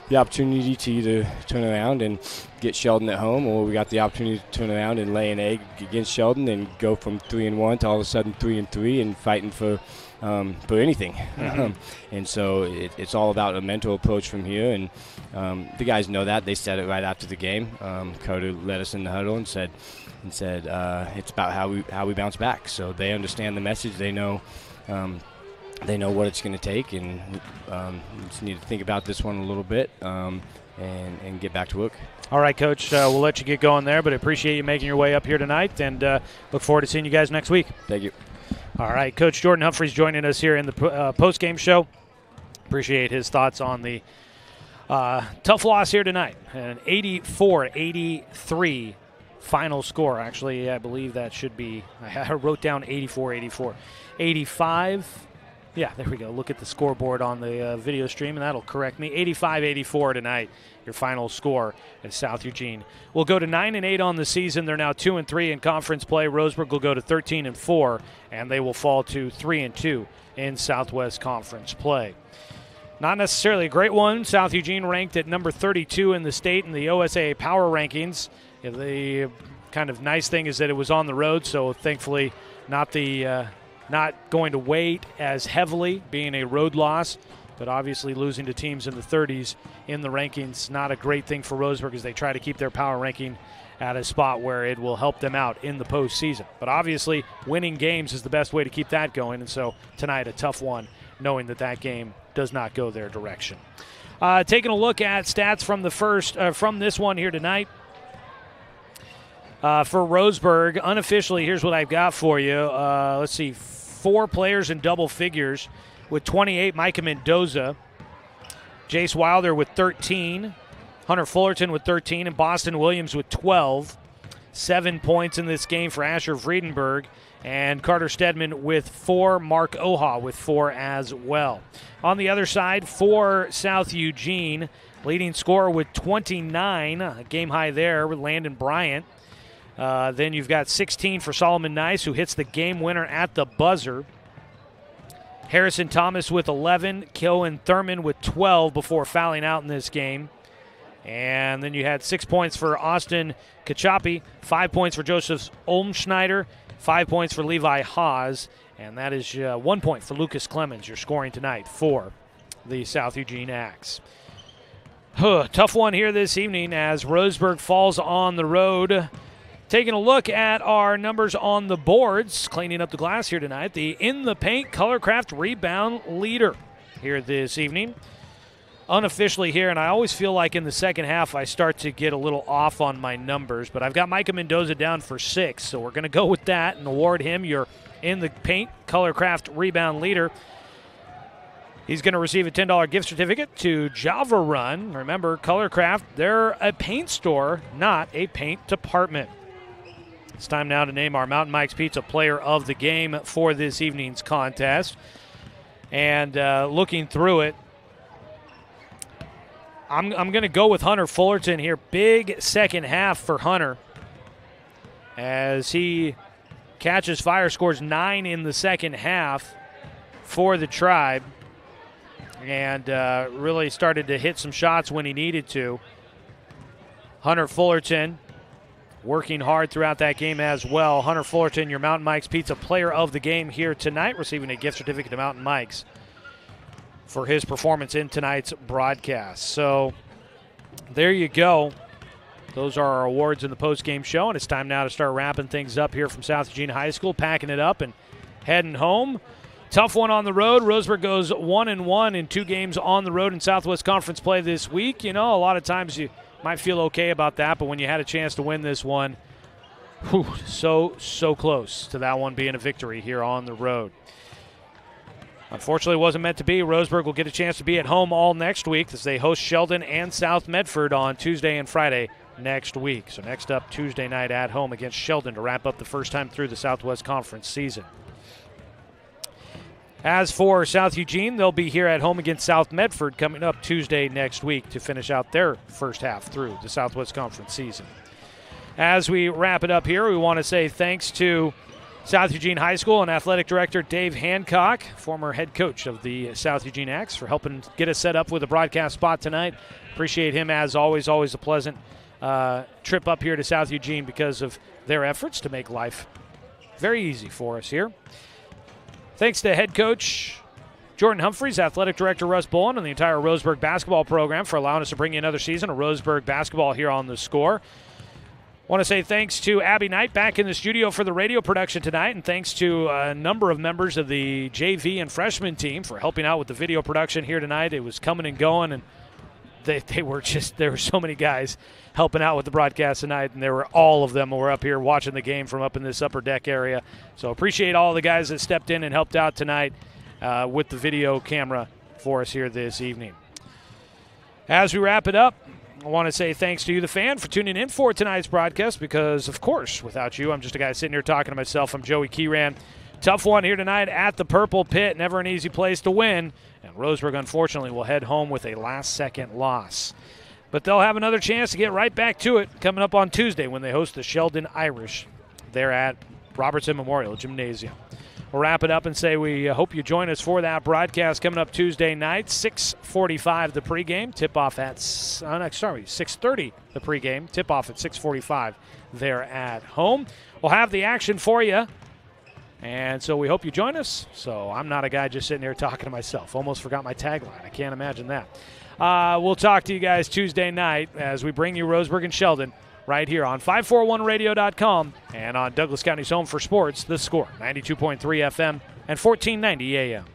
the opportunity to either turn around and get Sheldon at home, or we got the opportunity to turn around and lay an egg against Sheldon and go from 3-1 to all of a sudden 3-3 and fighting for anything. Mm-hmm. And so it's all about a mental approach from here, and the guys know that. They said it right after the game. Carter led us in the huddle and said it's about how we bounce back. So they understand the message. They know. They know what it's going to take, and we just need to think about this one a little bit and get back to work. All right, Coach, we'll let you get going there, but I appreciate you making your way up here tonight, and look forward to seeing you guys next week. Thank you. All right, Coach Jordan Humphreys joining us here in the post-game show. Appreciate his thoughts on the tough loss here tonight. An 84-83 final score. Actually, I believe that should be – I wrote down 84-84. 85 – yeah, there we go. Look at the scoreboard on the video stream, and that'll correct me. 85-84 tonight, your final score at South Eugene. We'll go to 9-8 on the season. They're now 2-3 in conference play. Roseburg will go to 13-4, and they will fall to 3-2 in Southwest Conference play. Not necessarily a great one. South Eugene ranked at number 32 in the state in the OSAA Power Rankings. The kind of nice thing is that it was on the road, so thankfully not going to weight as heavily, being a road loss, but obviously losing to teams in the 30s in the rankings, not a great thing for Roseburg as they try to keep their power ranking at a spot where it will help them out in the postseason. But obviously winning games is the best way to keep that going, and so tonight a tough one, knowing that game does not go their direction. Taking a look at stats from from this one here tonight. For Roseburg, unofficially, here's what I've got for you. Let's see, 4 players in double figures with 28, Micah Mendoza. Jace Wilder with 13. Hunter Fullerton with 13. And Boston Williams with 12. 7 points in this game for Asher Vredenberg. And Carter Stedman with 4. Mark Oha with 4 as well. On the other side, for South Eugene, leading scorer with 29. A game high there with Landon Bryant. Then you've got 16 for Solomon Nice, who hits the game winner at the buzzer. Harrison Thomas with 11. Cohen Thurman with 12 before fouling out in this game. And then you had 6 points for Austin Kachapi, 5 points for Joseph Olmschneider, 5 points for Levi Haas, and that is 1 point for Lucas Clemens, your scoring tonight for the South Eugene Axe. Tough one here this evening as Roseburg falls on the road. Taking a look at our numbers on the boards, cleaning up the glass here tonight, the In the Paint Colorcraft rebound leader here this evening. Unofficially here, and I always feel like in the second half I start to get a little off on my numbers, but I've got Micah Mendoza down for 6, so we're going to go with that and award him your In the Paint Colorcraft rebound leader. He's going to receive a $10 gift certificate to Java Run. Remember, Colorcraft, they're a paint store, not a paint department. It's time now to name our Mountain Mike's Pizza player of the game for this evening's contest. And looking through it, I'm going to go with Hunter Fullerton here. Big second half for Hunter as he catches fire, scores 9 in the second half for the Tribe, and really started to hit some shots when he needed to. Hunter Fullerton working hard throughout that game as well. Hunter Fullerton, your Mountain Mike's Pizza Player of the Game here tonight, receiving a gift certificate to Mountain Mike's for his performance in tonight's broadcast. So there you go. Those are our awards in the post-game show, and it's time now to start wrapping things up here from South Eugene High School, packing it up and heading home. Tough one on the road. Roseburg goes 1-1 in 2 games on the road in Southwest Conference play this week. You know, a lot of times you might feel okay about that, but when you had a chance to win this one, so close to that one being a victory here on the road. Unfortunately, it wasn't meant to be. Roseburg will get a chance to be at home all next week as they host Sheldon and South Medford on Tuesday and Friday next week. So next up, Tuesday night at home against Sheldon to wrap up the first time through the Southwest Conference season. As for South Eugene, they'll be here at home against South Medford coming up Tuesday next week to finish out their first half through the Southwest Conference season. As we wrap it up here, we want to say thanks to South Eugene High School and Athletic Director Dave Hancock, former head coach of the South Eugene Axe, for helping get us set up with a broadcast spot tonight. Appreciate him as always a pleasant trip up here to South Eugene because of their efforts to make life very easy for us here. Thanks to head coach Jordan Humphreys, athletic director Russ Bullen, and the entire Roseburg basketball program for allowing us to bring you another season of Roseburg basketball here on The Score. Want to say thanks to Abby Knight back in the studio for the radio production tonight, and thanks to a number of members of the JV and freshman team for helping out with the video production here tonight. It was coming and going, and there were so many guys helping out with the broadcast tonight, and all of them were up here watching the game from up in this upper deck area. So appreciate all the guys that stepped in and helped out tonight with the video camera for us here this evening. As we wrap it up, I want to say thanks to you, the fan, for tuning in for tonight's broadcast because, of course, without you, I'm just a guy sitting here talking to myself. I'm Joey Keyran. Tough one here tonight at the Purple Pit. Never an easy place to win. And Roseburg, unfortunately, will head home with a last-second loss. But they'll have another chance to get right back to it coming up on Tuesday when they host the Sheldon Irish there at Robertson Memorial Gymnasium. We'll wrap it up and say we hope you join us for that broadcast coming up Tuesday night, 6:45 the pregame, tip-off at 6:30 the pregame, tip-off at 6:45 there at home. We'll have the action for you, and so we hope you join us. So I'm not a guy just sitting here talking to myself. Almost forgot my tagline. I can't imagine that. We'll talk to you guys Tuesday night as we bring you Roseburg and Sheldon right here on 541radio.com and on Douglas County's home for sports, The Score, 92.3 FM and 1490 AM.